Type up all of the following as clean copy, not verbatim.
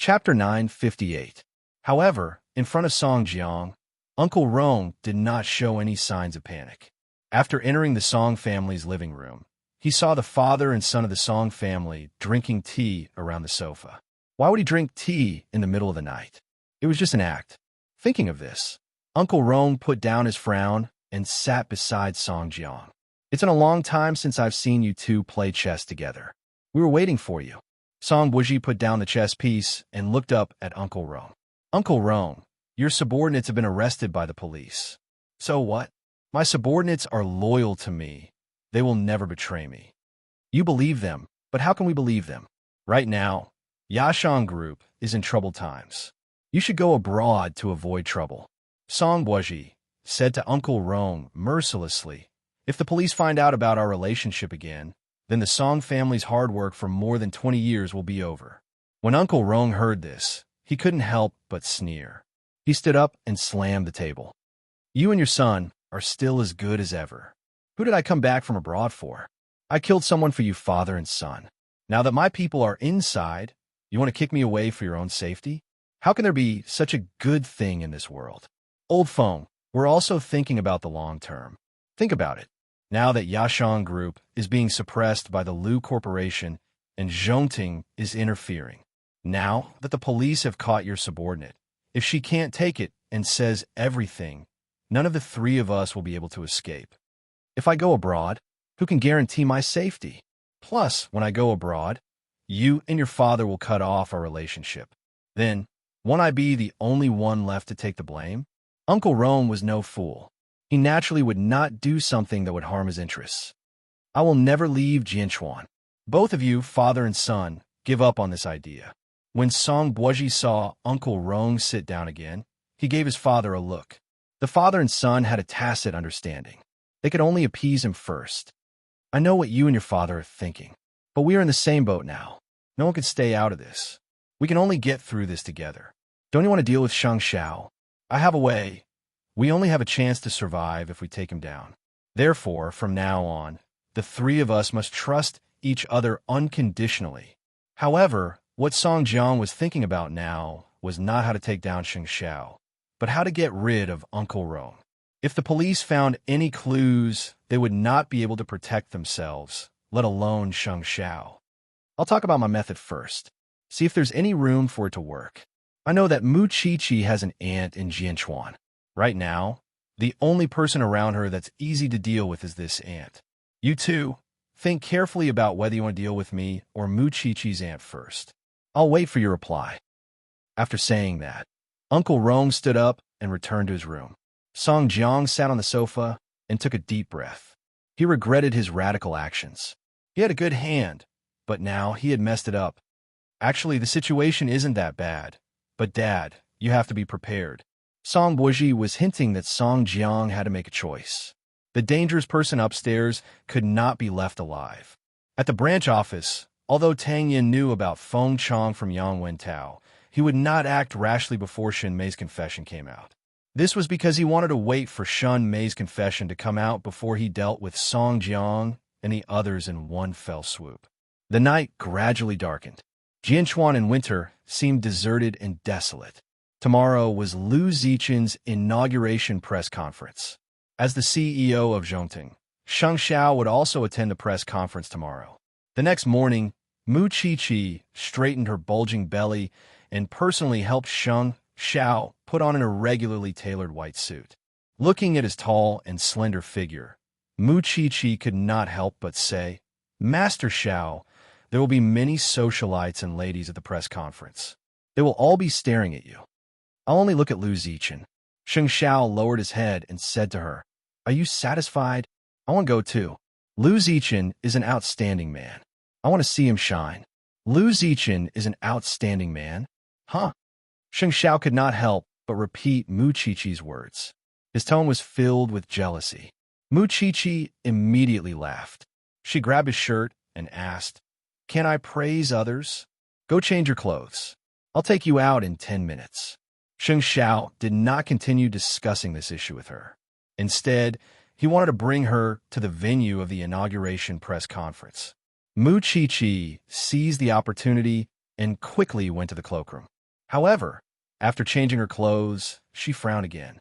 Chapter 958. However, in front of Song Jiang, Uncle Rong did not show any signs of panic. After entering the Song family's living room, he saw the father and son of the Song family drinking tea around the sofa. Why would he drink tea in the middle of the night? It was just an act. Thinking of this, Uncle Rong put down his frown and sat beside Song Jiang. It's been a long time since I've seen you two play chess together. We were waiting for you. Song Buji put down the chess piece and looked up at Uncle Rong. Uncle Rong, your subordinates have been arrested by the police. So what? My subordinates are loyal to me. They will never betray me. You believe them, but how can we believe them? Right now, Yashang Group is in troubled times. You should go abroad to avoid trouble. Song Buji said to Uncle Rong mercilessly, if the police find out about our relationship again, then the Song family's hard work for more than 20 years will be over. When Uncle Rong heard this, he couldn't help but sneer. He stood up and slammed the table. You and your son are still as good as ever. Who did I come back from abroad for? I killed someone for you, father and son. Now that my people are inside, you want to kick me away for your own safety? How can there be such a good thing in this world? Old Feng, we're also thinking about the long term. Think about it. Now that Yashang Group is being suppressed by the Lu Corporation and Zhongting is interfering. Now that the police have caught your subordinate, if she can't take it and says everything, none of the three of us will be able to escape. If I go abroad, who can guarantee my safety? Plus, when I go abroad, you and your father will cut off our relationship. Then, won't I be the only one left to take the blame? Uncle Rome was no fool. He naturally would not do something that would harm his interests. I will never leave Jianchuan. Both of you, father and son, give up on this idea. When Song Buji saw Uncle Rong sit down again, he gave his father a look. The father and son had a tacit understanding. They could only appease him first. I know what you and your father are thinking, but we are in the same boat now. No one can stay out of this. We can only get through this together. Don't you want to deal with Shang Xiao? I have a way. We only have a chance to survive if we take him down. Therefore, from now on, the three of us must trust each other unconditionally. However, what Song Jiang was thinking about now was not how to take down Shang Xiao, but how to get rid of Uncle Rong. If the police found any clues, they would not be able to protect themselves, let alone Shang Xiao. I'll talk about my method first. See if there's any room for it to work. I know that Mu Chi has an aunt in Jianchuan. Right now, the only person around her that's easy to deal with is this aunt. You two, think carefully about whether you want to deal with me or Mu Chi's aunt first. I'll wait for your reply. After saying that, Uncle Rong stood up and returned to his room. Song Jiang sat on the sofa and took a deep breath. He regretted his radical actions. He had a good hand, but now he had messed it up. Actually, the situation isn't that bad. But Dad, you have to be prepared. Song Buji was hinting that Song Jiang had to make a choice. The dangerous person upstairs could not be left alive. At the branch office, although Tang Yin knew about Feng Chong from Yang Wentao, he would not act rashly before Shen Mei's confession came out. This was because he wanted to wait for Shen Mei's confession to come out before he dealt with Song Jiang and the others in one fell swoop. The night gradually darkened. Jianchuan in winter seemed deserted and desolate. Tomorrow was Lu Zichen's inauguration press conference. As the CEO of Zhongting, Shang Xiao would also attend the press conference tomorrow. The next morning, Mu Chi straightened her bulging belly and personally helped Shang Xiao put on an irregularly tailored white suit. Looking at his tall and slender figure, Mu Chi could not help but say, Master Xiao, there will be many socialites and ladies at the press conference. They will all be staring at you. I'll only look at Lu Zichen. Shang Xiao lowered his head and said to her, Are you satisfied? I want to go too. Lu Zichen is an outstanding man. I want to see him shine. Lu Zichen is an outstanding man? Huh? Shang Xiao could not help but repeat Mu Chi's words. His tone was filled with jealousy. Mu Chi immediately laughed. She grabbed his shirt and asked, Can I praise others? Go change your clothes. I'll take you out in 10 minutes. Shang Xiao did not continue discussing this issue with her. Instead, he wanted to bring her to the venue of the inauguration press conference. Mu Chi seized the opportunity and quickly went to the cloakroom. However, after changing her clothes, she frowned again.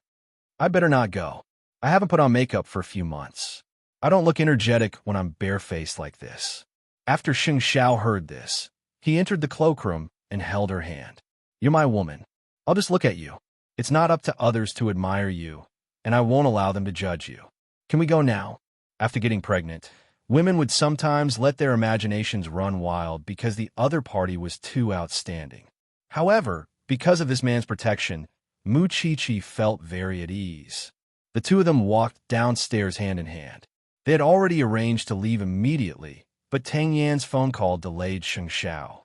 "I better not go. I haven't put on makeup for a few months. I don't look energetic when I'm barefaced like this." After Xing Xiao heard this, he entered the cloakroom and held her hand. "You're my woman. I'll just look at you. It's not up to others to admire you, and I won't allow them to judge you. Can we go now?" After getting pregnant, women would sometimes let their imaginations run wild because the other party was too outstanding. However, because of this man's protection, Mu Chi-Chi felt very at ease. The two of them walked downstairs hand in hand. They had already arranged to leave immediately, but Tang Yan's phone call delayed Xing Xiao.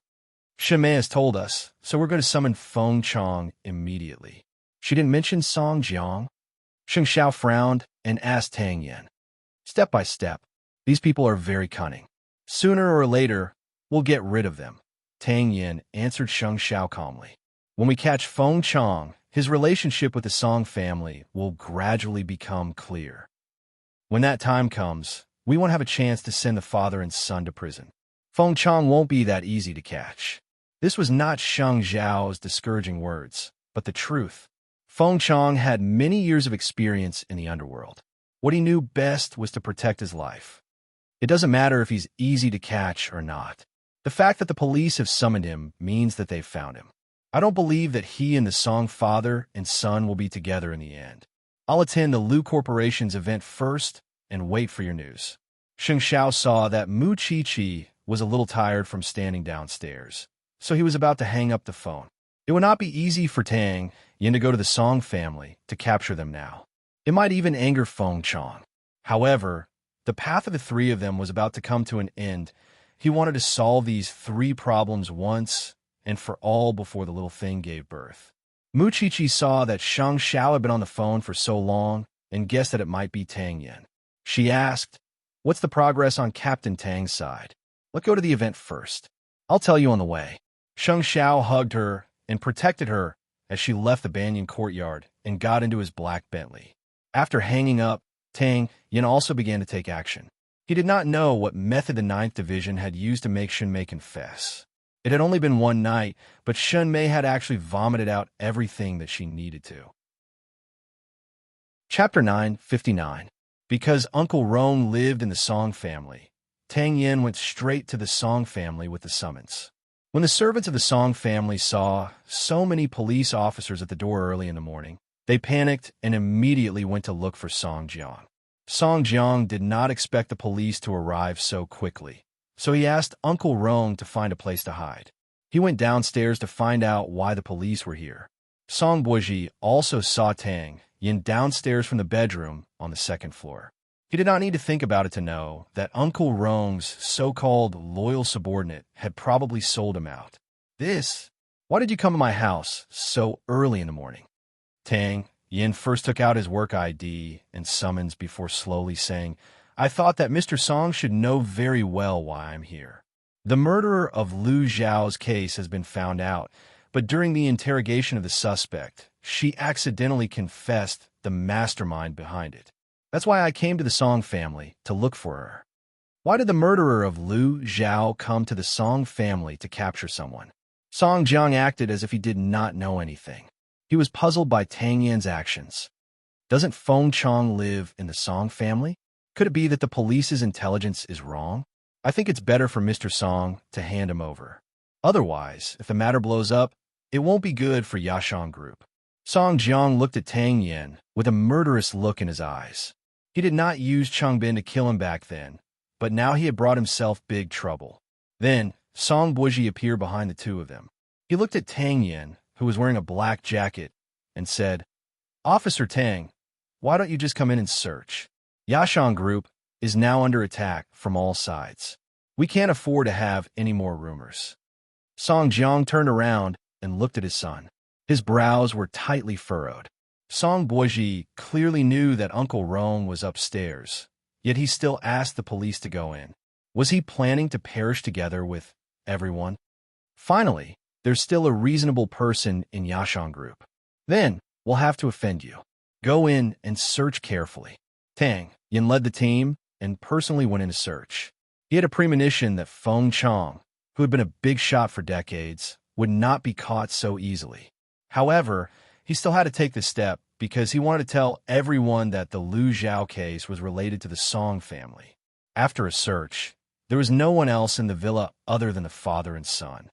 "Shen Mei has told us, so we're going to summon Feng Chong immediately. She didn't mention Song Jiang?" Xing Xiao frowned and asked Tang Yan. "Step by step. These people are very cunning. Sooner or later, we'll get rid of them," Tang Yan answered Xing Xiao calmly. "When we catch Feng Chong, his relationship with the Song family will gradually become clear. When that time comes, we won't have a chance to send the father and son to prison. Feng Chong won't be that easy to catch." This was not Shang Zhao's discouraging words, but the truth. Feng Chong had many years of experience in the underworld. What he knew best was to protect his life. It doesn't matter if he's easy to catch or not. The fact that the police have summoned him means that they've found him. I don't believe that he and the Song father and son will be together in the end. I'll attend the Lu Corporation's event first and wait for your news. Xing Xiao saw that Mu Chi-Chi was a little tired from standing downstairs, so he was about to hang up the phone. It would not be easy for Tang Yan to go to the Song family to capture them now. It might even anger Feng Chong. However, the path of the three of them was about to come to an end. He wanted to solve these three problems once and for all before the little thing gave birth. Mu Chi-Chi saw that Shang Xiao had been on the phone for so long and guessed that it might be Tang Yan. She asked, "What's the progress on Captain Tang's side? Let's go to the event first. I'll tell you on the way." Shang Xiao hugged her and protected her as she left the Banyan courtyard and got into his black Bentley. After hanging up, Tang Yan also began to take action. He did not know what method the 9th Division had used to make Shen Mei confess. It had only been one night, but Shen Mei had actually vomited out everything that she needed to. Chapter 959. Because Uncle Rong lived in the Song family, Tang Yan went straight to the Song family with the summons. When the servants of the Song family saw so many police officers at the door early in the morning, they panicked and immediately went to look for Song Jiang. Song Jiang did not expect the police to arrive so quickly, so he asked Uncle Rong to find a place to hide. He went downstairs to find out why the police were here. Song Buoji also saw Tang Yan downstairs from the bedroom on the 2nd floor. He did not need to think about it to know that Uncle Rong's so-called loyal subordinate had probably sold him out. Why did you come to my house so early in the morning?" Tang Yan first took out his work ID and summons before slowly saying, "I thought that Mr. Song should know very well why I'm here. The murderer of Lu Zhao's case has been found out, but during the interrogation of the suspect, she accidentally confessed the mastermind behind it. That's why I came to the Song family to look for her." Why did the murderer of Lu Zhao come to the Song family to capture someone? Song Jiang acted as if he did not know anything. He was puzzled by Tang Yan's actions. Doesn't Feng Chong live in the Song family? Could it be that the police's intelligence is wrong? I think it's better for Mr. Song to hand him over. Otherwise, if the matter blows up, it won't be good for Yashang Group. Song Jiang looked at Tang Yan with a murderous look in his eyes. He did not use Changbin to kill him back then, but now he had brought himself big trouble. Then, Song Buoji appeared behind the two of them. He looked at Tang Yan, who was wearing a black jacket, and said, "Officer Tang, why don't you just come in and search? Yashang Group is now under attack from all sides. We can't afford to have any more rumors." Song Jiang turned around and looked at his son. His brows were tightly furrowed. Song Buoji clearly knew that Uncle Rong was upstairs, yet he still asked the police to go in. Was he planning to perish together with everyone? Finally, there's still a reasonable person in Yashang Group. Then, we'll have to offend you. Go in and search carefully. Tang Yan led the team and personally went in to search. He had a premonition that Feng Chong, who had been a big shot for decades, would not be caught so easily. However, he still had to take the step because he wanted to tell everyone that the Lu Zhao case was related to the Song family. After a search, there was no one else in the villa other than the father and son.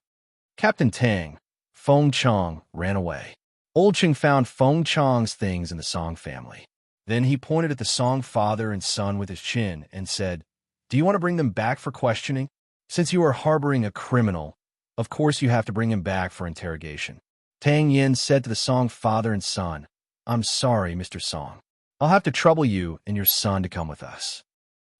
Captain Tang, Feng Chong, ran away. Old Cheng found Feng Chong's things in the Song family. Then he pointed at the Song father and son with his chin and said, "Do you want to bring them back for questioning? Since you are harboring a criminal, of course you have to bring him back for interrogation." Tang Yin said to the Song father and son, "I'm sorry, Mr. Song. I'll have to trouble you and your son to come with us.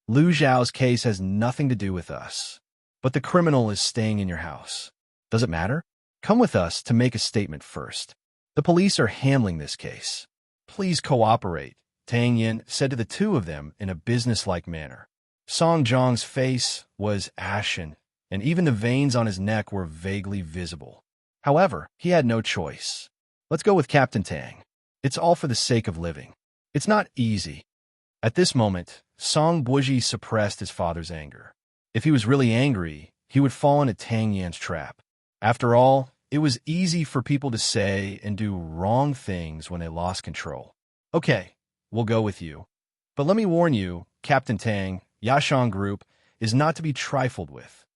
Lu Zhao's case has nothing to do with us, but the criminal is staying in your house. Does it matter? Come with us to make a statement first. The police are handling this case. Please cooperate," Tang Yin said to the two of them in a businesslike manner. Song Jiang's face was ashen, and even the veins on his neck were vaguely visible. However, he had no choice. "Let's go with Captain Tang. It's all for the sake of living. It's not easy." At this moment, Song Buji suppressed his father's anger. If he was really angry, he would fall into Tang Yan's trap. After all, it was easy for people to say and do wrong things when they lost control. "Okay, we'll go with you. But let me warn you, Captain Tang, Yashang Group is not to be trifled with."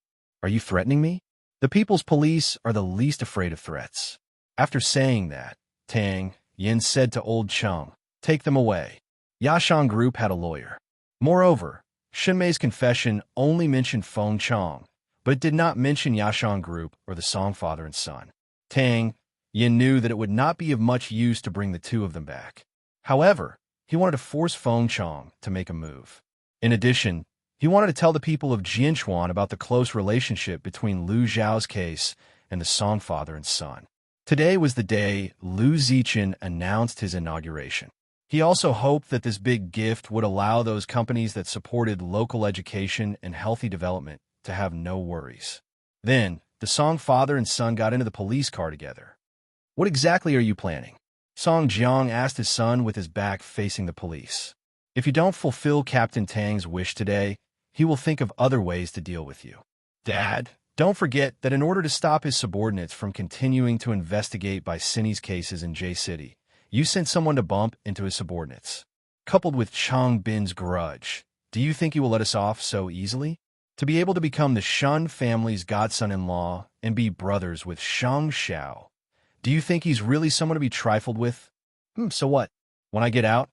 "Are you threatening me?" "The People's Police are the least afraid of threats." After saying that, Tang Yin said to Old Cheng, "Take them away." Yashang Group had a lawyer. Moreover, Shinmei's confession only mentioned Feng Chong, but it did not mention Yashang Group or the Song father and son. Tang Yin knew that it would not be of much use to bring the two of them back. However, he wanted to force Feng Chong to make a move. In addition, he wanted to tell the people of Jianchuan about the close relationship between Lu Zhao's case and the Song father and son. Today was the day Lu Zichen announced his inauguration. He also hoped that this big gift would allow those companies that supported local education and healthy development to have no worries. Then, the Song father and son got into the police car together. "What exactly are you planning?" Song Jiang asked his son with his back facing the police. "If you don't fulfill Captain Tang's wish today, he will think of other ways to deal with you." "Dad, don't forget that in order to stop his subordinates from continuing to investigate by Cindy's cases in J-City, you sent someone to bump into his subordinates. Coupled with Chang Bin's grudge, do you think he will let us off so easily? To be able to become the Shun family's godson-in-law and be brothers with Shang Xiao, do you think he's really someone to be trifled with? So what? When I get out,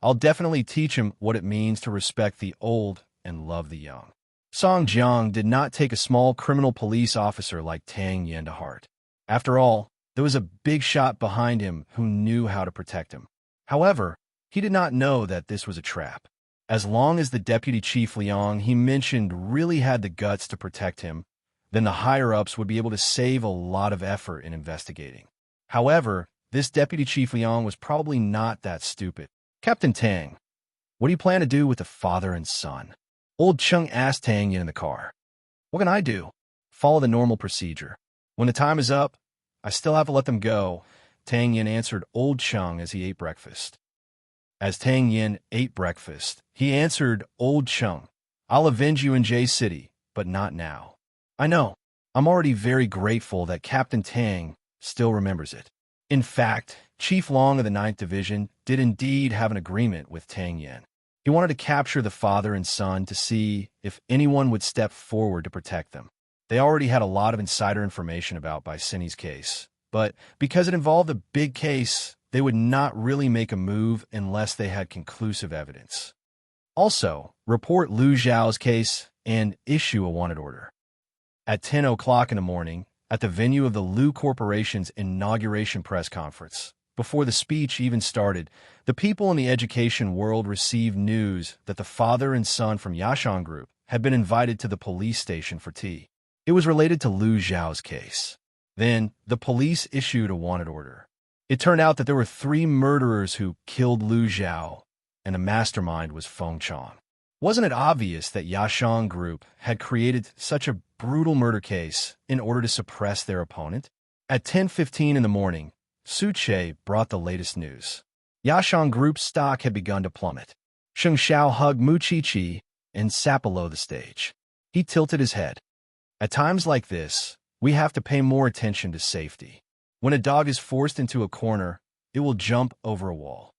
I'll definitely teach him what it means to respect the old and love the young." Song Jiang did not take a small criminal police officer like Tang Yin to heart. After all, there was a big shot behind him who knew how to protect him. However, he did not know that this was a trap. As long as the Deputy Chief Liang he mentioned really had the guts to protect him, then the higher-ups would be able to save a lot of effort in investigating. However, this Deputy Chief Liang was probably not that stupid. "Captain Tang, what do you plan to do with the father and son?" Old Cheng asked Tang Yin in the car. "What can I do? Follow the normal procedure. When the time is up, I still have to let them go," Tang Yin answered Old Cheng as he ate breakfast. As Tang Yin ate breakfast, he answered Old Cheng, "I'll avenge you in J-City, but not now. I know. I'm already very grateful that Captain Tang still remembers it." In fact, Chief Long of the 9th Division did indeed have an agreement with Tang Yin. He wanted to capture the father and son to see if anyone would step forward to protect them. They already had a lot of insider information about Cindy's case, but because it involved a big case, they would not really make a move unless they had conclusive evidence. Also, report Lu Zhao's case and issue a wanted order. At 10 o'clock in the morning, at the venue of the Lu Corporation's inauguration press conference, before the speech even started, the people in the education world received news that the father and son from Yashang Group had been invited to the police station for tea. It was related to Lu Zhao's case. Then, the police issued a wanted order. It turned out that there were 3 murderers who killed Lu Zhao, and the mastermind was Feng Chong. Wasn't it obvious that Yashang Group had created such a brutal murder case in order to suppress their opponent? At 10:15 in the morning, Su Che brought the latest news. Yashang Group's stock had begun to plummet. Sheng Xiao hugged Mu Chi-Chi and sat below the stage. He tilted his head. At times like this, we have to pay more attention to safety. When a dog is forced into a corner, it will jump over a wall.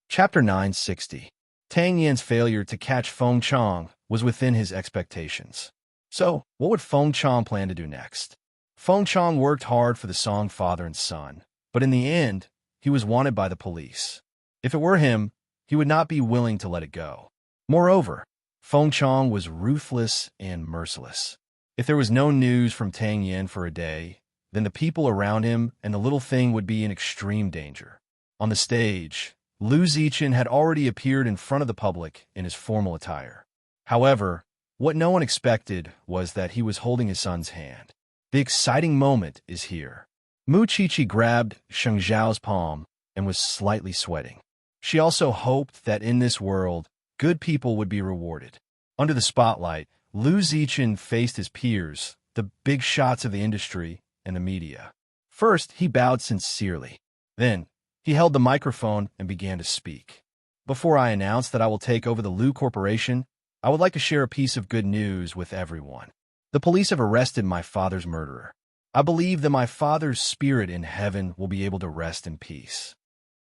Chapter 960. Tang Yan's failure to catch Feng Chang was within his expectations. So, what would Feng Chang plan to do next? Feng Chang worked hard for the Song father and son, but in the end, he was wanted by the police. If it were him, he would not be willing to let it go. Moreover, Feng Chang was ruthless and merciless. If there was no news from Tang Yan for a day, then the people around him and the little thing would be in extreme danger. On the stage, Lu Zichen had already appeared in front of the public in his formal attire. However, what no one expected was that he was holding his son's hand. The exciting moment is here. Mu Qiqi grabbed Sheng Zhao's palm and was slightly sweating. She also hoped that in this world, good people would be rewarded. Under the spotlight, Lu Zichen faced his peers, the big shots of the industry and the media. First, he bowed sincerely. Then, he held the microphone and began to speak. Before I announce that I will take over the Lu Corporation, I would like to share a piece of good news with everyone. The police have arrested my father's murderer. I believe that my father's spirit in heaven will be able to rest in peace.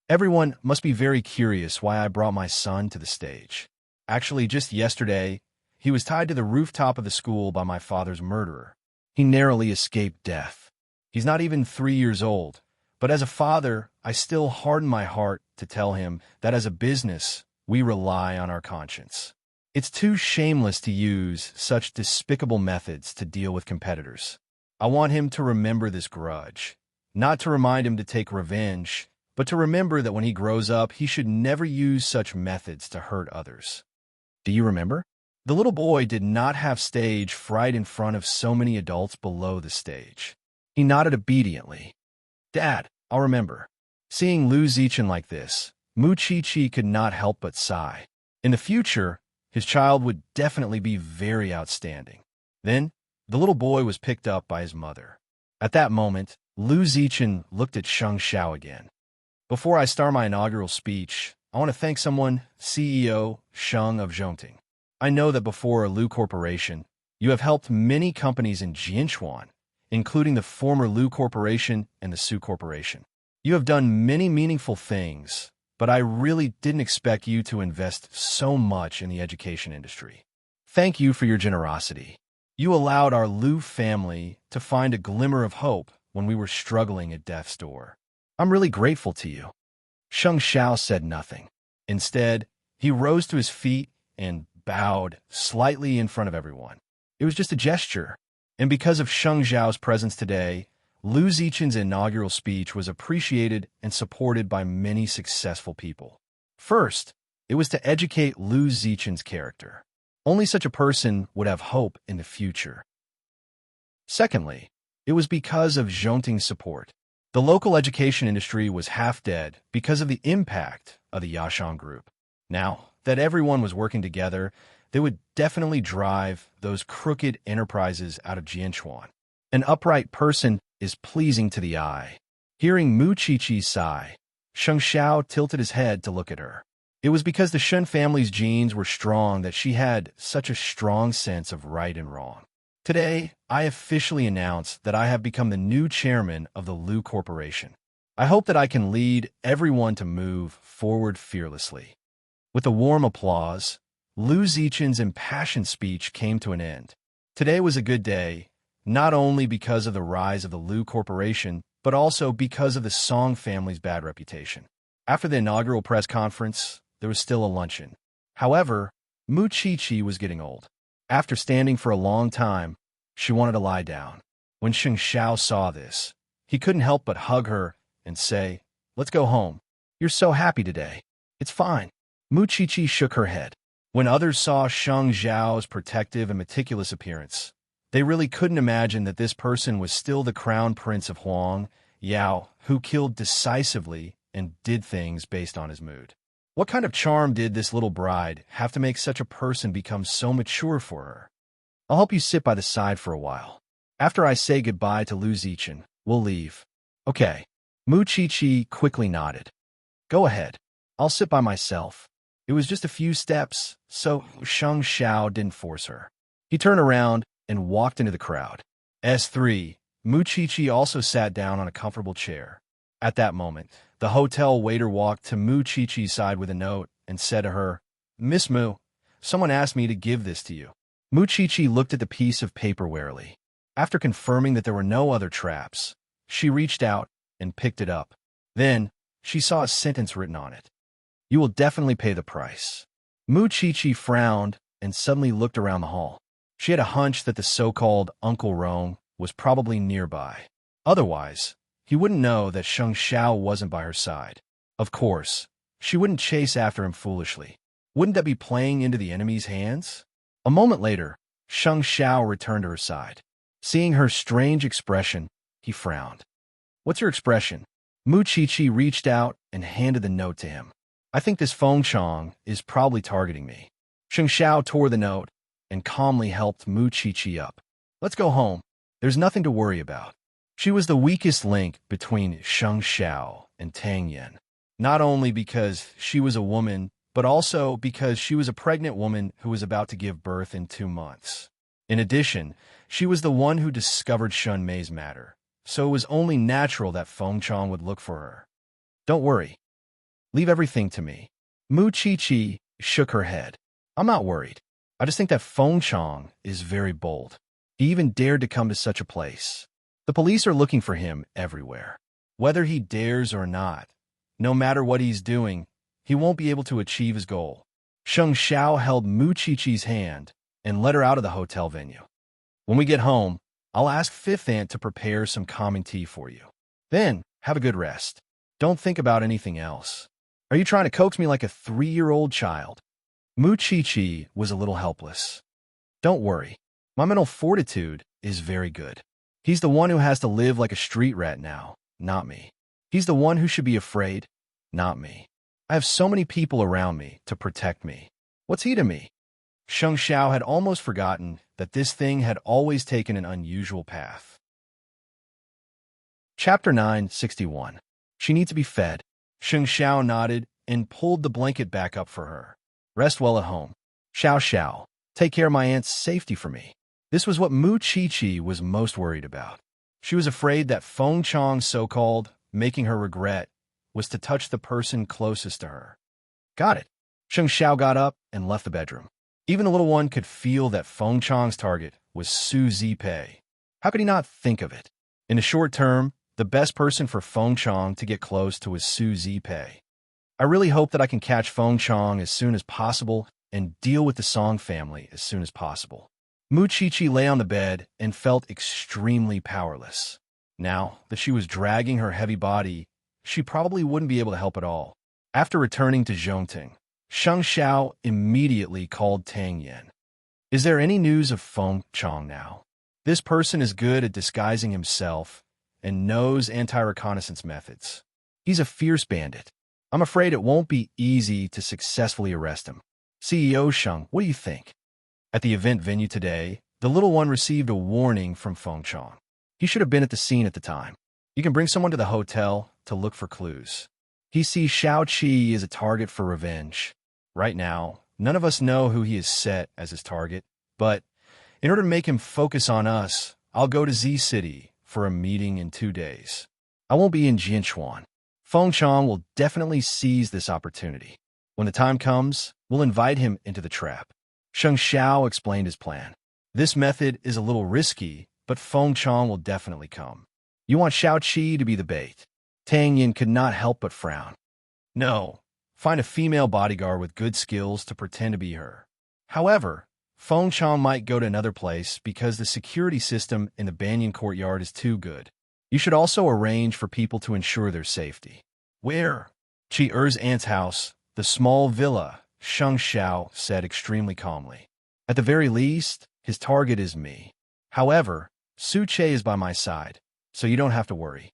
Everyone must be very curious why I brought my son to the stage. Actually, just yesterday, he was tied to the rooftop of the school by my father's murderer. He narrowly escaped death. He's not even 3 years old, but as a father, I still harden my heart to tell him that as a business, we rely on our conscience. It's too shameless to use such despicable methods to deal with competitors. I want him to remember this grudge, not to remind him to take revenge, but to remember that when he grows up, he should never use such methods to hurt others. Do you remember? The little boy did not have stage fright in front of so many adults below the stage. He nodded obediently. Dad, I'll remember. Seeing Lu Zichen like this, Mu Qiqi could not help but sigh. In the future, his child would definitely be very outstanding. Then, the little boy was picked up by his mother. At that moment, Lu Zichen looked at Sheng Xiao again. Before I start my inaugural speech, I want to thank someone, CEO Sheng of Zhongting. I know that before Lu Corporation, you have helped many companies in Jianchuan, including the former Lu Corporation and the Su Corporation. You have done many meaningful things, but I really didn't expect you to invest so much in the education industry. Thank you for your generosity. You allowed our Lu family to find a glimmer of hope when we were struggling at death's door. I'm really grateful to you. Sheng Xiao said nothing. Instead, he rose to his feet and bowed slightly in front of everyone. It was just a gesture, and because of Sheng Zhao's presence today, Lu Zichen's inaugural speech was appreciated and supported by many successful people. First, it was to educate Lu Zichen's character. Only such a person would have hope in the future. Secondly, it was because of Zhongting's support. The local education industry was half dead because of the impact of the Yashang Group. Now that everyone was working together, they would definitely drive those crooked enterprises out of Jianchuan. An upright person is pleasing to the eye. Hearing Mu Qiqi's sigh, Sheng Xiao tilted his head to look at her. It was because the Shen family's genes were strong that she had such a strong sense of right and wrong. Today, I officially announce that I have become the new chairman of the Lu Corporation. I hope that I can lead everyone to move forward fearlessly. With a warm applause, Lu Zichen's impassioned speech came to an end. Today was a good day, not only because of the rise of the Lu Corporation, but also because of the Song family's bad reputation. After the inaugural press conference, there was still a luncheon. However, Mu Qiqi was getting old. After standing for a long time, she wanted to lie down. When Sheng Xiao saw this, he couldn't help but hug her and say, "Let's go home. You're so happy today. It's fine." Mu Qiqi shook her head. When others saw Sheng Zhao's protective and meticulous appearance, they really couldn't imagine that this person was still the crown prince of Huang, Yao, who killed decisively and did things based on his mood. What kind of charm did this little bride have to make such a person become so mature for her? I'll help you sit by the side for a while. After I say goodbye to Lu Zichen, we'll leave. Okay. Mu Qiqi quickly nodded. Go ahead. I'll sit by myself. It was just a few steps, so Sheng Xiao didn't force her. He turned around and walked into the crowd. S3. Muchichi also sat down on a comfortable chair. At that moment, the hotel waiter walked to Muchichi's side with a note and said to her, "Miss Mu, someone asked me to give this to you." Muchichi looked at the piece of paper warily. After confirming that there were no other traps, she reached out and picked it up. Then, she saw a sentence written on it. "You will definitely pay the price." Muchichi frowned and suddenly looked around the hall. She had a hunch that the so-called Uncle Rong was probably nearby. Otherwise, he wouldn't know that Sheng Xiao wasn't by her side. Of course, she wouldn't chase after him foolishly. Wouldn't that be playing into the enemy's hands? A moment later, Sheng Xiao returned to her side. Seeing her strange expression, he frowned. "What's your expression?" Muchichi reached out and handed the note to him. "I think this Feng Chong is probably targeting me." Sheng Xiao tore the note and calmly helped Muchichi up. "Let's go home. There's nothing to worry about." She was the weakest link between Sheng Xiao and Tang Yen, not only because she was a woman, but also because she was a pregnant woman who was about to give birth in 2 months. In addition, she was the one who discovered Shun Mei's matter, so it was only natural that Feng Chong would look for her. "Don't worry. Leave everything to me." Muchichi shook her head. "I'm not worried. I just think that Feng Chong is very bold. He even dared to come to such a place. The police are looking for him everywhere. Whether he dares or not, no matter what he's doing, he won't be able to achieve his goal." Sheng Xiao held Muchichi's hand and led her out of the hotel venue. "When we get home, I'll ask Fifth Aunt to prepare some calming tea for you. Then, have a good rest. Don't think about anything else. Are you trying to coax me like a 3-year-old child?" Muchichi was a little helpless. "Don't worry. My mental fortitude is very good. He's the one who has to live like a street rat now, not me. He's the one who should be afraid, not me. I have so many people around me to protect me. What's he to me?" Sheng Xiao had almost forgotten that this thing had always taken an unusual path. Chapter 961. She needs to be fed. Sheng Xiao nodded and pulled the blanket back up for her. "Rest well at home. Xiao Xiao, take care of my aunt's safety for me." This was what Muchichi was most worried about. She was afraid that Feng Chong's so-called making her regret was to touch the person closest to her. "Got it." Sheng Xiao got up and left the bedroom. Even the little one could feel that Feng Chong's target was Su Zipei. How could he not think of it? In the short term, the best person for Feng Chong to get close to was Su Zipei. "I really hope that I can catch Feng Chong as soon as possible and deal with the Song family as soon as possible." Muchichi lay on the bed and felt extremely powerless. Now that she was dragging her heavy body, she probably wouldn't be able to help at all. After returning to Zhongting, Sheng Xiao immediately called Tang Yen. "Is there any news of Feng Chong now? This person is good at disguising himself and knows anti-reconnaissance methods. He's a fierce bandit. I'm afraid it won't be easy to successfully arrest him. CEO Sheng, what do you think?" At the event venue today, the little one received a warning from Feng Chong. He should have been at the scene at the time. You can bring someone to the hotel to look for clues. He sees Xiao Qi as a target for revenge. Right now, none of us know who he is set as his target, but in order to make him focus on us, I'll go to Z City for a meeting in 2 days. I won't be in Jianchuan. Feng Chong will definitely seize this opportunity. When the time comes, we'll invite him into the trap. Sheng Xiao explained his plan. This method is a little risky, but Feng Chong will definitely come. You want Xiao Qi to be the bait. Tang Yin could not help but frown. No, find a female bodyguard with good skills to pretend to be her. However, Feng Chong might go to another place because the security system in the Banyan courtyard is too good. You should also arrange for people to ensure their safety. Where? Chi Er's aunt's house, the small villa, Sheng Xiao said extremely calmly. At the very least, his target is me. However, Su Che is by my side, so you don't have to worry.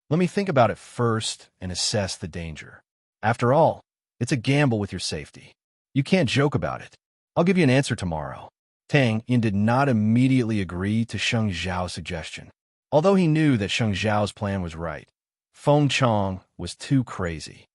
Let me think about it first and assess the danger. After all, it's a gamble with your safety. You can't joke about it. I'll give you an answer tomorrow. Tang Yin did not immediately agree to Sheng Xiao's suggestion. Although he knew that Sheng Xiao's plan was right, Feng Chong was too crazy.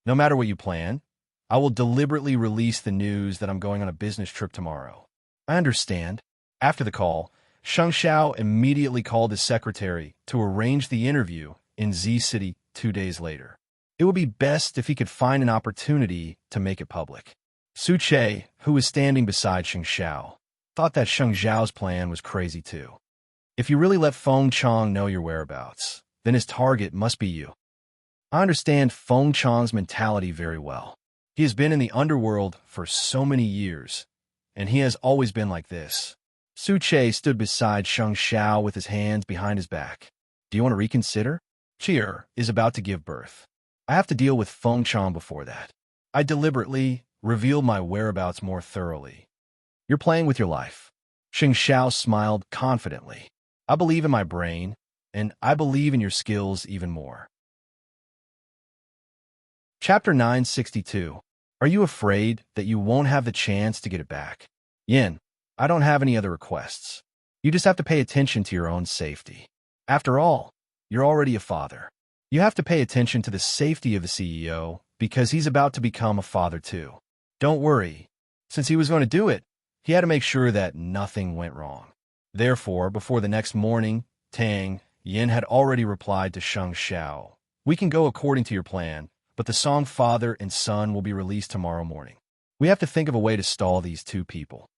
No matter what you plan, I will deliberately release the news that I'm going on a business trip tomorrow. I understand. After the call, Sheng Xiao immediately called his secretary to arrange the interview in Z City 2 days later. It would be best if he could find an opportunity to make it public. Su Che, who was standing beside Sheng Xiao, thought that Sheng Xiao's plan was crazy too. If you really let Feng Chong know your whereabouts, then his target must be you. I understand Feng Chong's mentality very well. He has been in the underworld for so many years, and he has always been like this. Su Che stood beside Sheng Xiao with his hands behind his back. Do you want to reconsider? Cheer is about to give birth. I have to deal with Feng Chong before that. I deliberately revealed my whereabouts more thoroughly. You're playing with your life. Sheng Xiao smiled confidently. I believe in my brain, and I believe in your skills even more. Chapter 962. Are you afraid that you won't have the chance to get it back? Yin, I don't have any other requests. You just have to pay attention to your own safety. After all, you're already a father. You have to pay attention to the safety of the CEO because he's about to become a father too. Don't worry. Since he was going to do it, he had to make sure that nothing went wrong. Therefore, before the next morning, Tang Yin had already replied to Sheng Xiao. We can go according to your plan, but the song father and son will be released tomorrow morning. We have to think of a way to stall these two people.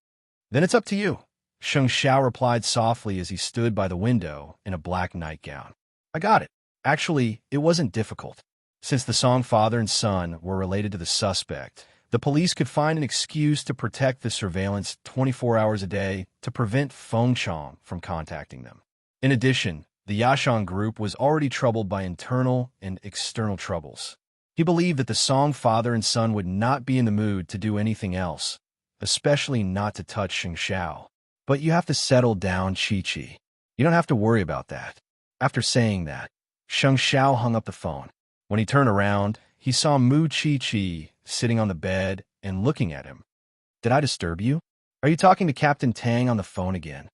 Then it's up to you. Sheng Xiao replied softly as he stood by the window in a black nightgown. I got it. Actually, it wasn't difficult. Since the song father and son were related to the suspect, the police could find an excuse to protect the surveillance 24 hours a day to prevent Feng Chong from contacting them. In addition, the Yashang group was already troubled by internal and external troubles. He believed that the song father and son would not be in the mood to do anything else, especially not to touch Sheng Xiao. But you have to settle down, Chi-Chi. You don't have to worry about that. After saying that, Sheng Xiao hung up the phone. When he turned around, he saw Mu Chi-Chi sitting on the bed and looking at him. Did I disturb you? Are you talking to Captain Tang on the phone again?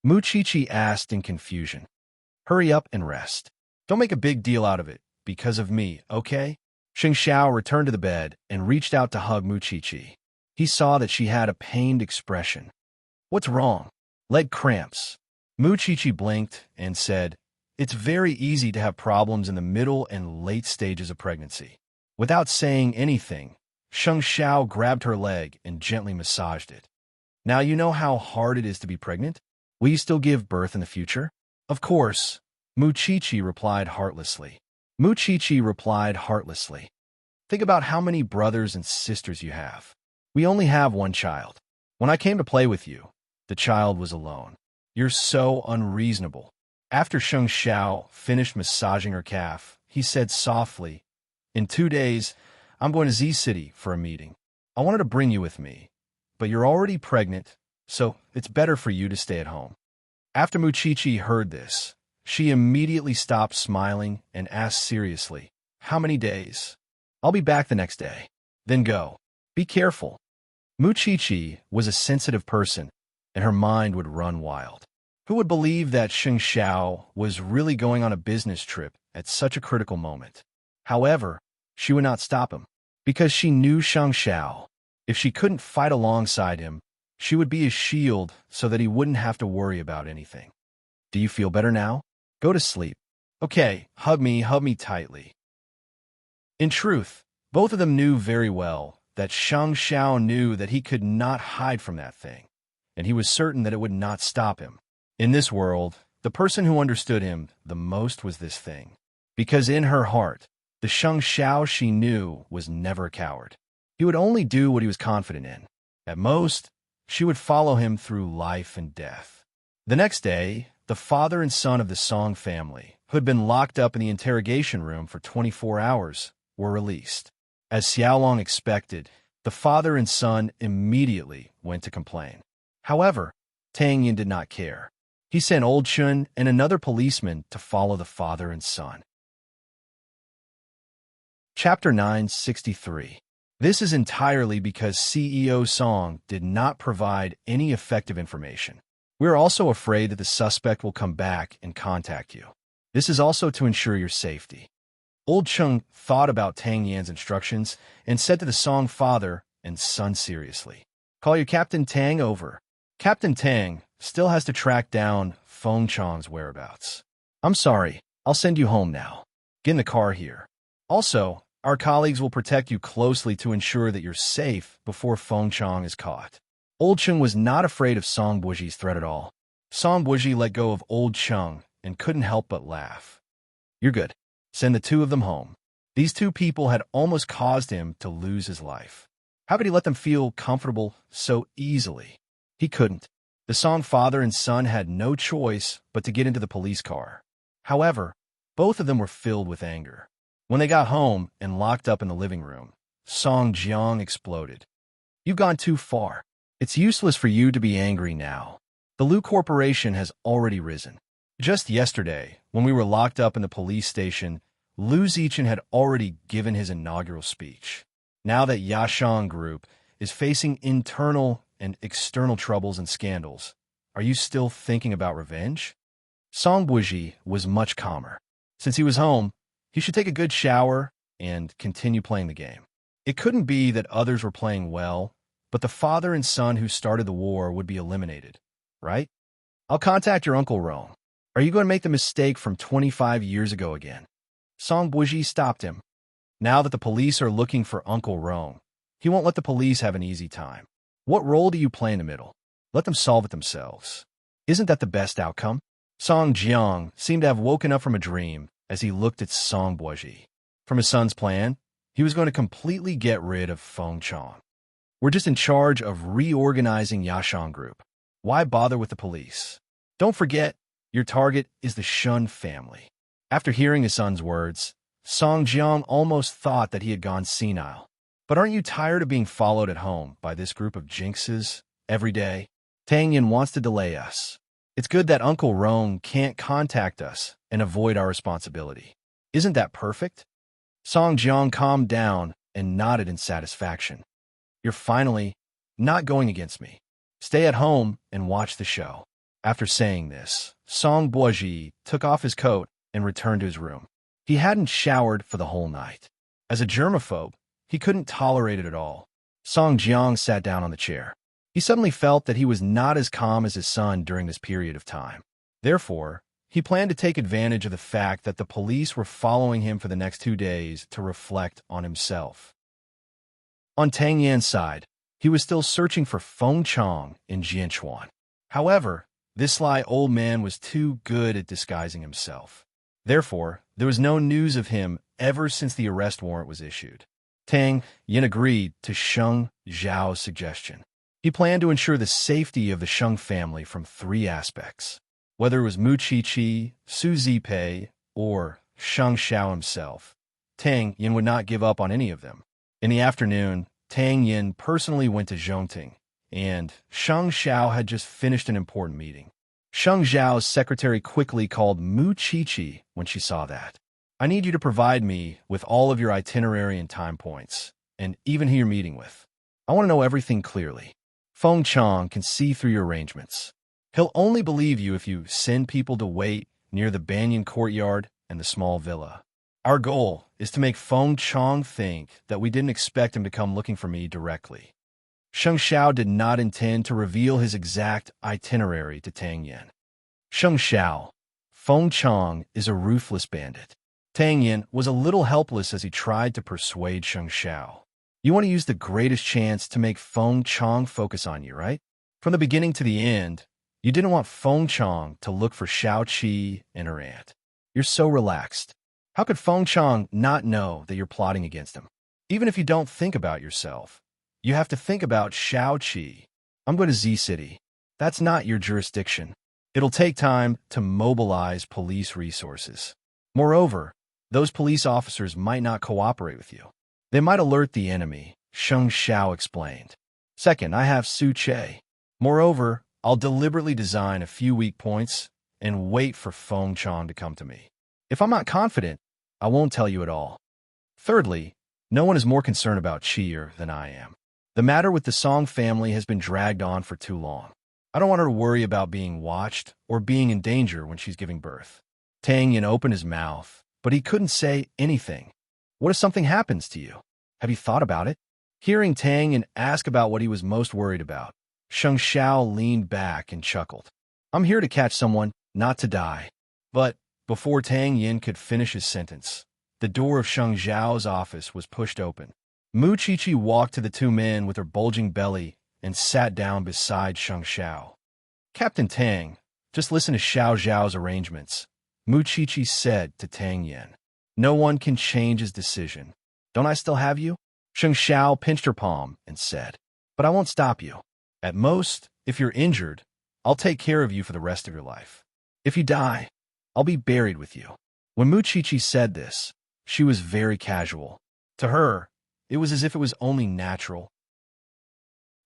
Mu Chi-Chi asked in confusion. Hurry up and rest. Don't make a big deal out of it, because of me, okay? Sheng Xiao returned to the bed and reached out to hug Mu Chi-Chi. He saw that she had a pained expression. What's wrong? Leg cramps. Mu Chi-Chi blinked and said, It's very easy to have problems in the middle and late stages of pregnancy. Without saying anything, Sheng Xiao grabbed her leg and gently massaged it. Now you know how hard it is to be pregnant? Will you still give birth in the future? Of course, Mu Chi-Chi replied heartlessly. Mu Chi-Chi replied heartlessly. Think about how many brothers and sisters you have. We only have one child. When I came to play with you, the child was alone. You're so unreasonable. After Sheng Xiao finished massaging her calf, he said softly, In 2 days, I'm going to Z City for a meeting. I wanted to bring you with me, but you're already pregnant, so it's better for you to stay at home. After Mu Chi-Chi heard this, she immediately stopped smiling and asked seriously, How many days? I'll be back the next day. Then go. Be careful. Mu Chi-Chi was a sensitive person, and her mind would run wild. Who would believe that Sheng Xiao was really going on a business trip at such a critical moment? However, she would not stop him, because she knew Sheng Xiao. If she couldn't fight alongside him, she would be his shield so that he wouldn't have to worry about anything. Do you feel better now? Go to sleep. Okay, hug me tightly. In truth, both of them knew very well that Sheng Xiao knew that he could not hide from that thing, and he was certain that it would not stop him. In this world, the person who understood him the most was this thing, because in her heart, the Sheng Xiao she knew was never a coward. He would only do what he was confident in. At most, she would follow him through life and death. The next day, the father and son of the Song family, who had been locked up in the interrogation room for 24 hours, were released. As Xiaolong expected, the father and son immediately went to complain. However, Tang Yin did not care. He sent Old Chun and another policeman to follow the father and son. Chapter 963. This is entirely because CEO Song did not provide any effective information. We are also afraid that the suspect will come back and contact you. This is also to ensure your safety. Old Chung thought about Tang Yan's instructions and said to the Song father and son seriously, Call your Captain Tang over. Captain Tang still has to track down Feng Chang's whereabouts. I'm sorry, I'll send you home now. Get in the car here. Also, our colleagues will protect you closely to ensure that you're safe before Feng Chang is caught. Old Chung was not afraid of Song Buji's threat at all. Song Buji let go of Old Chung and couldn't help but laugh. You're good. Send the two of them home. These two people had almost caused him to lose his life. How could he let them feel comfortable so easily? He couldn't. The Song father and son had no choice but to get into the police car. However, both of them were filled with anger. When they got home and locked up in the living room, Song Jiang exploded. You've gone too far. It's useless for you to be angry now. The Lu Corporation has already risen. Just yesterday, when we were locked up in the police station, Lu Zichen had already given his inaugural speech. Now that Yashang Group is facing internal and external troubles and scandals, are you still thinking about revenge? Song Buji was much calmer. Since he was home, he should take a good shower and continue playing the game. It couldn't be that others were playing well, but the father and son who started the war would be eliminated, right? I'll contact your Uncle Rome. Are you going to make the mistake from 25 years ago again? Song Buji stopped him. Now that the police are looking for Uncle Rome, he won't let the police have an easy time. What role do you play in the middle? Let them solve it themselves. Isn't that the best outcome? Song Jiang seemed to have woken up from a dream as he looked at Song Buji. From his son's plan, he was going to completely get rid of Feng Chang. We're just in charge of reorganizing Yashang Group. Why bother with the police? Don't forget, your target is the Shun family. After hearing his son's words, Song Jiang almost thought that he had gone senile. But aren't you tired of being followed at home by this group of jinxes every day? Tang Yin wants to delay us. It's good that Uncle Rome can't contact us and avoid our responsibility. Isn't that perfect? Song Jiang calmed down and nodded in satisfaction. You're finally not going against me. Stay at home and watch the show. After saying this, Song Buji took off his coat and returned to his room. He hadn't showered for the whole night. As a germaphobe, he couldn't tolerate it at all. Song Jiang sat down on the chair. He suddenly felt that he was not as calm as his son during this period of time. Therefore, he planned to take advantage of the fact that the police were following him for the next 2 days to reflect on himself. On Tang Yan's side, he was still searching for Feng Chang in Jianchuan. However, this sly old man was too good at disguising himself. Therefore, there was no news of him ever since the arrest warrant was issued. Tang Yin agreed to Sheng Zhao's suggestion. He planned to ensure the safety of the Sheng family from 3 aspects. Whether it was Mu Qiqi, Su Zipei, or Sheng Xiao himself, Tang Yin would not give up on any of them. In the afternoon, Tang Yin personally went to Zhongting, and Sheng Xiao had just finished an important meeting. Sheng Zhao's secretary quickly called Mu Qiqi when she saw that. I need you to provide me with all of your itinerary and time points, and even who you're meeting with. I want to know everything clearly. Feng Chang can see through your arrangements. He'll only believe you if you send people to wait near the Banyan courtyard and the small villa. Our goal is to make Feng Chang think that we didn't expect him to come looking for me directly. Sheng Xiao did not intend to reveal his exact itinerary to Tang Yin. Sheng Xiao, Feng Chang is a ruthless bandit. Tang Yin was a little helpless as he tried to persuade Sheng Xiao. You want to use the greatest chance to make Feng Chang focus on you, right? From the beginning to the end, you didn't want Feng Chang to look for Xiao Qi and her aunt. You're so relaxed. How could Feng Chang not know that you're plotting against him? Even if you don't think about yourself, you have to think about Xiao Qi. I'm going to Z City. That's not your jurisdiction. It'll take time to mobilize police resources. Moreover, those police officers might not cooperate with you. They might alert the enemy, Sheng Xiao explained. Second, I have Su Che. Moreover, I'll deliberately design a few weak points and wait for Feng Chang to come to me. If I'm not confident, I won't tell you at all. Thirdly, no one is more concerned about Qi'er than I am. The matter with the Song family has been dragged on for too long. I don't want her to worry about being watched or being in danger when she's giving birth. Tang Yin opened his mouth, but he couldn't say anything. What if something happens to you? Have you thought about it? Hearing Tang Yin ask about what he was most worried about, Sheng Xiao leaned back and chuckled. I'm here to catch someone, not to die. But before Tang Yin could finish his sentence, the door of Sheng Zhao's office was pushed open. Mu Qiqi walked to the two men with her bulging belly and sat down beside Sheng Xiao. Captain Tang, just listen to Xiao Zhao's arrangements, Mu Qiqi said to Tang Yin. No one can change his decision. Don't I still have you? Sheng Xiao pinched her palm and said, but I won't stop you. At most, if you're injured, I'll take care of you for the rest of your life. If you die, I'll be buried with you. When Mu Qiqi said this, she was very casual. To her, it was as if it was only natural.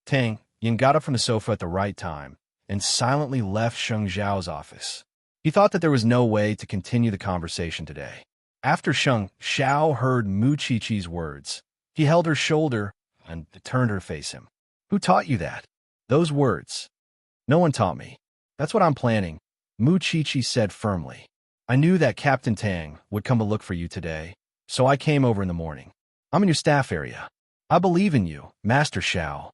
Tang Yin got up from the sofa at the right time and silently left Sheng Zhao's office. He thought that there was no way to continue the conversation today. After Sheng Xiao heard Mu Qiqi's words, he held her shoulder and turned her to face him. Who taught you that? Those words. No one taught me. That's what I'm planning, Mu Qiqi said firmly. I knew that Captain Tang would come to look for you today, so I came over in the morning. I'm in your staff area. I believe in you, Master Xiao.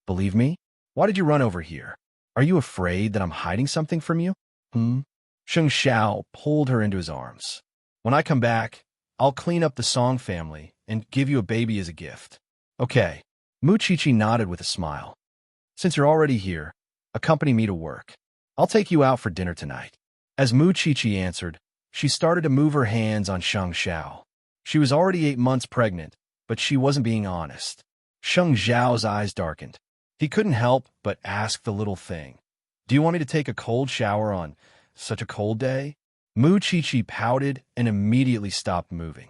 Believe me? Why did you run over here? Are you afraid that I'm hiding something from you? Sheng Xiao pulled her into his arms. When I come back, I'll clean up the Song family and give you a baby as a gift. Okay. Mu Qiqi nodded with a smile. Since you're already here, accompany me to work. I'll take you out for dinner tonight. As Mu Qiqi answered, she started to move her hands on Sheng Xiao. She was already 8 months pregnant, but she wasn't being honest. Sheng Xiao's eyes darkened. He couldn't help but ask the little thing, do you want me to take a cold shower on such a cold day? Mu Qiqi pouted and immediately stopped moving.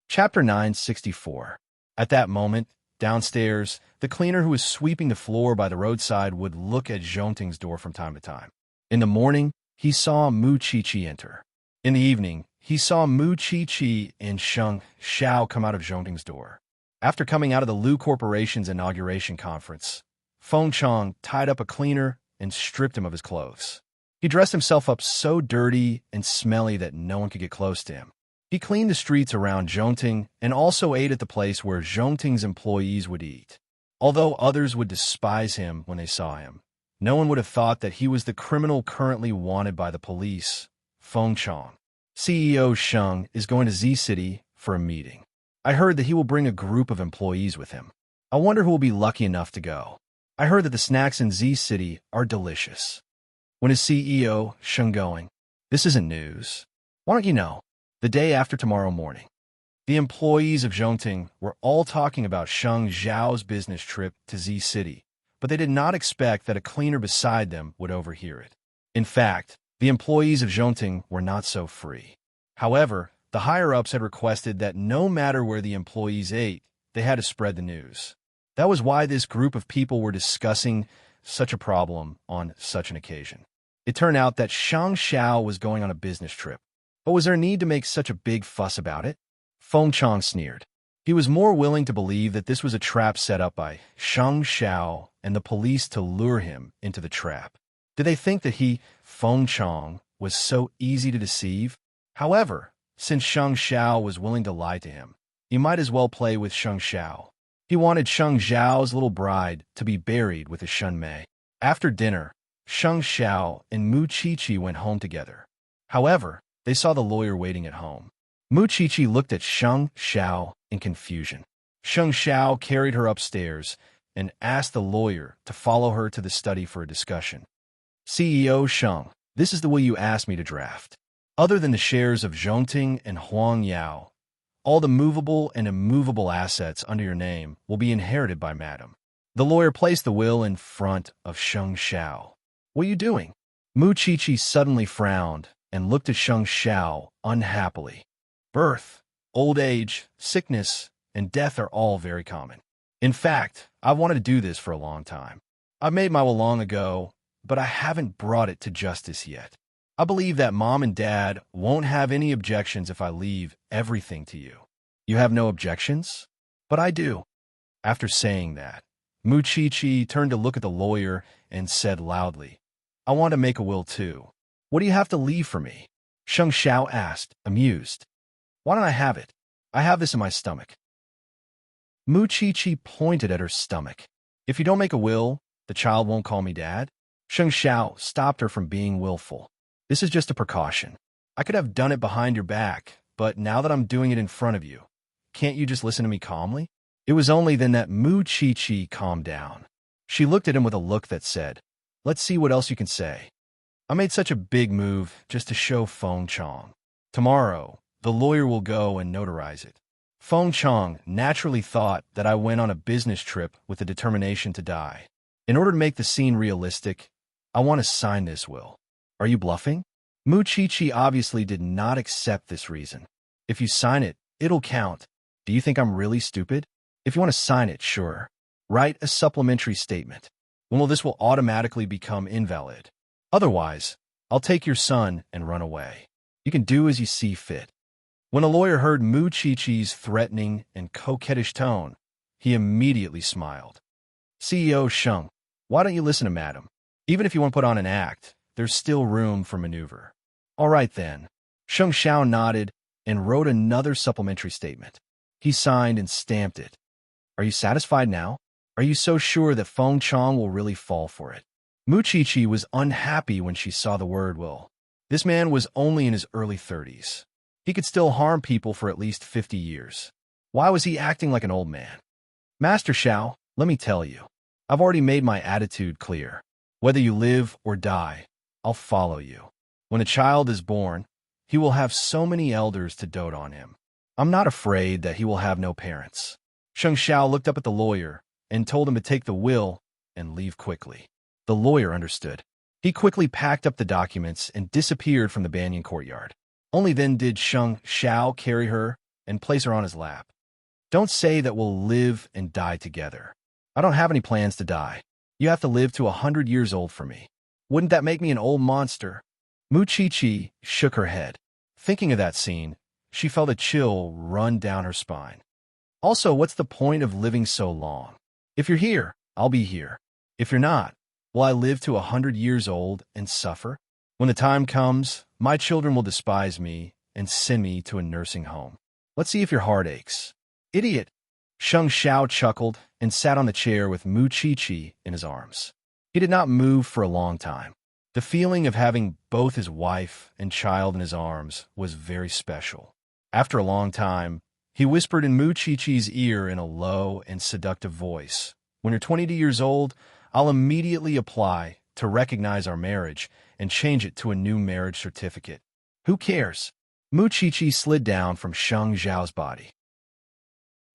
Chapter 964. At that moment, downstairs, the cleaner who was sweeping the floor by the roadside would look at Zhongting's door from time to time. In the morning, he saw Mu Qiqi enter. In the evening, he saw Mu Qiqi and Sheng Xiao come out of Zhongting's door. After coming out of the Lu Corporation's inauguration conference, Feng Chong tied up a cleaner and stripped him of his clothes. He dressed himself up so dirty and smelly that no one could get close to him. He cleaned the streets around Zhongting and also ate at the place where Zhongting's employees would eat. Although others would despise him when they saw him, no one would have thought that he was the criminal currently wanted by the police, Feng Chong. CEO Sheng is going to Z City for a meeting. I heard that he will bring a group of employees with him. I wonder who will be lucky enough to go. I heard that the snacks in Z City are delicious. When is CEO Sheng going? This isn't news. Why don't you know? The day after tomorrow morning. The employees of Zhongting were all talking about Sheng Zhao's business trip to Z City, but they did not expect that a cleaner beside them would overhear it. In fact, the employees of Zhongting were not so free. However, the higher-ups had requested that no matter where the employees ate, they had to spread the news. That was why this group of people were discussing such a problem on such an occasion. It turned out that Sheng Xiao was going on a business trip. But was there a need to make such a big fuss about it? Feng Chong sneered. He was more willing to believe that this was a trap set up by Sheng Xiao and the police to lure him into the trap. Did they think that he, Feng Chong, was so easy to deceive? However, since Sheng Xiao was willing to lie to him, he might as well play with Sheng Xiao. He wanted Sheng Zhao's little bride to be buried with his Shun Mei. After dinner, Sheng Xiao and Mu Qiqi went home together. However, they saw the lawyer waiting at home. Mu Qiqi looked at Sheng Xiao in confusion. Sheng Xiao carried her upstairs and asked the lawyer to follow her to the study for a discussion. CEO Sheng, this is the will you asked me to draft. Other than the shares of Zhongting and Huang Yao, all the movable and immovable assets under your name will be inherited by Madam. The lawyer placed the will in front of Sheng Xiao. What are you doing? Mu Qiqi suddenly frowned and looked at Sheng Xiao unhappily. Birth, old age, sickness, and death are all very common. In fact, I've wanted to do this for a long time. I made my will long ago, but I haven't brought it to justice yet. I believe that Mom and Dad won't have any objections if I leave everything to you. You have no objections? But I do. After saying that, Mu Qiqi turned to look at the lawyer and said loudly, I want to make a will too. What do you have to leave for me? Sheng Xiao asked, amused. Why don't I have it? I have this in my stomach. Mu Qiqi pointed at her stomach. If you don't make a will, The child won't call me dad? Sheng Xiao stopped her from being willful. This is just a precaution. I could have done it behind your back, but now that I'm doing it in front of you, can't you just listen to me calmly? It was only then that Mu Chi calmed down. She looked at him with a look that said, let's see what else you can say. I made such a big move just to show Feng Chong. Tomorrow, the lawyer will go and notarize it. Feng Chong naturally thought that I went on a business trip with the determination to die. In order to make the scene realistic, I want to sign this will. Are you bluffing? Mu Chi obviously did not accept this reason. If you sign it, it'll count. Do you think I'm really stupid? If you want to sign it, sure. Write a supplementary statement. Well, this will automatically become invalid. Otherwise, I'll take your son and run away. You can do as you see fit. When the lawyer heard Mu Chi's threatening and coquettish tone, he immediately smiled. CEO Sheng, why don't you listen to Madam? Even if you want to put on an act, there's still room for maneuver. All right then. Sheng Xiao nodded and wrote another supplementary statement. He signed and stamped it. Are you satisfied now? Are you so sure that Feng Chong will really fall for it? Mu Chi was unhappy when she saw the word will. This man was only in his early 30s. He could still harm people for at least 50 years. Why was he acting like an old man? Master Xiao, let me tell you. I've already made my attitude clear. Whether you live or die, I'll follow you. When a child is born, he will have so many elders to dote on him. I'm not afraid that he will have no parents. Sheng Xiao looked up at the lawyer and told him to take the will and leave quickly. The lawyer understood. He quickly packed up the documents and disappeared from the banyan courtyard. Only then did Sheng Xiao carry her and place her on his lap. Don't say that we'll live and die together. I don't have any plans to die. You have to live to 100 years old for me. Wouldn't that make me an old monster? Mu Chi shook her head. Thinking of that scene, she felt a chill run down her spine. Also, what's the point of living so long? If you're here, I'll be here. If you're not, will I live to 100 years old and suffer? When the time comes, my children will despise me and send me to a nursing home. Let's see if your heart aches. Idiot! Sheng Xiao chuckled and sat on the chair with Mu Chi in his arms. He did not move for a long time. The feeling of having both his wife and child in his arms was very special. After a long time, he whispered in Mu Chi's ear in a low and seductive voice, when you're 22 years old, I'll immediately apply to recognize our marriage and change it to a new marriage certificate. Who cares? Mu Chi slid down from Sheng Xiao's body.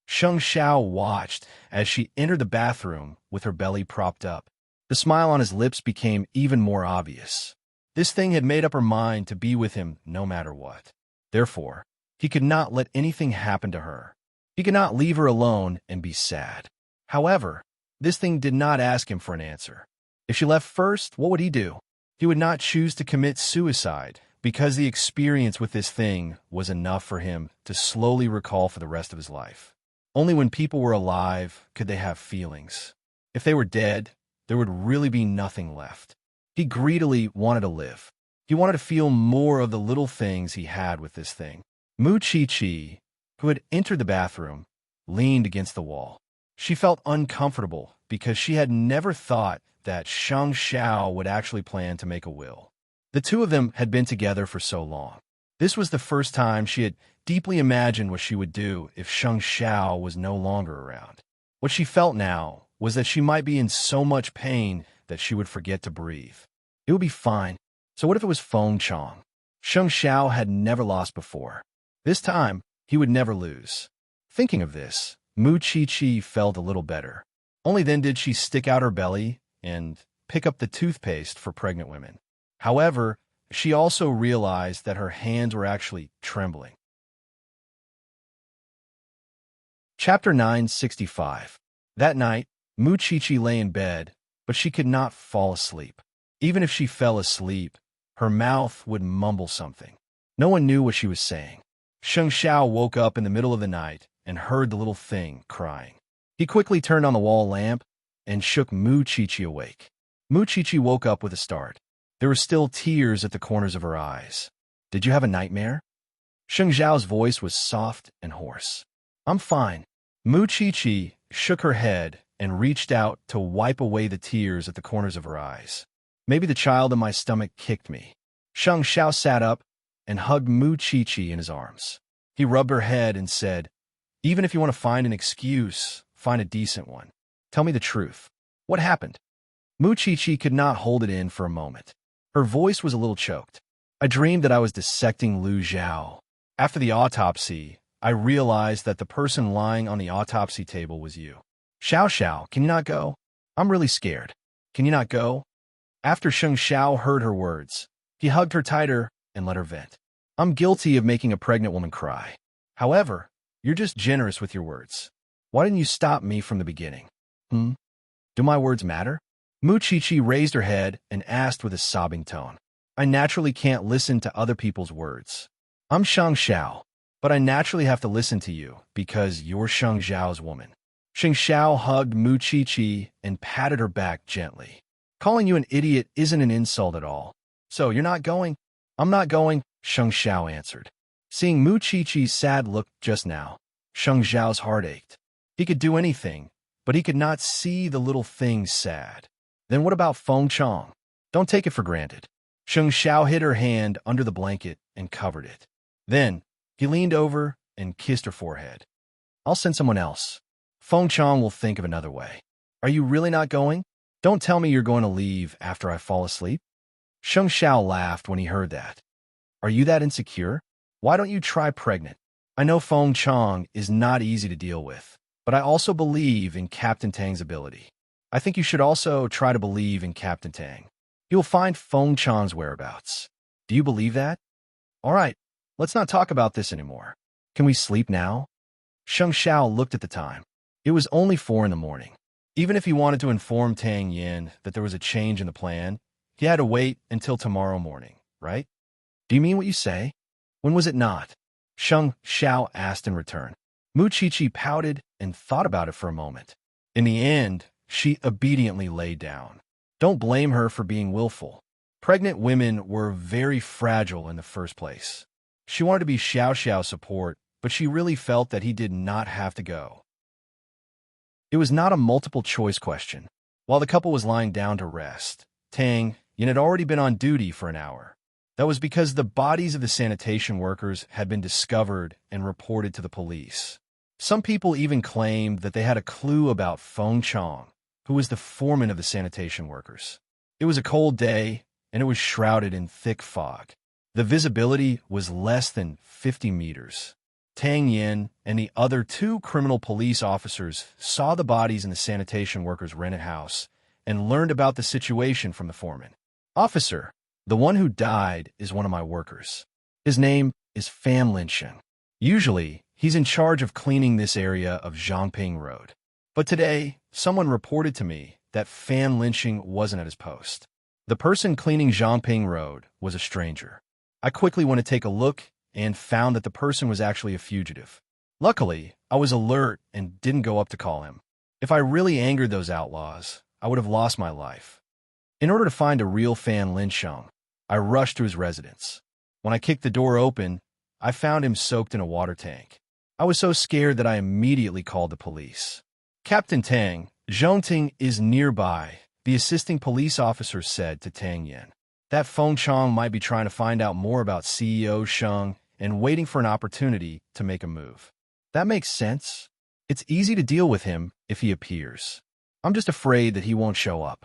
Sheng Xiao watched as she entered the bathroom with her belly propped up. The smile on his lips became even more obvious. This thing had made up her mind to be with him no matter what. Therefore, he could not let anything happen to her. He could not leave her alone and be sad. However, this thing did not ask him for an answer. If she left first, what would he do? He would not choose to commit suicide because the experience with this thing was enough for him to slowly recall for the rest of his life. Only when people were alive could they have feelings. If they were dead, there would really be nothing left. He greedily wanted to live. He wanted to feel more of the little things he had with this thing. Mu Chi, who had entered the bathroom, leaned against the wall. She felt uncomfortable because she had never thought that Sheng Xiao would actually plan to make a will. The two of them had been together for so long. This was the first time she had deeply imagined what she would do if Sheng Xiao was no longer around. What she felt now was that she might be in so much pain that she would forget to breathe. It would be fine. So what if it was Feng Chong? Sheng Xiao had never lost before. This time, he would never lose. Thinking of this, Mu Chi felt a little better. Only then did she stick out her belly and pick up the toothpaste for pregnant women. However, she also realized that her hands were actually trembling. Chapter 965. That night, Mu Chi lay in bed, but she could not fall asleep. Even if she fell asleep, her mouth would mumble something. No one knew what she was saying. Sheng Xiao woke up in the middle of the night and heard the little thing crying. He quickly turned on the wall lamp and shook Mu Chi awake. Mu Chi woke up with a start. There were still tears at the corners of her eyes. Did you have a nightmare? Sheng Xiao's voice was soft and hoarse. I'm fine. Mu Chi shook her head and reached out to wipe away the tears at the corners of her eyes. Maybe the child in my stomach kicked me. Sheng Xiao sat up and hugged Mu Chi-Chi in his arms. He rubbed her head and said, "Even if you want to find an excuse, find a decent one. Tell me the truth. What happened?" Mu Chi-Chi could not hold it in for a moment. Her voice was a little choked. "I dreamed that I was dissecting Lu Zhao. After the autopsy, I realized that the person lying on the autopsy table was you. Xiao Xiao, can you not go? I'm really scared. Can you not go?" After Sheng Xiao heard her words, he hugged her tighter and let her vent. "I'm guilty of making a pregnant woman cry. However, you're just generous with your words. Why didn't you stop me from the beginning? Do my words matter?" Mu Chi-Chi raised her head and asked with a sobbing tone. "I naturally can't listen to other people's words. I'm Sheng Xiao, but I naturally have to listen to you because you're Sheng Xiao's woman." Sheng Xiao hugged Mu Chi-Chi and patted her back gently. "Calling you an idiot isn't an insult at all. So you're not going?" "I'm not going," Sheng Xiao answered. Seeing Mu Chi-Chi's sad look just now, Sheng Xiao's heart ached. He could do anything, but he could not see the little things sad. "Then what about Feng Chong? Don't take it for granted." Sheng Xiao hid her hand under the blanket and covered it. Then he leaned over and kissed her forehead. "I'll send someone else. Feng Chong will think of another way." "Are you really not going? Don't tell me you're going to leave after I fall asleep." Sheng Xiao laughed when he heard that. "Are you that insecure? Why don't you try pregnant? I know Feng Chong is not easy to deal with, but I also believe in Captain Tang's ability. I think you should also try to believe in Captain Tang. You'll find Feng Chang's whereabouts. Do you believe that? All right, let's not talk about this anymore. Can we sleep now?" Sheng Xiao looked at the time. It was only 4 in the morning. Even if he wanted to inform Tang Yin that there was a change in the plan, he had to wait until tomorrow morning, right? "Do you mean what you say? When was it not?" Sheng Xiao asked in return. Mu Chi-Chi pouted and thought about it for a moment. In the end, she obediently laid down. Don't blame her for being willful. Pregnant women were very fragile in the first place. She wanted to be Xiao Xiao's support, but she really felt that he did not have to go. It was not a multiple-choice question. While the couple was lying down to rest, Tang Yin had already been on duty for an hour. That was because the bodies of the sanitation workers had been discovered and reported to the police. Some people even claimed that they had a clue about Feng Chong, who was the foreman of the sanitation workers. It was a cold day, and it was shrouded in thick fog. The visibility was less than 50 meters. Tang Yin and the other 2 criminal police officers saw the bodies in the sanitation workers' rented house and learned about the situation from the foreman. "Officer, the one who died is one of my workers. His name is Fan Linsheng. Usually, he's in charge of cleaning this area of Zhangping Road. But today, someone reported to me that Fan Linsheng wasn't at his post. The person cleaning Zhangping Road was a stranger. I quickly went to take a look and found that the person was actually a fugitive. Luckily, I was alert and didn't go up to call him. If I really angered those outlaws, I would have lost my life. In order to find a real Fan Linsheng, I rushed to his residence. When I kicked the door open, I found him soaked in a water tank. I was so scared that I immediately called the police. "Captain Tang, Zhongting is nearby," the assisting police officer said to Tang Yin. "That Feng Chong might be trying to find out more about CEO Sheng and waiting for an opportunity to make a move." "That makes sense. It's easy to deal with him if he appears. I'm just afraid that he won't show up."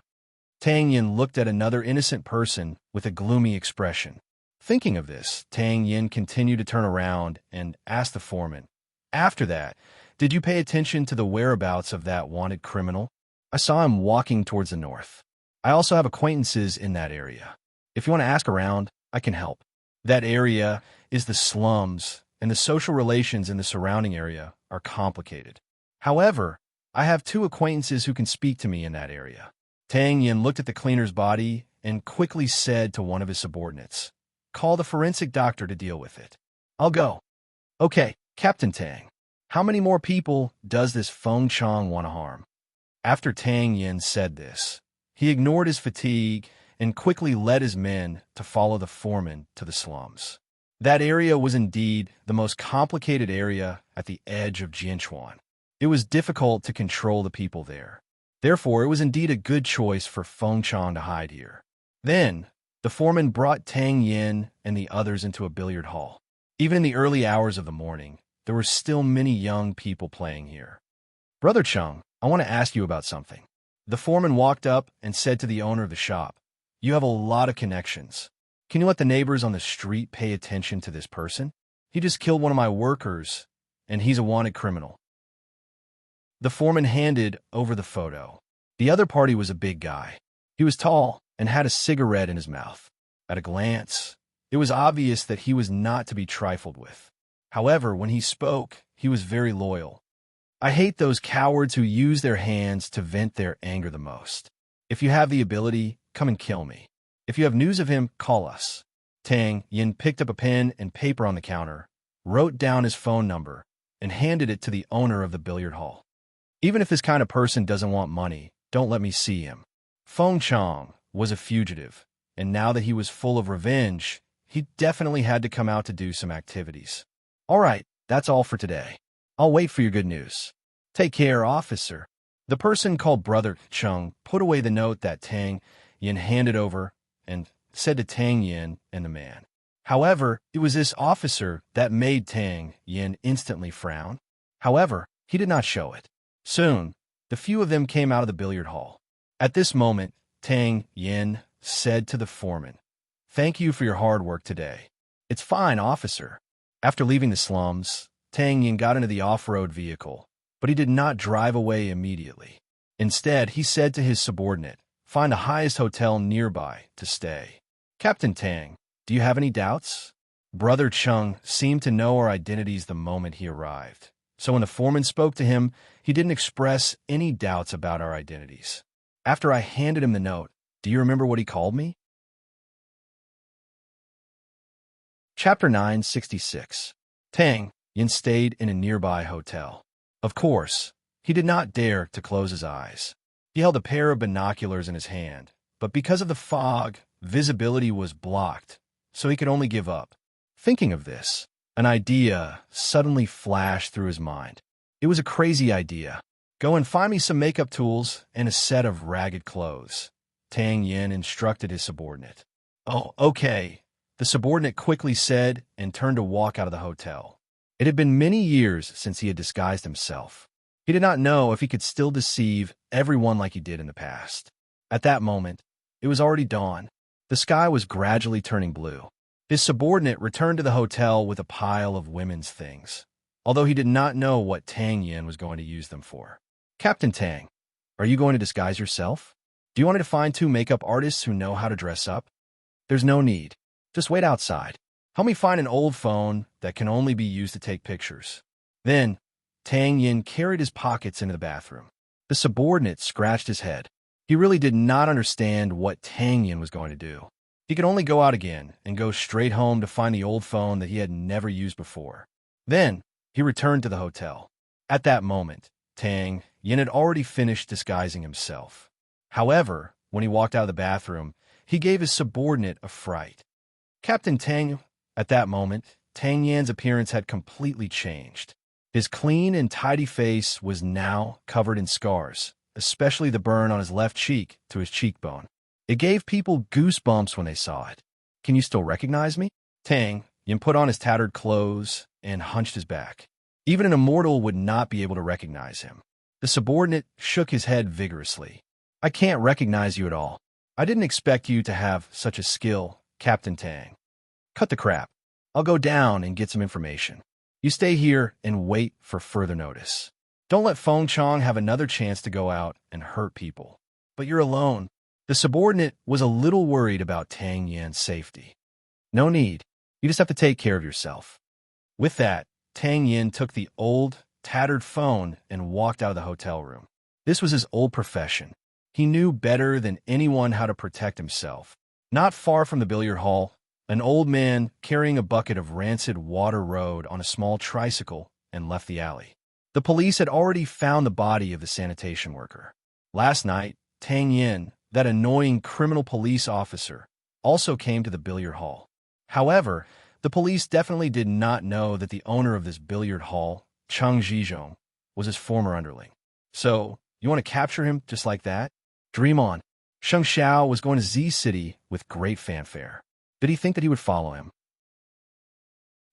Tang Yin looked at another innocent person with a gloomy expression. Thinking of this, Tang Yin continued to turn around and asked the foreman, "After that, did you pay attention to the whereabouts of that wanted criminal?" "I saw him walking towards the north. I also have acquaintances in that area. If you want to ask around, I can help. That area is the slums, and the social relations in the surrounding area are complicated. However, I have 2 acquaintances who can speak to me in that area." Tang Yin looked at the cleaner's body and quickly said to one of his subordinates, "Call the forensic doctor to deal with it. I'll go." "Okay, Captain Tang. How many more people does this Feng Chong want to harm?" After Tang Yin said this, he ignored his fatigue and quickly led his men to follow the foreman to the slums. That area was indeed the most complicated area at the edge of Jianchuan. It was difficult to control the people there. Therefore, it was indeed a good choice for Feng Chang to hide here. Then, the foreman brought Tang Yin and the others into a billiard hall. Even in the early hours of the morning, there were still many young people playing here. Brother Chung, I want to ask you about something. The foreman walked up and said to the owner of the shop, "You have a lot of connections. Can you let the neighbors on the street pay attention to this person? He just killed one of my workers, and he's a wanted criminal." The foreman handed over the photo. The other party was a big guy. He was tall and had a cigarette in his mouth. At a glance, it was obvious that he was not to be trifled with. However, when he spoke, he was very loyal. "I hate those cowards who use their hands to vent their anger the most. If you have the ability, come and kill me. If you have news of him, call us." Tang Yin picked up a pen and paper on the counter, wrote down his phone number, and handed it to the owner of the billiard hall. "Even if this kind of person doesn't want money, don't let me see him." Feng Chang was a fugitive, and now that he was full of revenge, he definitely had to come out to do some activities. "All right, that's all for today. I'll wait for your good news. Take care, officer." The person called Brother Chung put away the note that Tang Yin handed over and said to Tang Yin and the man. However, it was this officer that made Tang Yin instantly frown. However, he did not show it. Soon, the few of them came out of the billiard hall. At this moment, Tang Yin said to the foreman, "Thank you for your hard work today." "It's fine, officer." After leaving the slums, Tang Yin got into the off-road vehicle, but he did not drive away immediately. Instead, he said to his subordinate, "Find the highest hotel nearby to stay." "Captain Tang, do you have any doubts?" Brother Chung seemed to know our identities the moment he arrived. So when the foreman spoke to him, he didn't express any doubts about our identities. After I handed him the note, do you remember what he called me? Chapter 966. Tang Yin stayed in a nearby hotel. Of course, he did not dare to close his eyes. He held a pair of binoculars in his hand, but because of the fog, visibility was blocked, so he could only give up. Thinking of this, an idea suddenly flashed through his mind. It was a crazy idea. "Go and find me some makeup tools and a set of ragged clothes," Tang Yin instructed his subordinate. "Oh, okay," the subordinate quickly said and turned to walk out of the hotel. It had been many years since he had disguised himself. He did not know if he could still deceive everyone like he did in the past. At that moment, it was already dawn. The sky was gradually turning blue. His subordinate returned to the hotel with a pile of women's things, although he did not know what Tang Yin was going to use them for. "Captain Tang, are you going to disguise yourself? Do you want me to find 2 makeup artists who know how to dress up?" "There's no need. Just wait outside. Help me find an old phone that can only be used to take pictures." Then, Tang Yin carried his pockets into the bathroom. The subordinate scratched his head. He really did not understand what Tang Yin was going to do. He could only go out again and go straight home to find the old phone that he had never used before. Then, he returned to the hotel. At that moment, Tang Yin had already finished disguising himself. However, when he walked out of the bathroom, he gave his subordinate a fright. "Captain Tang," at that moment, Tang Yin's appearance had completely changed. His clean and tidy face was now covered in scars, especially the burn on his left cheek to his cheekbone. It gave people goosebumps when they saw it. "Can you still recognize me?" Tang Yin put on his tattered clothes and hunched his back. Even an immortal would not be able to recognize him. The subordinate shook his head vigorously. "I can't recognize you at all. I didn't expect you to have such a skill, Captain Tang." "Cut the crap. I'll go down and get some information. You stay here and wait for further notice. Don't let Feng Chang have another chance to go out and hurt people. But you're alone." The subordinate was a little worried about Tang Yin's safety. "No need. You just have to take care of yourself." With that, Tang Yin took the old, tattered phone and walked out of the hotel room. This was his old profession. He knew better than anyone how to protect himself. Not far from the billiard hall, an old man carrying a bucket of rancid water rode on a small tricycle and left the alley. The police had already found the body of the sanitation worker. Last night, Tang Yin, that annoying criminal police officer, also came to the billiard hall. However, the police definitely did not know that the owner of this billiard hall, Cheng Zhizhong, was his former underling. So, You want to capture him just like that? Dream on. Sheng Xiao was going to Z City with great fanfare. Did he think that he would follow him?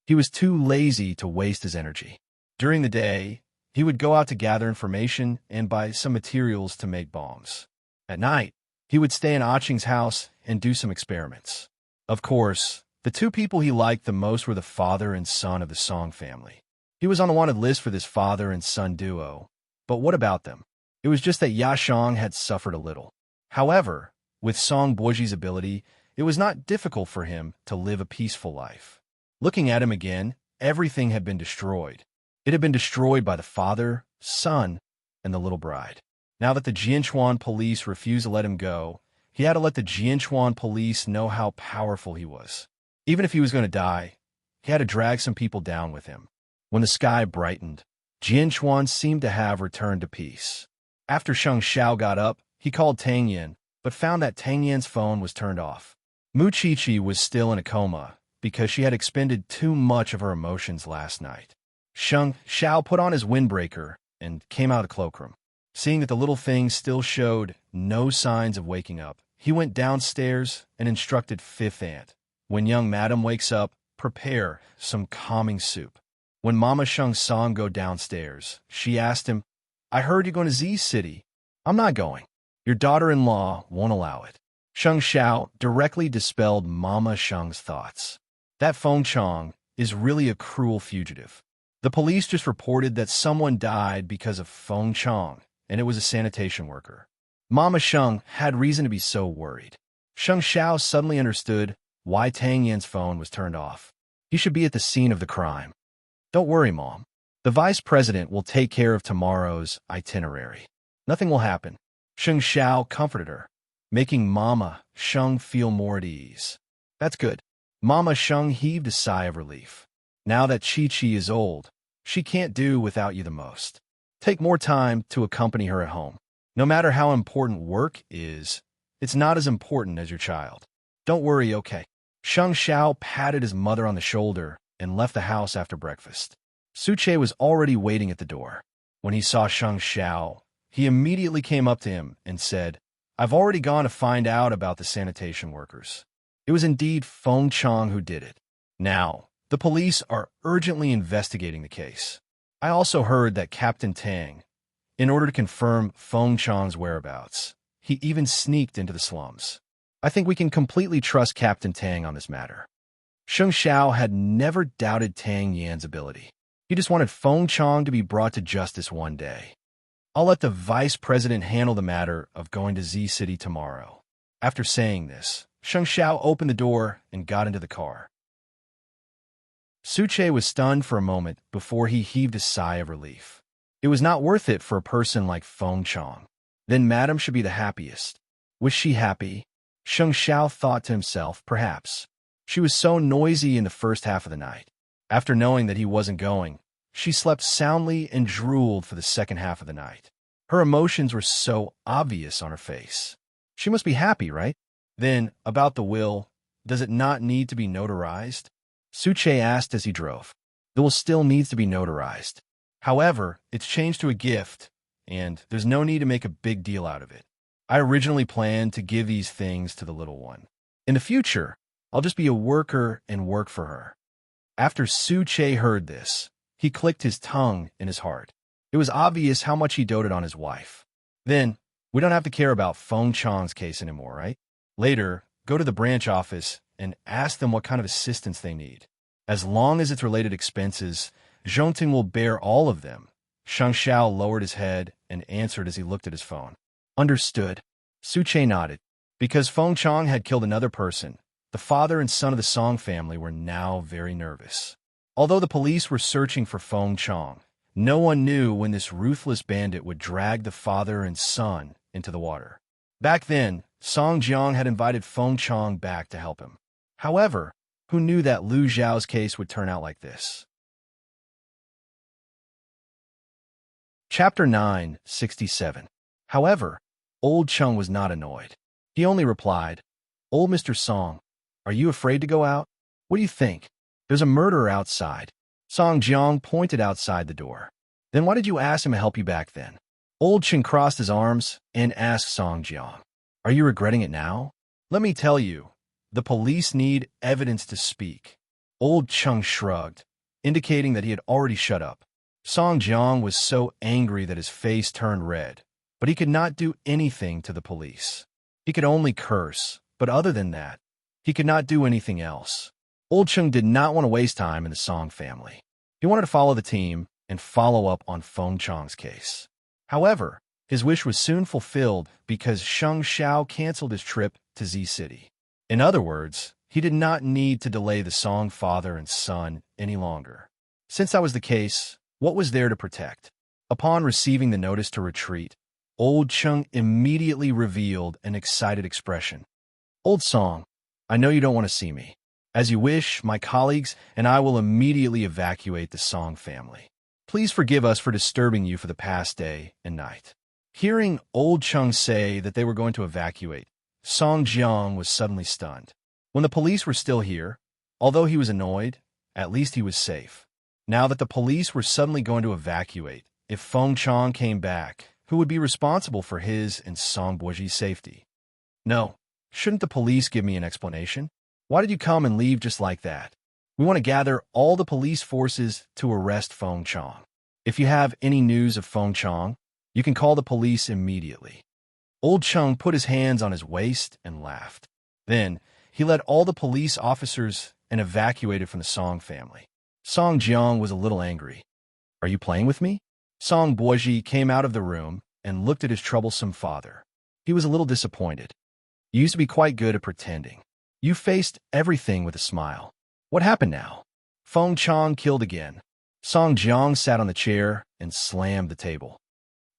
He was too lazy to waste his energy. During the day, he would go out to gather information and buy some materials to make bombs. At night, he would stay in Ah Ching's house and do some experiments. Of course, the two people he liked the most were the father and son of the Song family. He was on the wanted list for this father and son duo. But what about them? It was just that Ya Shang had suffered a little. However, with Song Boji's ability, it was not difficult for him to live a peaceful life. Looking at him again, everything had been destroyed. It had been destroyed by the father, son, and the little bride. Now that the Jianchuan police refused to let him go, he had to let the Jianchuan police know how powerful he was. Even if he was going to die, he had to drag some people down with him. When the sky brightened, Jianchuan seemed to have returned to peace. After Sheng Xiao got up, he called Tang Yan, but found that Tang Yan's phone was turned off. Mu Qiqi was still in a coma because she had expended too much of her emotions last night. Sheng Xiao put on his windbreaker and came out of the cloakroom. Seeing that the little thing still showed no signs of waking up, he went downstairs and instructed Fifth Aunt, when young madam wakes up, prepare some calming soup. When Mama Sheng saw him go downstairs, she asked him, I heard you're going to Z City. I'm not going. Your daughter-in-law won't allow it. Sheng Xiao directly dispelled Mama Sheng's thoughts. That Feng Chong is really a cruel fugitive. The police just reported that someone died because of Feng Chong, and it was a sanitation worker. Mama Sheng had reason to be so worried. Sheng Xiao suddenly understood why Tang Yan's phone was turned off. He should be at the scene of the crime. Don't worry, Mom. The vice president will take care of tomorrow's itinerary. Nothing will happen. Sheng Xiao comforted her, making Mama Sheng feel more at ease. That's good. Mama Sheng heaved a sigh of relief. Now that Qiqi is old, she can't do without you the most. Take more time to accompany her at home. No matter how important work is, it's not as important as your child. Don't worry, okay. Sheng Xiao patted his mother on the shoulder and left the house after breakfast. Suche was already waiting at the door. When he saw Sheng Xiao, he immediately came up to him and said, I've already gone to find out about the sanitation workers. It was indeed Feng Chong who did it. Now, the police are urgently investigating the case. I also heard that Captain Tang, in order to confirm Feng Chong's whereabouts, he even sneaked into the slums. I think we can completely trust Captain Tang on this matter. Sheng Xiao had never doubted Tang Yan's ability. He just wanted Feng Chong to be brought to justice one day. I'll let the vice president handle the matter of going to Z City tomorrow. After saying this, Sheng Xiao opened the door and got into the car. Suche was stunned for a moment before he heaved a sigh of relief. It was not worth it for a person like Feng Chong. Then Madam should be the happiest. Was she happy? Sheng Xiao thought to himself, perhaps. She was so noisy in the first half of the night. After knowing that he wasn't going, she slept soundly and drooled for the second half of the night. Her emotions were so obvious on her face. She must be happy, right? Then, about the will, does it not need to be notarized? Suche asked as he drove. The will still needs to be notarized. However, it's changed to a gift, and there's no need to make a big deal out of it. I originally planned to give these things to the little one. In the future, I'll just be a worker and work for her. After Suche heard this, he clicked his tongue in his heart. It was obvious how much he doted on his wife. Then, we don't have to care about Feng Chong's case anymore, right? Later, go to the branch office and ask them what kind of assistance they need. As long as it's related expenses, Zhongting will bear all of them. Sheng Xiao lowered his head and answered as he looked at his phone. Understood. Suche nodded. Because Feng Chong had killed another person, the father and son of the Song family were now very nervous. Although the police were searching for Feng Chong, no one knew when this ruthless bandit would drag the father and son into the water. Back then, Song Jiang had invited Feng Chong back to help him. However, who knew that Lu Zhao's case would turn out like this? Chapter 967. However, Old Chung was not annoyed. He only replied, Old Mr. Song, are you afraid to go out? What do you think? There's a murderer outside. Song Jiang pointed outside the door. Then why did you ask him to help you back then? Old Cheng crossed his arms and asked Song Jiang, "Are you regretting it now?" "Let me tell you, the police need evidence to speak." Old Cheng shrugged, indicating that he had already shut up. Song Jiang was so angry that his face turned red, but he could not do anything to the police. He could only curse, but other than that, he could not do anything else. Old Cheng did not want to waste time in the Song family. He wanted to follow the team and follow up on Feng Chang's case. However, his wish was soon fulfilled because Sheng Xiao canceled his trip to Z City. In other words, he did not need to delay the Song father and son any longer. Since that was the case, what was there to protect? Upon receiving the notice to retreat, Old Cheng immediately revealed an excited expression. "Old Song, I know you don't want to see me. As you wish, my colleagues and I will immediately evacuate the Song family. Please forgive us for disturbing you for the past day and night." Hearing Old Cheng say that they were going to evacuate, Song Jiang was suddenly stunned. When the police were still here, although he was annoyed, at least he was safe. Now that the police were suddenly going to evacuate, if Feng Chang came back, who would be responsible for his and Song Buoji's safety? "No, shouldn't the police give me an explanation? Why did you come and leave just like that? We want to gather all the police forces to arrest Feng Chang. If you have any news of Feng Chang, you can call the police immediately." Old Cheng put his hands on his waist and laughed. Then, he led all the police officers and evacuated from the Song family. Song Jiang was a little angry. "Are you playing with me?" Song Buoji came out of the room and looked at his troublesome father. He was a little disappointed. "You used to be quite good at pretending. You faced everything with a smile. What happened now?" Feng Chang killed again. Song Jiang sat on the chair and slammed the table.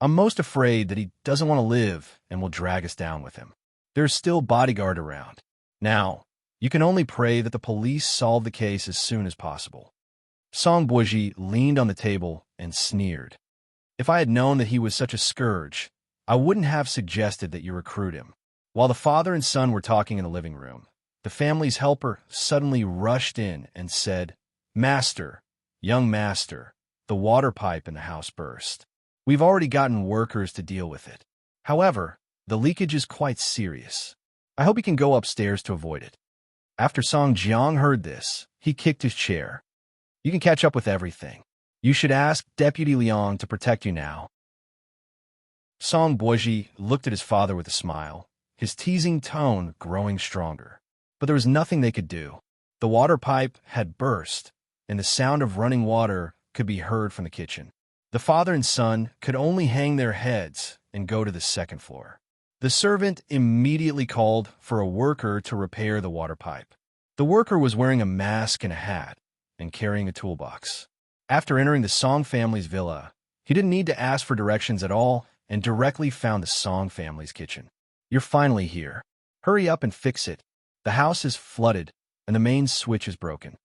"I'm most afraid that he doesn't want to live and will drag us down with him. There's still bodyguard around. Now, you can only pray that the police solve the case as soon as possible." Song Buoji leaned on the table and sneered. "If I had known that he was such a scourge, I wouldn't have suggested that you recruit him." While the father and son were talking in the living room, the family's helper suddenly rushed in and said, "Master, young master, the water pipe in the house burst. We've already gotten workers to deal with it. However, the leakage is quite serious. I hope you can go upstairs to avoid it." After Song Jiang heard this, he kicked his chair. "You can catch up with everything. You should ask Deputy Liang to protect you now." Song Buoji looked at his father with a smile, his teasing tone growing stronger. But there was nothing they could do. The water pipe had burst, and the sound of running water could be heard from the kitchen. The father and son could only hang their heads and go to the second floor. The servant immediately called for a worker to repair the water pipe. The worker was wearing a mask and a hat and carrying a toolbox. After entering the Song family's villa, he didn't need to ask for directions at all and directly found the Song family's kitchen. "You're finally here. Hurry up and fix it. The house is flooded and the main switch is broken."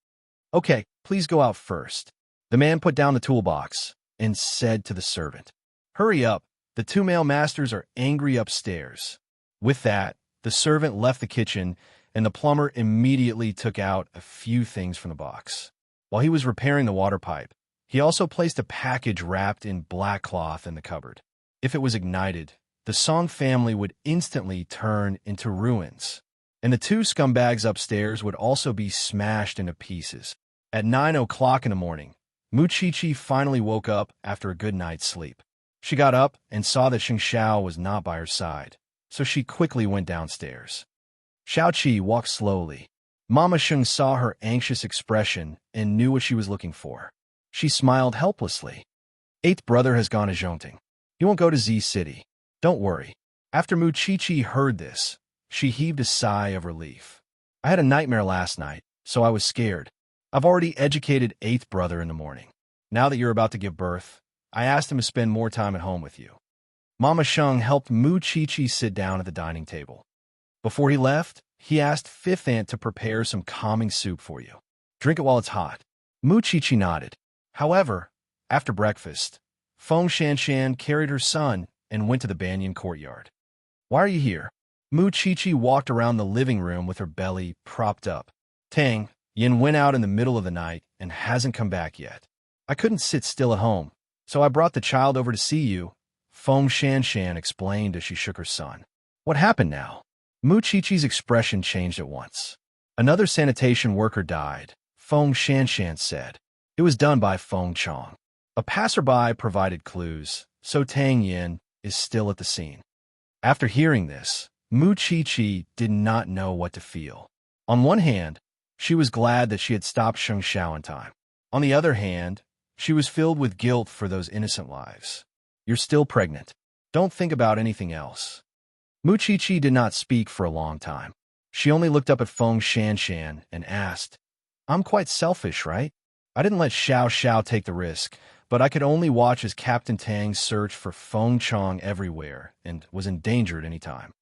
"Okay, please go out first." The man put down the toolbox and said to the servant, "Hurry up, the two male masters are angry upstairs." With that, the servant left the kitchen and the plumber immediately took out a few things from the box. While he was repairing the water pipe, he also placed a package wrapped in black cloth in the cupboard. If it was ignited, the Song family would instantly turn into ruins, and the two scumbags upstairs would also be smashed into pieces. At 9 o'clock in the morning, Muqiqi finally woke up after a good night's sleep. She got up and saw that Sheng Xiao was not by her side, so she quickly went downstairs. Xiaoqi walked slowly. Mama Sheng saw her anxious expression and knew what she was looking for. She smiled helplessly. "Eighth brother has gone enchanting. He won't go to Z City. Don't worry." After Muqiqi heard this, she heaved a sigh of relief. "I had a nightmare last night, so I was scared. I've already educated eighth brother in the morning. Now that you're about to give birth, I asked him to spend more time at home with you." Mama Sheng helped Muqiqi sit down at the dining table. Before he left, he asked fifth aunt to prepare some calming soup for you. "Drink it while it's hot." Muqiqi nodded. However, after breakfast, Feng Shanshan carried her son and went to the banyan courtyard. "Why are you here?" Muqiqi walked around the living room with her belly propped up. "Tang, Yin went out in the middle of the night and hasn't come back yet. I couldn't sit still at home, so I brought the child over to see you," Feng Shanshan explained as she shook her son. What happened now? Mu Qiqi's expression changed at once. Another sanitation worker died, Feng Shanshan said. It was done by Feng Chong. A passerby provided clues, so Tang Yin is still at the scene. After hearing this, Mu Qiqi did not know what to feel. On one hand, she was glad that she had stopped Sheng Xiao in time. On the other hand, she was filled with guilt for those innocent lives. You're still pregnant. Don't think about anything else. Mu Qiqi did not speak for a long time. She only looked up at Feng Shanshan and asked, I'm quite selfish, right? I didn't let Xiao Xiao take the risk, but I could only watch as Captain Tang searched for Feng Chong everywhere and was in danger at any time.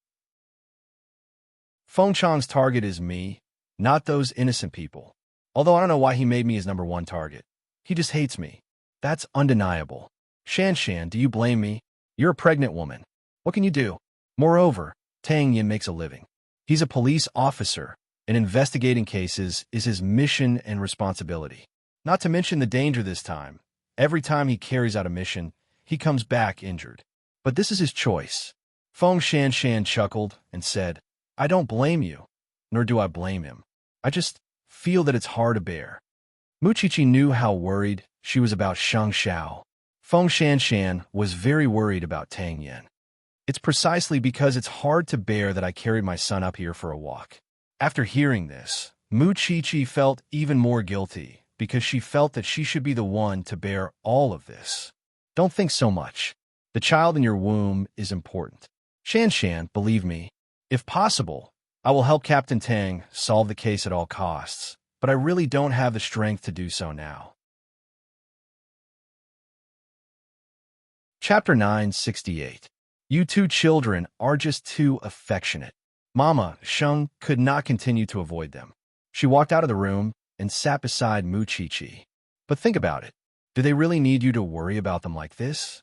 Feng Chong's target is me, not those innocent people. Although I don't know why he made me his #1 target. He just hates me. That's undeniable. Shanshan, do you blame me? You're a pregnant woman. What can you do? Moreover, Tang Yin makes a living. He's a police officer, and investigating cases is his mission and responsibility. Not to mention the danger this time. Every time he carries out a mission, he comes back injured. But this is his choice. Feng Shanshan chuckled and said, I don't blame you, nor do I blame him. I just feel that it's hard to bear. Mu Qiqi knew how worried she was about Sheng Xiao. Feng Shanshan was very worried about Tang Yin. It's precisely because it's hard to bear that I carried my son up here for a walk. After hearing this, Mu Qiqi felt even more guilty because she felt that she should be the one to bear all of this. Don't think so much. The child in your womb is important. Shanshan, believe me, if possible, I will help Captain Tang solve the case at all costs, but I really don't have the strength to do so now. Chapter 968. You two children are just too affectionate. Mama, Sheng, could not continue to avoid them. She walked out of the room and sat beside Mu Qiqi. But think about it. Do they really need you to worry about them like this?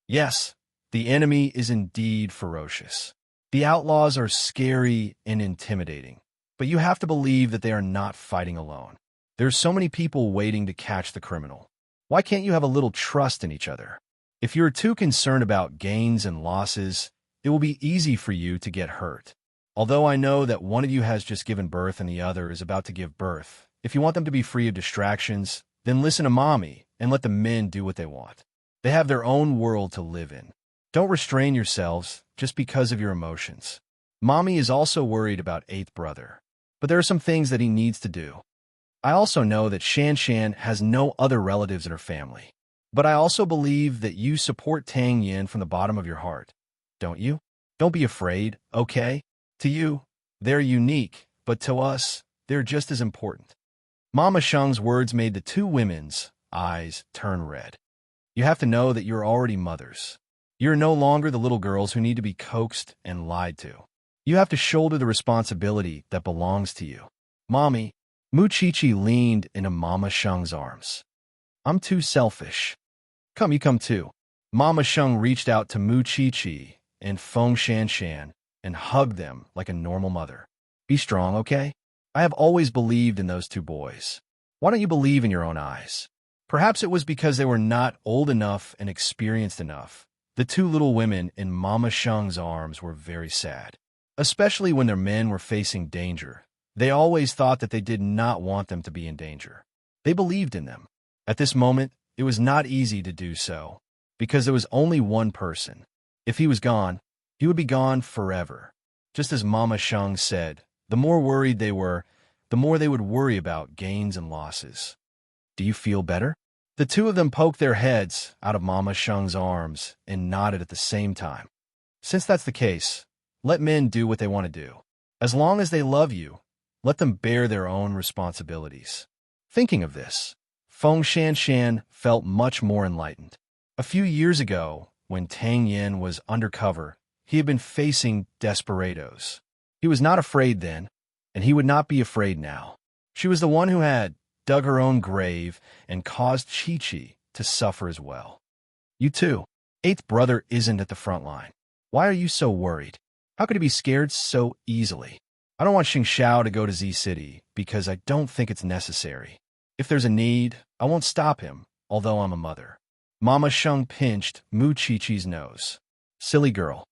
Yes, the enemy is indeed ferocious. The outlaws are scary and intimidating, but you have to believe that they are not fighting alone. There's so many people waiting to catch the criminal. Why can't you have a little trust in each other? If you're too concerned about gains and losses, it will be easy for you to get hurt. Although I know that one of you has just given birth and the other is about to give birth, if you want them to be free of distractions, then listen to Mommy and let the men do what they want. They have their own world to live in. Don't restrain yourselves just because of your emotions. Mommy is also worried about 8th brother, but there are some things that he needs to do. I also know that Shanshan has no other relatives in her family, but I also believe that you support Tang Yin from the bottom of your heart, don't you? Don't be afraid, okay? To you, they're unique, but to us, they're just as important. Mama Sheng's words made the two women's eyes turn red. You have to know that you're already mothers. You're no longer the little girls who need to be coaxed and lied to. You have to shoulder the responsibility that belongs to you. Mommy, Mu Qiqi leaned into Mama Sheng's arms. I'm too selfish. Come, you come too. Mama Sheng reached out to Mu Qiqi and Feng Shanshan and hugged them like a normal mother. Be strong, okay? I have always believed in those two boys. Why don't you believe in your own eyes? Perhaps it was because they were not old enough and experienced enough. The two little women in Mama Sheng's arms were very sad, especially when their men were facing danger. They always thought that they did not want them to be in danger. They believed in them. At this moment, it was not easy to do so, because there was only one person. If he was gone, he would be gone forever. Just as Mama Sheng said, the more worried they were, the more they would worry about gains and losses. Do you feel better? The two of them poked their heads out of Mama Sheng's arms and nodded at the same time. Since that's the case, let men do what they want to do. As long as they love you, let them bear their own responsibilities. Thinking of this, Feng Shanshan felt much more enlightened. A few years ago, when Tang Yin was undercover, he had been facing desperados. He was not afraid then, and he would not be afraid now. She was the one who had dug her own grave and caused Qiqi to suffer as well. You too. 8th brother isn't at the front line. Why are you so worried? How could he be scared so easily? I don't want Xing Xiao to go to Z City because I don't think it's necessary. If there's a need, I won't stop him, although I'm a mother. Mama Sheng pinched Mu Chi-Chi's nose. Silly girl.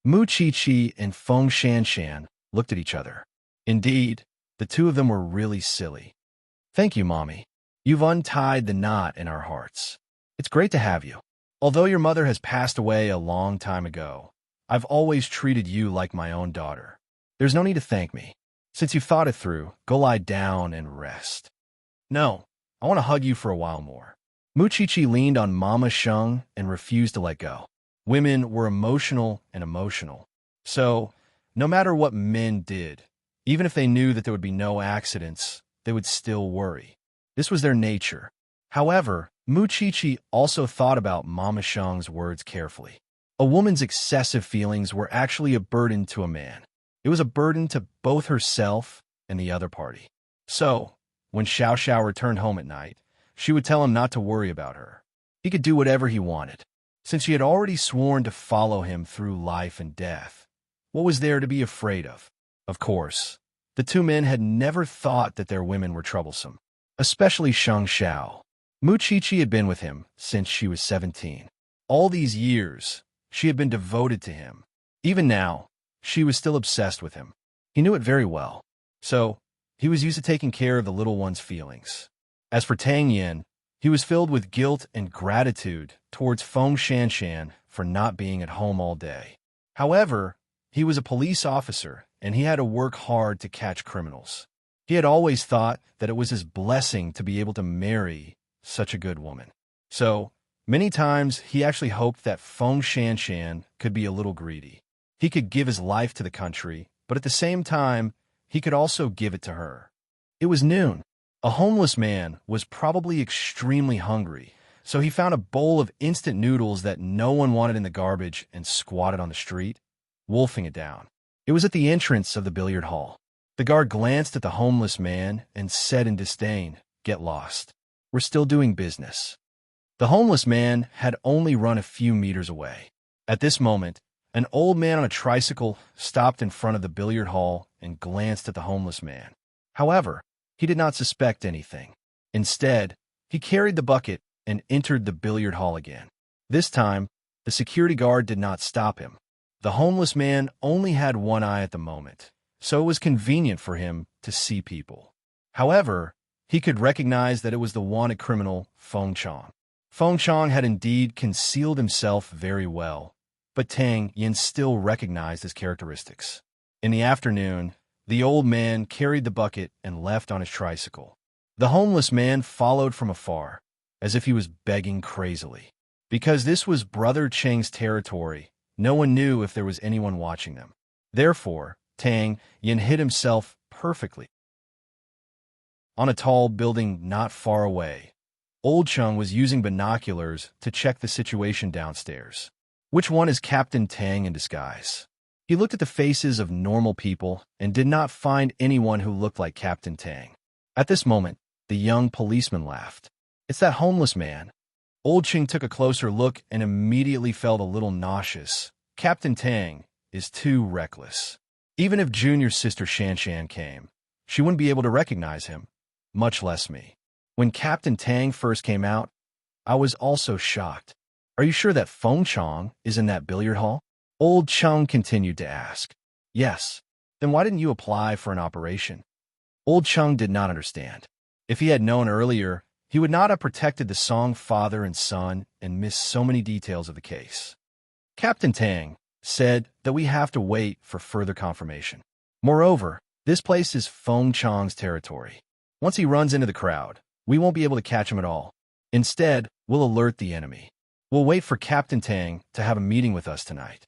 Mu Chi-Chi and Feng Shan looked at each other. Indeed, the two of them were really silly. Thank you, Mommy. You've untied the knot in our hearts. It's great to have you. Although your mother has passed away a long time ago, I've always treated you like my own daughter. There's no need to thank me. Since you've thought it through, go lie down and rest. No, I want to hug you for a while more. Mu Chi-Chi leaned on Mama Sheng and refused to let go. Women were emotional and emotional. So, no matter what men did, even if they knew that there would be no accidents, they would still worry. This was their nature. However, Mu Chi-Chi also thought about Mama Sheng's words carefully. A woman's excessive feelings were actually a burden to a man. It was a burden to both herself and the other party. So, when Xiao Xiao returned home at night, she would tell him not to worry about her. He could do whatever he wanted. Since she had already sworn to follow him through life and death, what was there to be afraid of? Of course, the two men had never thought that their women were troublesome, especially Sheng Xiao. Mu Chi-Chi had been with him since she was 17. All these years, she had been devoted to him. Even now, she was still obsessed with him. He knew it very well. So, he was used to taking care of the little one's feelings. As for Tang Yin, he was filled with guilt and gratitude towards Feng Shan for not being at home all day. However, he was a police officer, and he had to work hard to catch criminals. He had always thought that it was his blessing to be able to marry such a good woman. So, many times he actually hoped that Feng Shan could be a little greedy. He could give his life to the country, but at the same time, he could also give it to her. It was noon. A homeless man was probably extremely hungry, so he found a bowl of instant noodles that no one wanted in the garbage and squatted on the street, wolfing it down. It was at the entrance of the billiard hall. The guard glanced at the homeless man and said in disdain, "Get lost. We're still doing business." The homeless man had only run a few meters away. At this moment, an old man on a tricycle stopped in front of the billiard hall and glanced at the homeless man. However, he did not suspect anything. Instead, he carried the bucket and entered the billiard hall again. This time, the security guard did not stop him. The homeless man only had one eye at the moment, so it was convenient for him to see people. However, he could recognize that it was the wanted criminal, Feng Chong. Feng Chong had indeed concealed himself very well, but Tang Yin still recognized his characteristics. In the afternoon, the old man carried the bucket and left on his tricycle. The homeless man followed from afar, as if he was begging crazily. Because this was Brother Cheng's territory, no one knew if there was anyone watching them. Therefore, Tang Yin hid himself perfectly. On a tall building not far away, Old Chung was using binoculars to check the situation downstairs. Which one is Captain Tang in disguise? He looked at the faces of normal people and did not find anyone who looked like Captain Tang. At this moment, the young policeman laughed. "It's that homeless man." Old Ching took a closer look and immediately felt a little nauseous. Captain Tang is too reckless. Even if Junior Sister Shan came, she wouldn't be able to recognize him, much less me. When Captain Tang first came out, I was also shocked. "Are you sure that Feng Chong is in that billiard hall?" Old Chung continued to ask. "Yes. Then why didn't you apply for an operation?" Old Chung did not understand. If he had known earlier, he would not have protected the Song father and son and missed so many details of the case. Captain Tang said that we have to wait for further confirmation. Moreover, this place is Feng Chong's territory. Once he runs into the crowd, we won't be able to catch him at all. Instead, we'll alert the enemy. We'll wait for Captain Tang to have a meeting with us tonight.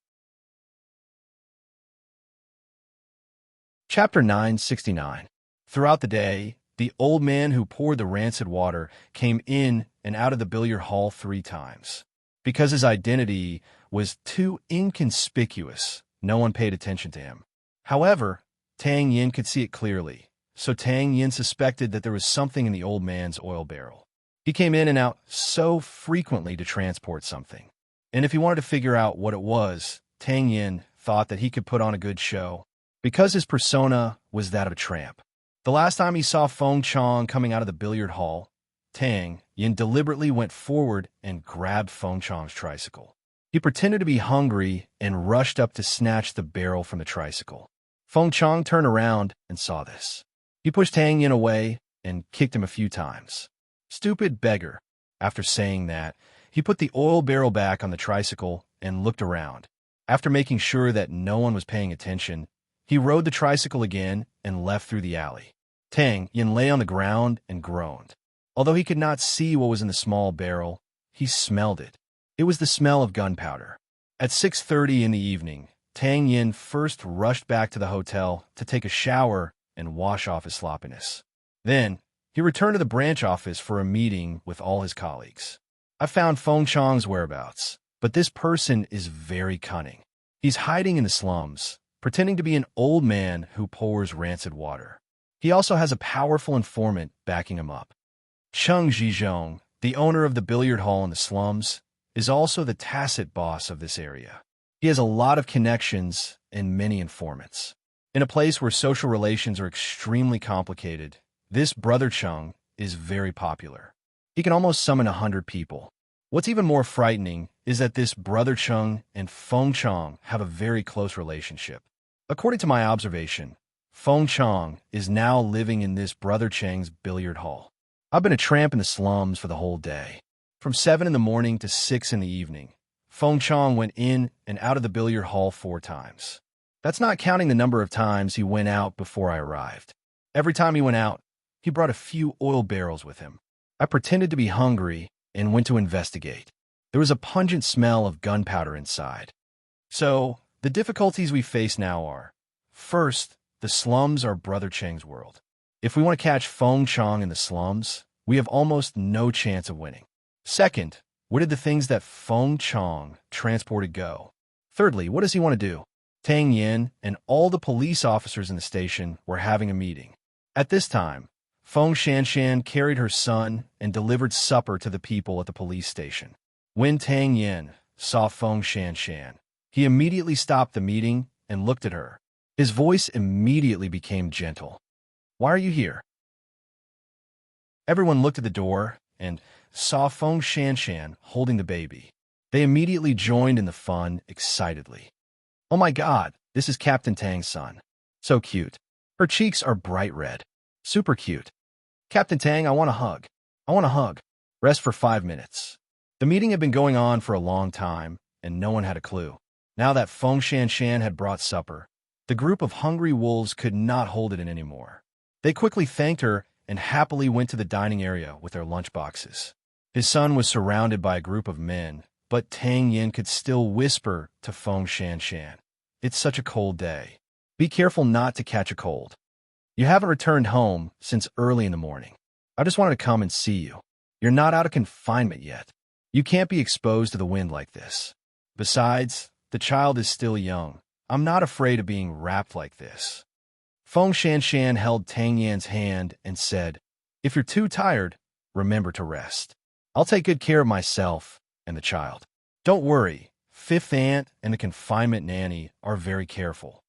Chapter 969. Throughout the day, the old man who poured the rancid water came in and out of the billiard hall 3 times. Because his identity was too inconspicuous, no one paid attention to him. However, Tang Yin could see it clearly, so Tang Yin suspected that there was something in the old man's oil barrel. He came in and out so frequently to transport something. And if he wanted to figure out what it was, Tang Yin thought that he could put on a good show, because his persona was that of a tramp. The last time he saw Feng Chong coming out of the billiard hall, Tang Yin deliberately went forward and grabbed Feng Chang's tricycle. He pretended to be hungry and rushed up to snatch the barrel from the tricycle. Feng Chang turned around and saw this. He pushed Tang Yin away and kicked him a few times. "Stupid beggar." After saying that, he put the oil barrel back on the tricycle and looked around. After making sure that no one was paying attention, he rode the tricycle again and left through the alley. Tang Yin lay on the ground and groaned. Although he could not see what was in the small barrel, he smelled it. It was the smell of gunpowder. At 6:30 in the evening, Tang Yin first rushed back to the hotel to take a shower and wash off his sloppiness. Then, he returned to the branch office for a meeting with all his colleagues. "I found Feng Chang's whereabouts, but this person is very cunning. He's hiding in the slums, pretending to be an old man who pours rancid water. He also has a powerful informant backing him up. Cheng Zhizhong, the owner of the billiard hall in the slums, is also the tacit boss of this area. He has a lot of connections and many informants. In a place where social relations are extremely complicated, this brother Cheng is very popular. He can almost summon 100 people. What's even more frightening is that this brother Cheng and Feng Chang have a very close relationship. According to my observation, Feng Chang is now living in this brother Cheng's billiard hall. I've been a tramp in the slums for the whole day. From 7 in the morning to 6 in the evening, Feng Chang went in and out of the billiard hall 4 times. That's not counting the number of times he went out before I arrived. Every time he went out, he brought a few oil barrels with him. I pretended to be hungry and went to investigate. There was a pungent smell of gunpowder inside. So, the difficulties we face now are, first, the slums are Brother Cheng's world. If we want to catch Feng Chang in the slums, we have almost no chance of winning. Second, where did the things that Feng Chang transported go? Thirdly, what does he want to do? Tang Yin and all the police officers in the station were having a meeting. At this time, Feng Shanshan carried her son and delivered supper to the people at the police station. When Tang Yin saw Feng Shanshan, he immediately stopped the meeting and looked at her. His voice immediately became gentle. "Why are you here?" Everyone looked at the door and saw Feng Shanshan holding the baby. They immediately joined in the fun excitedly. "Oh my God, this is Captain Tang's son. So cute. Her cheeks are bright red. Super cute. Captain Tang, I want a hug. I want a hug. Rest for 5 minutes." The meeting had been going on for a long time, and no one had a clue. Now that Feng Shanshan had brought supper, the group of hungry wolves could not hold it in anymore. They quickly thanked her and happily went to the dining area with their lunchboxes. His son was surrounded by a group of men, but Tang Yin could still whisper to Feng Shanshan, "It's such a cold day. Be careful not to catch a cold. You haven't returned home since early in the morning. I just wanted to come and see you. You're not out of confinement yet. You can't be exposed to the wind like this. Besides, the child is still young. I'm not afraid of being wrapped like this." Feng Shanshan held Tang Yan's hand and said, "If you're too tired, remember to rest. I'll take good care of myself and the child. Don't worry, Fifth Aunt and the confinement nanny are very careful."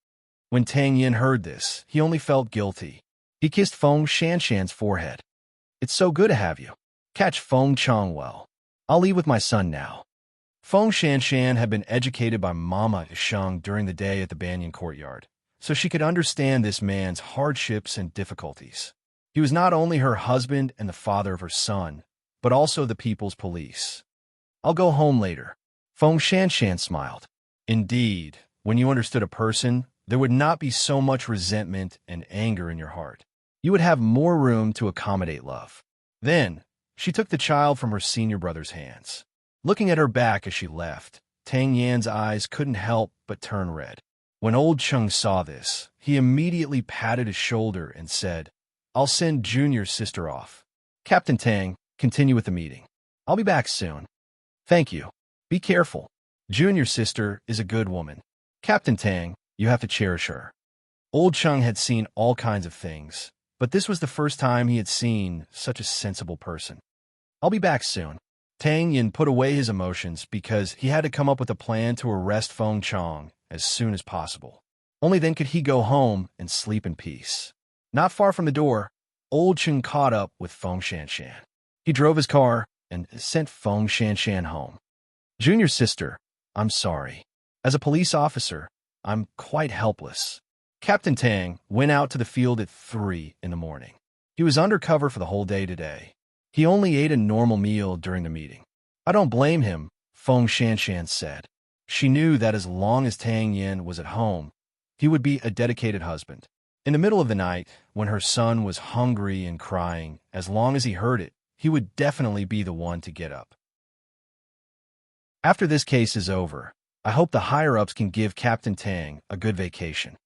When Tang Yin heard this, he only felt guilty. He kissed Feng Shanshan's forehead. "It's so good to have you. Catch Feng Chang well. I'll leave with my son now." Feng Shanshan had been educated by Mama Isheng during the day at the Banyan courtyard, so she could understand this man's hardships and difficulties. He was not only her husband and the father of her son, but also the people's police. "I'll go home later." Feng Shanshan smiled. Indeed, when you understood a person, there would not be so much resentment and anger in your heart. You would have more room to accommodate love. Then, she took the child from her senior brother's hands. Looking at her back as she left, Tang Yan's eyes couldn't help but turn red. When old Cheng saw this, he immediately patted his shoulder and said, "I'll send Junior's sister off. Captain Tang, continue with the meeting. I'll be back soon." "Thank you. Be careful. Junior's sister is a good woman. Captain Tang, you have to cherish her." Old Cheng had seen all kinds of things, but this was the first time he had seen such a sensible person. "I'll be back soon." Tang Yin put away his emotions because he had to come up with a plan to arrest Feng Chang as soon as possible. Only then could he go home and sleep in peace. Not far from the door, old Cheng caught up with Feng Shanshan. He drove his car and sent Feng Shanshan home. Junior sister, I'm sorry. As a police officer, I'm quite helpless. Captain Tang went out to the field at 3 in the morning. He was undercover for the whole day today. He only ate a normal meal during the meeting. I don't blame him, Feng Shanshan said. She knew that as long as Tang Yin was at home, he would be a dedicated husband. In the middle of the night, when her son was hungry and crying, as long as he heard it, he would definitely be the one to get up. After this case is over, I hope the higher-ups can give Captain Tang a good vacation.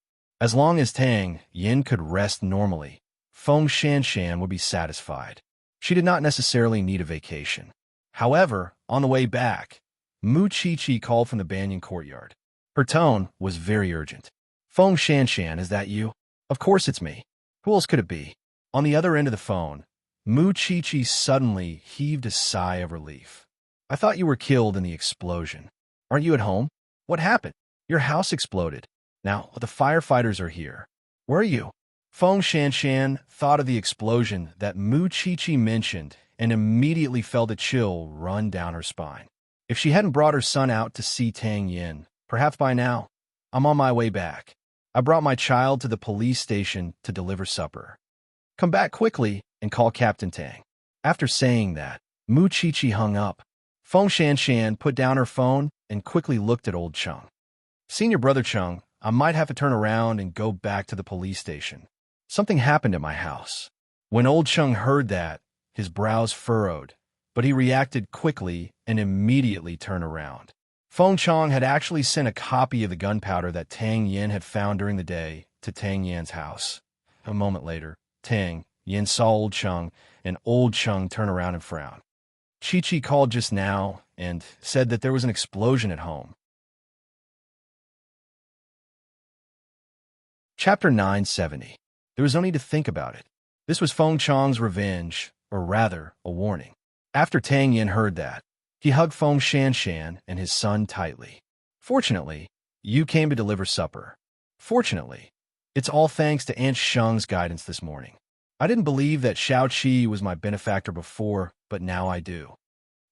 As long as Tang Yin could rest normally, Feng Shanshan would be satisfied. She did not necessarily need a vacation. However, on the way back, Mu Chi-Chi called from the banyan courtyard. Her tone was very urgent. Feng Shanshan, is that you? Of course it's me. Who else could it be? On the other end of the phone, Mu Chi-Chi suddenly heaved a sigh of relief. I thought you were killed in the explosion. Aren't you at home? What happened? Your house exploded. Now, the firefighters are here. Where are you? Feng Shanshan thought of the explosion that Mu Chi-Chi mentioned and immediately felt a chill run down her spine. If she hadn't brought her son out to see Tang Yin, perhaps by now, I'm on my way back. I brought my child to the police station to deliver supper. Come back quickly and call Captain Tang. After saying that, Mu Chi-Chi hung up. Feng Shanshan put down her phone and quickly looked at old Chung. Senior Brother Chung, I might have to turn around and go back to the police station. Something happened at my house. When old Chung heard that, his brows furrowed, but he reacted quickly and immediately turned around. Feng Chong had actually sent a copy of the gunpowder that Tang Yin had found during the day to Tang Yan's house. A moment later, Tang Yin saw old Chung, and old Chung turned around and frowned. Chi-Chi called just now and said that there was an explosion at home. Chapter 970. There was no need to think about it. This was Feng Chong's revenge, or rather, a warning. After Tang Yin heard that, he hugged Feng Shanshan and his son tightly. Fortunately, you came to deliver supper. Fortunately, it's all thanks to Aunt Sheng's guidance this morning. I didn't believe that Xiao Qi was my benefactor before, but now I do.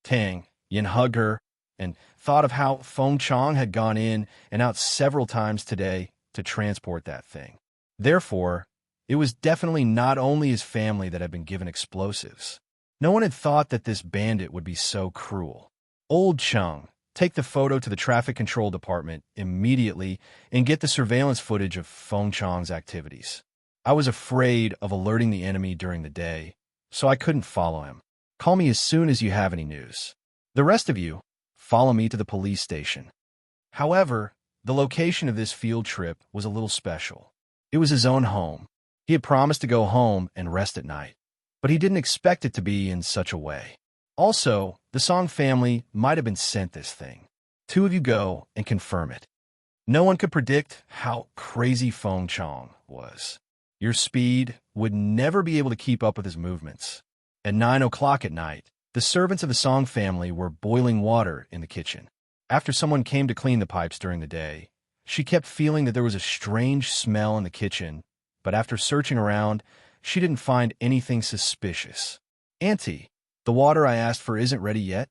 Tang Yin hugged her and thought of how Feng Chong had gone in and out several times today to transport that thing. Therefore, it was definitely not only his family that had been given explosives. No one had thought that this bandit would be so cruel. Old Chung, take the photo to the traffic control department immediately and get the surveillance footage of Feng Chong's activities. I was afraid of alerting the enemy during the day, so I couldn't follow him. Call me as soon as you have any news. The rest of you, follow me to the police station. However, the location of this field trip was a little special. It was his own home. He had promised to go home and rest at night, but he didn't expect it to be in such a way. Also, the Song family might have been sent this thing. 2 of you go and confirm it. No one could predict how crazy Feng Chong was. Your speed would never be able to keep up with his movements. At 9 o'clock at night, the servants of the Song family were boiling water in the kitchen. After someone came to clean the pipes during the day, she kept feeling that there was a strange smell in the kitchen, but after searching around, she didn't find anything suspicious. Auntie, the water I asked for isn't ready yet?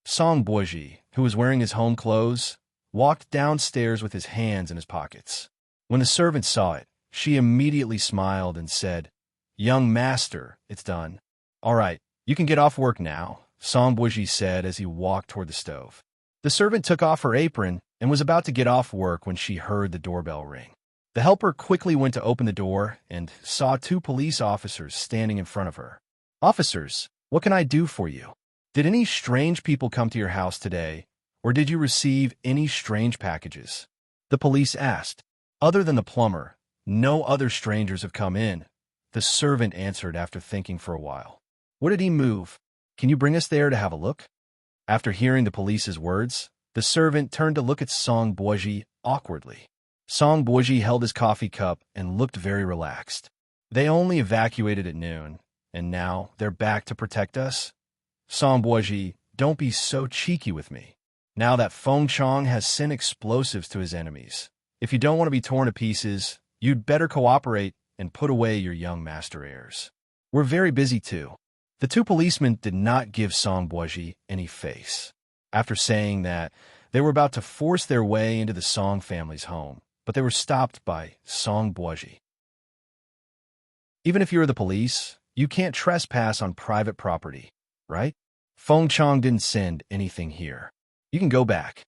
Song Boji, who was wearing his home clothes, walked downstairs with his hands in his pockets. When the servant saw it, she immediately smiled and said, "Young master, it's done." "All right, you can get off work now," Song Boji said as he walked toward the stove. The servant took off her apron and was about to get off work when she heard the doorbell ring. The helper quickly went to open the door and saw 2 police officers standing in front of her. "Officers, what can I do for you? Did any strange people come to your house today, or did you receive any strange packages?" The police asked. "Other than the plumber, no other strangers have come in," the servant answered after thinking for a while. "Where did he move? Can you bring us there to have a look?" After hearing the police's words, the servant turned to look at Song Boji awkwardly. Song Boji held his coffee cup and looked very relaxed. "They only evacuated at noon, and now they're back to protect us? Song Boji, don't be so cheeky with me. Now that Feng Chong has sent explosives to his enemies, if you don't want to be torn to pieces, you'd better cooperate and put away your young master heirs. We're very busy too. The two policemen did not give Song Boisji any face. After saying that, they were about to force their way into the Song family's home, but they were stopped by Song Boisji. Even if you're the police, you can't trespass on private property, right? Feng Chong didn't send anything here. You can go back.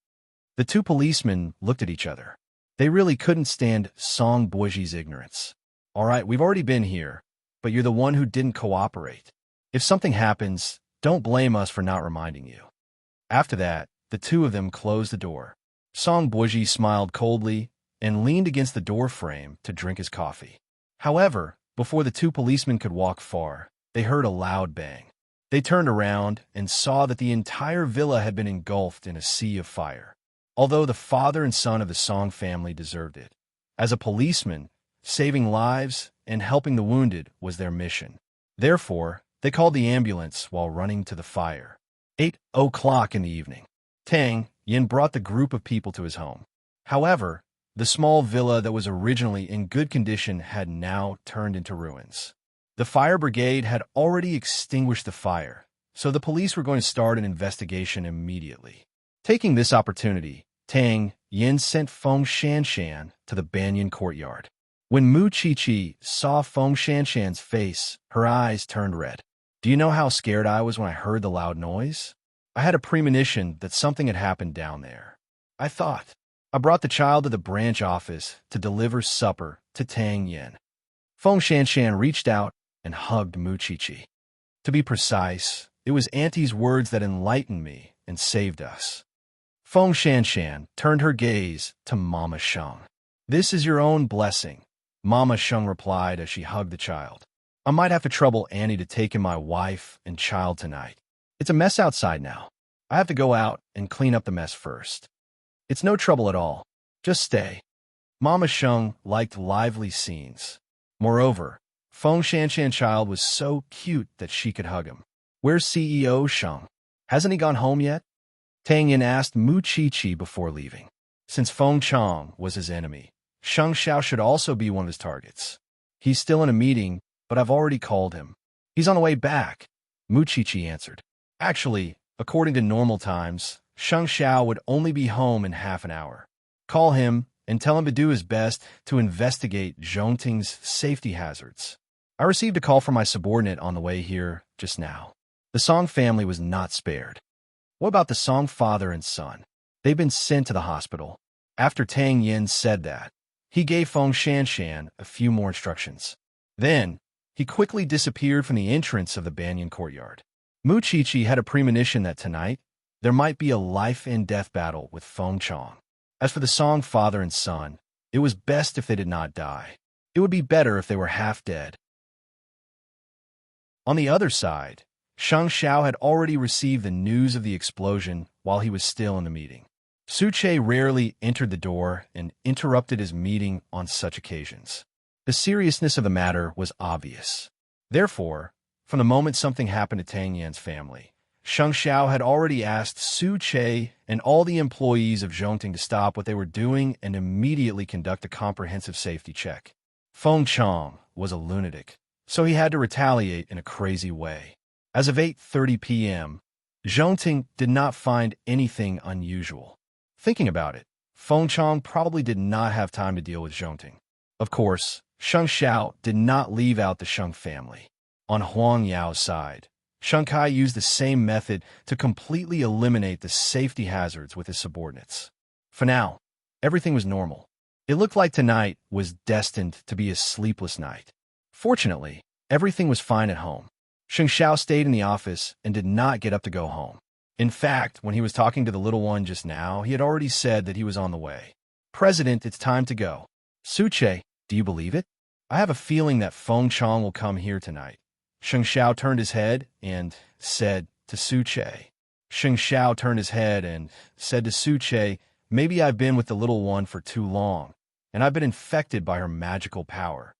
The two policemen looked at each other. They really couldn't stand Song Boisji's ignorance. All right, we've already been here, but you're the one who didn't cooperate. If something happens, don't blame us for not reminding you. After that, the two of them closed the door. Song Boisji smiled coldly and leaned against the door frame to drink his coffee. However, before the two policemen could walk far, they heard a loud bang. They turned around and saw that the entire villa had been engulfed in a sea of fire. Although the father and son of the Song family deserved it, as a policeman, saving lives and helping the wounded was their mission. Therefore, they called the ambulance while running to the fire. 8:00 in the evening. Tang Yin brought the group of people to his home. However, the small villa that was originally in good condition had now turned into ruins. The fire brigade had already extinguished the fire, so the police were going to start an investigation immediately. Taking this opportunity, Tang Yin sent Feng Shanshan to the banyan courtyard. When Mu Qiqi saw Feng Shanshan's face, her eyes turned red. Do you know how scared I was when I heard the loud noise? I had a premonition that something had happened down there. I brought the child to the branch office to deliver supper to Tang Yin. Feng Shanshan reached out and hugged Mu Qiqi. To be precise, it was Auntie's words that enlightened me and saved us. Feng Shanshan turned her gaze to Mama Sheng. This is your own blessing, Mama Sheng replied as she hugged the child. I might have to trouble Annie to take in my wife and child tonight. It's a mess outside now. I have to go out and clean up the mess first. It's no trouble at all. Just stay. Mama Sheng liked lively scenes. Moreover, Feng Shanshan child was so cute that she could hug him. Where's CEO Sheng? Hasn't he gone home yet? Tang Yin asked Mu Qiqi before leaving. Since Feng Chong was his enemy, Sheng Xiao should also be one of his targets. He's still in a meeting, but I've already called him. He's on the way back, Mu Qiqi answered. Actually, according to normal times, Sheng Xiao would only be home in half an hour. Call him and tell him to do his best to investigate Zhongting's safety hazards. I received a call from my subordinate on the way here just now. The Song family was not spared. What about the Song father and son? They've been sent to the hospital. After Tang Yin said that, he gave Feng Shanshan a few more instructions. Then, he quickly disappeared from the entrance of the banyan courtyard. Mu Qiqi had a premonition that tonight, there might be a life-and-death battle with Feng Chong. As for the Song father and son, it was best if they did not die. It would be better if they were half dead. On the other side, Sheng Xiao had already received the news of the explosion while he was still in the meeting. Su Che rarely entered the door and interrupted his meeting on such occasions. The seriousness of the matter was obvious. Therefore, from the moment something happened to Tang Yan's family, Sheng Xiao had already asked Su Che and all the employees of Zhongting to stop what they were doing and immediately conduct a comprehensive safety check. Feng Chong was a lunatic, so he had to retaliate in a crazy way. As of 8:30 p.m., Zhongting did not find anything unusual. Thinking about it, Feng Chong probably did not have time to deal with Zhongting. Of course, Sheng Xiao did not leave out the Sheng family. On Huang Yao's side, Sheng Kai used the same method to completely eliminate the safety hazards with his subordinates. For now, everything was normal. It looked like tonight was destined to be a sleepless night. Fortunately, everything was fine at home. Sheng Xiao stayed in the office and did not get up to go home. In fact, when he was talking to the little one just now, he had already said that he was on the way. President, it's time to go. Su Che, do you believe it? I have a feeling that Feng Chong will come here tonight. Sheng Xiao turned his head and said to Su Che. Sheng Xiao turned his head and said to Su Che, maybe I've been with the little one for too long, and I've been infected by her magical power.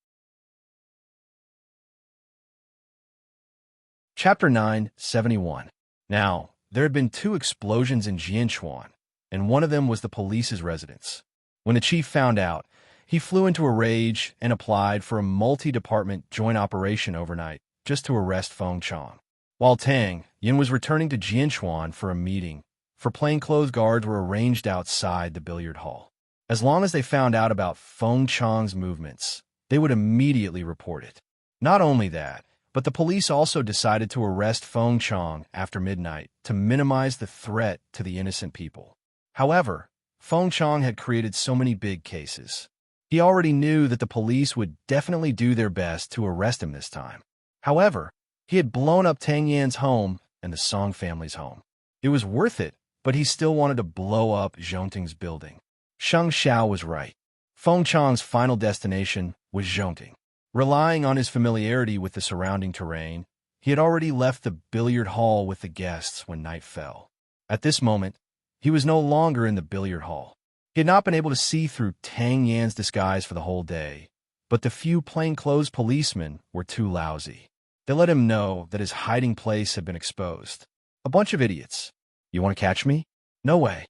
Chapter 971. Now, there had been 2 explosions in Jianchuan, and one of them was the police's residence. When the chief found out, he flew into a rage and applied for a multi-department joint operation overnight just to arrest Feng Chong. While Tang Yin was returning to Jianchuan for a meeting, plainclothes guards were arranged outside the billiard hall. As long as they found out about Feng Chang's movements, they would immediately report it. Not only that, but the police also decided to arrest Feng Chang after midnight to minimize the threat to the innocent people. However, Feng Chang had created so many big cases. He already knew that the police would definitely do their best to arrest him this time. However, he had blown up Tang Yan's home and the Song family's home. It was worth it, but he still wanted to blow up Zhongting's building. Sheng Xiao was right. Feng Chang's final destination was Zhongting. Relying on his familiarity with the surrounding terrain, he had already left the billiard hall with the guests when night fell. At this moment, he was no longer in the billiard hall. He had not been able to see through Tang Yan's disguise for the whole day, but the few plainclothes policemen were too lousy. They let him know that his hiding place had been exposed. A bunch of idiots. You want to catch me? No way.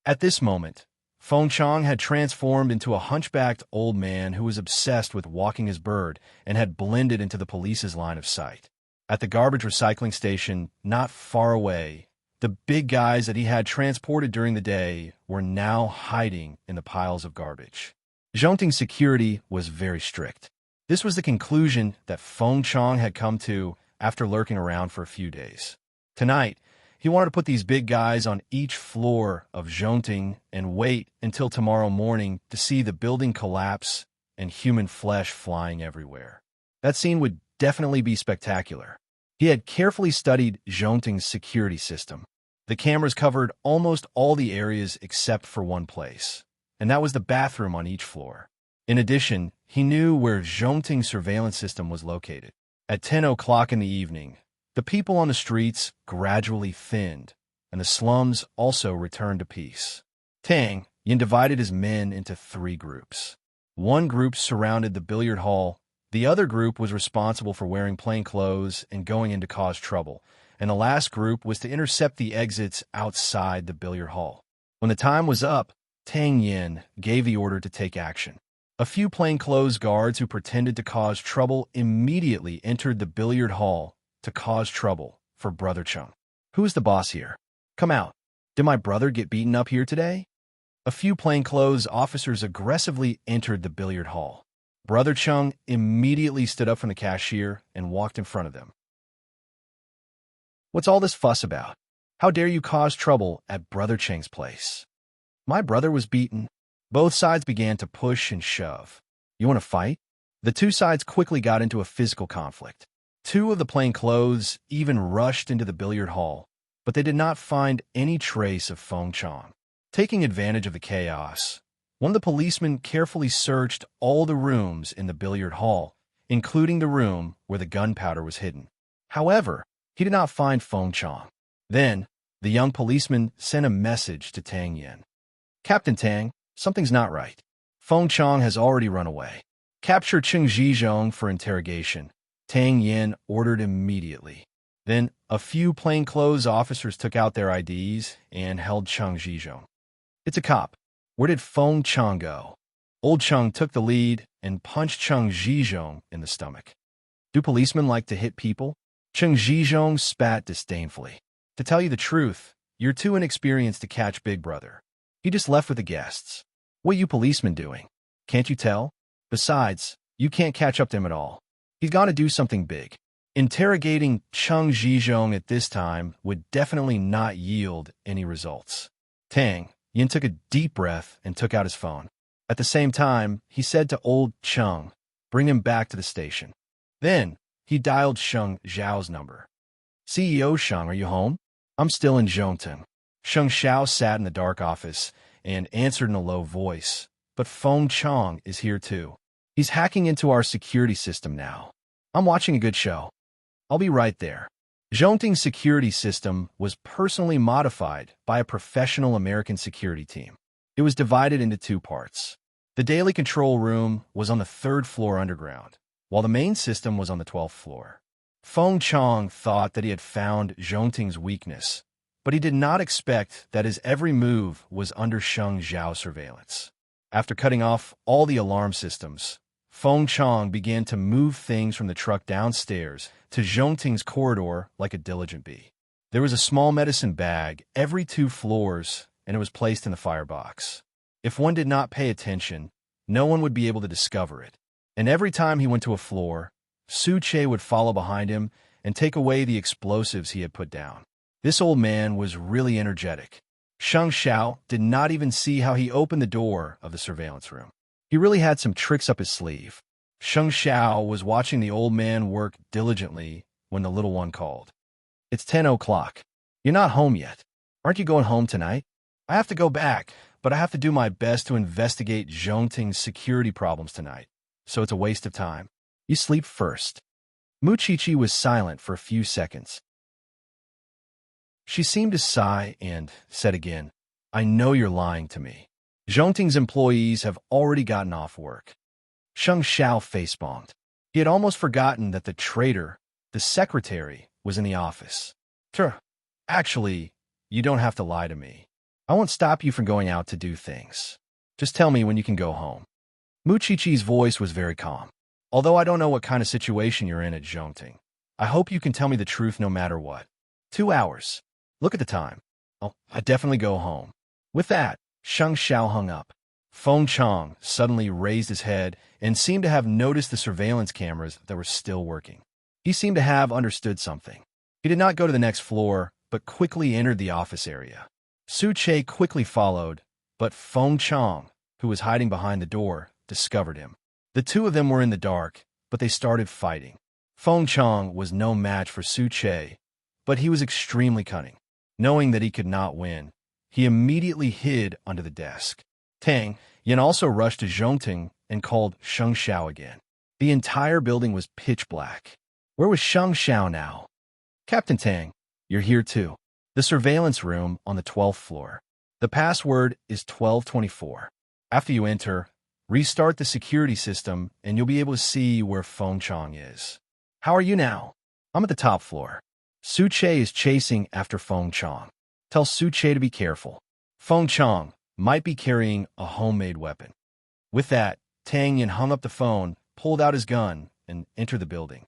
At this moment, Feng Chang had transformed into a hunchbacked old man who was obsessed with walking his bird and had blended into the police's line of sight. At the garbage recycling station, not far away, the big guys that he had transported during the day were now hiding in the piles of garbage. Zhongting's security was very strict. This was the conclusion that Feng Chang had come to after lurking around for a few days. Tonight, he wanted to put these big guys on each floor of Zhongting and wait until tomorrow morning to see the building collapse and human flesh flying everywhere. That scene would definitely be spectacular. He had carefully studied Zhongting's security system. The cameras covered almost all the areas except for one place, and that was the bathroom on each floor. In addition, he knew where Zhongting's surveillance system was located. At 10 o'clock in the evening, the people on the streets gradually thinned, and the slums also returned to peace. Tang Yin divided his men into 3 groups. One group surrounded the billiard hall, the other group was responsible for wearing plain clothes and going in to cause trouble, and the last group was to intercept the exits outside the billiard hall. When the time was up, Tang Yin gave the order to take action. A few plainclothes guards who pretended to cause trouble immediately entered the billiard hall to cause trouble for Brother Chung. Who's the boss here? Come out. Did my brother get beaten up here today? A few plainclothes officers aggressively entered the billiard hall. Brother Chung immediately stood up from the cashier and walked in front of them. What's all this fuss about? How dare you cause trouble at Brother Cheng's place? My brother was beaten. Both sides began to push and shove. You want to fight? The two sides quickly got into a physical conflict. 2 of the plainclothes even rushed into the billiard hall, but they did not find any trace of Feng Chang. Taking advantage of the chaos, one of the policemen carefully searched all the rooms in the billiard hall, including the room where the gunpowder was hidden. However, he did not find Feng Chang. Then, the young policeman sent a message to Tang Yin. Captain Tang, something's not right. Feng Chang has already run away. Capture Cheng Zhizhong for interrogation. Tang Yin ordered immediately. Then, a few plainclothes officers took out their IDs and held Cheng Zhizhong. It's a cop. Where did Feng Chang go? Old Cheng took the lead and punched Cheng Zhizhong in the stomach. Do policemen like to hit people? Cheng Zhizhong spat disdainfully. To tell you the truth, you're too inexperienced to catch Big Brother. He just left with the guests. What are you policemen doing? Can't you tell? Besides, you can't catch up to him at all. He's got to do something big. Interrogating Cheng Zhizhong at this time would definitely not yield any results. Tang Yin took a deep breath and took out his phone. At the same time, he said to old Cheng, bring him back to the station. Then, he dialed Sheng Zhao's number. CEO Sheng, are you home? I'm still in Zhongting. Sheng Xiao sat in the dark office and answered in a low voice. But Feng Chang is here too. He's hacking into our security system now. I'm watching a good show. I'll be right there. Zhongting's security system was personally modified by a professional American security team. It was divided into 2 parts. The daily control room was on the 3rd floor underground, while the main system was on the 12th floor. Feng Chang thought that he had found Zhongting's weakness, but he did not expect that his every move was under Sheng Zhao's surveillance. After cutting off all the alarm systems, Feng Chong began to move things from the truck downstairs to Zhongting's corridor like a diligent bee. There was a small medicine bag every 2 floors, and it was placed in the firebox. If one did not pay attention, no one would be able to discover it. And every time he went to a floor, Su Che would follow behind him and take away the explosives he had put down. This old man was really energetic. Sheng Xiao did not even see how he opened the door of the surveillance room. He really had some tricks up his sleeve. Sheng Xiao was watching the old man work diligently when the little one called. "It's 10 o'clock. You're not home yet. Aren't you going home tonight?" "I have to go back, but I have to do my best to investigate Zhongting's security problems tonight, so it's a waste of time. You sleep first." Mu Chichi was silent for a few seconds. She seemed to sigh and said again, "I know you're lying to me. Zhongting's employees have already gotten off work." Sheng Xiao facepalmed. He had almost forgotten that the traitor, the secretary, was in the office. Actually, you don't have to lie to me. I won't stop you from going out to do things. Just tell me when you can go home." Mu Chichi's voice was very calm. "Although I don't know what kind of situation you're in at Zhongting, I hope you can tell me the truth no matter what. 2 hours. Look at the time. Oh, I definitely go home." With that, Sheng Xiao hung up. Feng Chong suddenly raised his head and seemed to have noticed the surveillance cameras that were still working. He seemed to have understood something. He did not go to the next floor, but quickly entered the office area. Su Che quickly followed, but Feng Chong, who was hiding behind the door, discovered him. The two of them were in the dark, but they started fighting. Feng Chong was no match for Su Che, but he was extremely cunning. Knowing that he could not win, he immediately hid under the desk. Tang Yin also rushed to Zhongting and called Sheng Xiao again. The entire building was pitch black. Where was Sheng Xiao now? "Captain Tang, you're here too. The surveillance room on the 12th floor. The password is 1224. After you enter, restart the security system and you'll be able to see where Feng Chong is." "How are you now?" "I'm at the top floor. Su Che is chasing after Feng Chong. Tell Su Che to be careful. Feng Chong might be carrying a homemade weapon." With that, Tang Yin hung up the phone, pulled out his gun, and entered the building.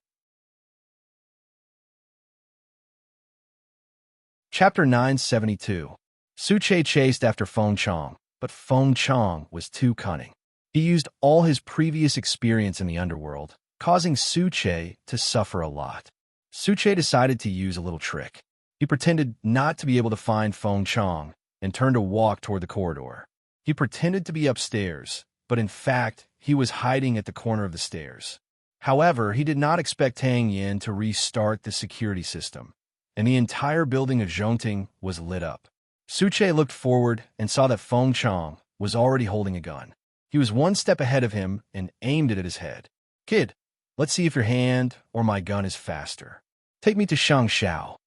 Chapter 972. Su Che chased after Feng Chong, but Feng Chong was too cunning. He used all his previous experience in the underworld, causing Su Che to suffer a lot. Su Che decided to use a little trick. He pretended not to be able to find Feng Chong and turned to walk toward the corridor. He pretended to be upstairs, but in fact, he was hiding at the corner of the stairs. However, he did not expect Tang Yin to restart the security system, and the entire building of Zhongting was lit up. Su Che looked forward and saw that Feng Chong was already holding a gun. He was one step ahead of him and aimed it at his head. "Kid, let's see if your hand or my gun is faster. Take me to Sheng Xiao."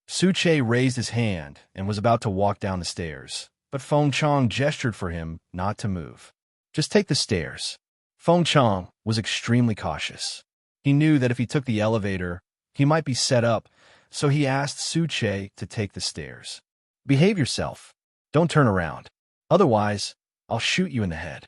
Su Che raised his hand and was about to walk down the stairs, but Feng Chong gestured for him not to move. "Just take the stairs." Feng Chong was extremely cautious. He knew that if he took the elevator, he might be set up, so he asked Su Che to take the stairs. "Behave yourself. Don't turn around. Otherwise, I'll shoot you in the head."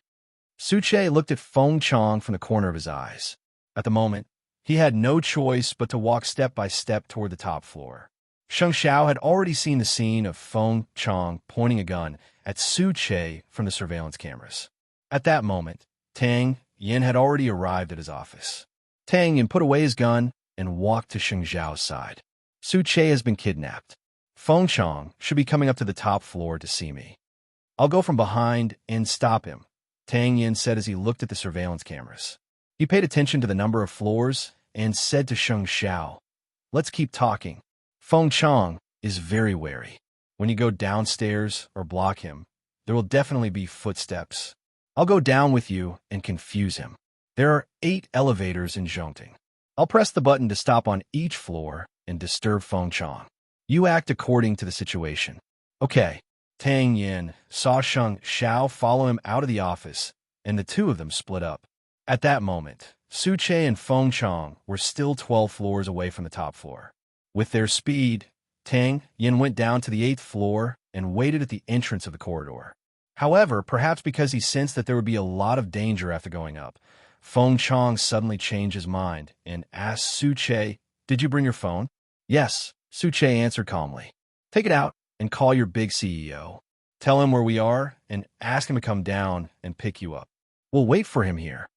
Su Che looked at Feng Chong from the corner of his eyes. At the moment, he had no choice but to walk step by step toward the top floor. Sheng Xiao had already seen the scene of Feng Chong pointing a gun at Su Che from the surveillance cameras. At that moment, Tang Yin had already arrived at his office. Tang Yin put away his gun and walked to Sheng Xiao's side. "Su Che has been kidnapped. Feng Chong should be coming up to the top floor to see me. I'll go from behind and stop him," Tang Yin said as he looked at the surveillance cameras. He paid attention to the number of floors and said to Sheng Xiao, "Let's keep talking. Feng Chong is very wary. When you go downstairs or block him, there will definitely be footsteps. I'll go down with you and confuse him. There are 8 elevators in Zhongting. I'll press the button to stop on each floor and disturb Feng Chong. You act according to the situation." "Okay." Tang Yin saw Sheng Xiao follow him out of the office, and the two of them split up. At that moment, Su Che and Feng Chong were still 12 floors away from the top floor. With their speed, Tang Yin went down to the 8th floor and waited at the entrance of the corridor. However, perhaps because he sensed that there would be a lot of danger after going up, Feng Chong suddenly changed his mind and asked Suche, "Did you bring your phone?" "Yes," Suche answered calmly. "Take it out and call your big CEO. Tell him where we are and ask him to come down and pick you up. We'll wait for him here."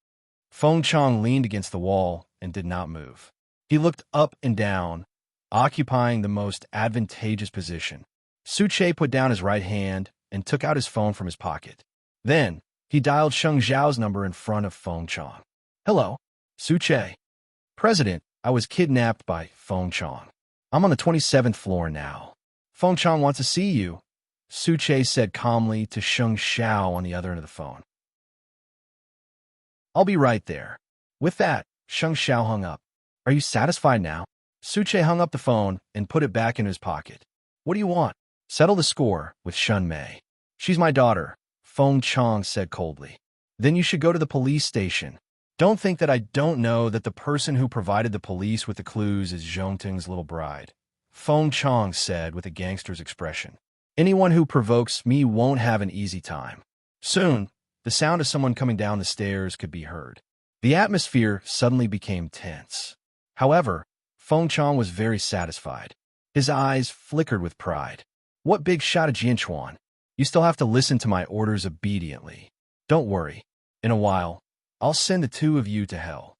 Feng Chong leaned against the wall and did not move. He looked up and down, occupying the most advantageous position. Suche put down his right hand and took out his phone from his pocket. Then, he dialed Sheng Zhao's number in front of Feng Chong. "Hello, Suche. President, I was kidnapped by Feng Chong. I'm on the 27th floor now. Feng Chong wants to see you," Suche said calmly to Sheng Zhao on the other end of the phone. "I'll be right there." With that, Sheng Zhao hung up. "Are you satisfied now?" Suche hung up the phone and put it back in his pocket. "What do you want?" "Settle the score with Shun Mei. She's my daughter," Feng Chong said coldly. "Then you should go to the police station. Don't think that I don't know that the person who provided the police with the clues is Zhongting's little bride," Feng Chong said with a gangster's expression. "Anyone who provokes me won't have an easy time." Soon, the sound of someone coming down the stairs could be heard. The atmosphere suddenly became tense. However, Feng Chong was very satisfied. His eyes flickered with pride. "What big shot of Jianchuan? You still have to listen to my orders obediently. Don't worry. In a while, I'll send the two of you to hell."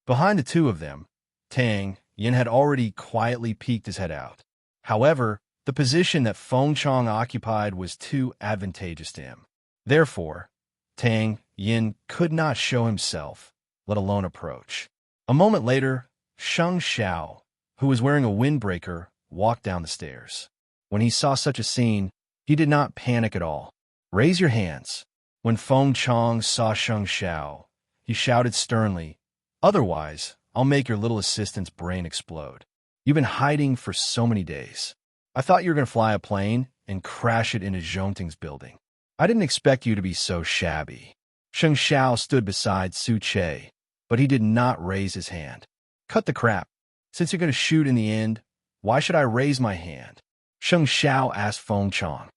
Behind the two of them, Tang Yin had already quietly peeked his head out. However, the position that Feng Chong occupied was too advantageous to him. Therefore, Tang Yin could not show himself, let alone approach. A moment later, Sheng Zhao, who was wearing a windbreaker, walked down the stairs. When he saw such a scene, he did not panic at all. "Raise your hands." When Feng Chong saw Sheng Zhao, he shouted sternly, "Otherwise, I'll make your little assistant's brain explode. You've been hiding for so many days. I thought you were going to fly a plane and crash it into Zhongting's building. I didn't expect you to be so shabby." Sheng Zhao stood beside Suche, but he did not raise his hand. "Cut the crap. Since you're going to shoot in the end, why should I raise my hand?" Sheng Zhao asked Feng Chong.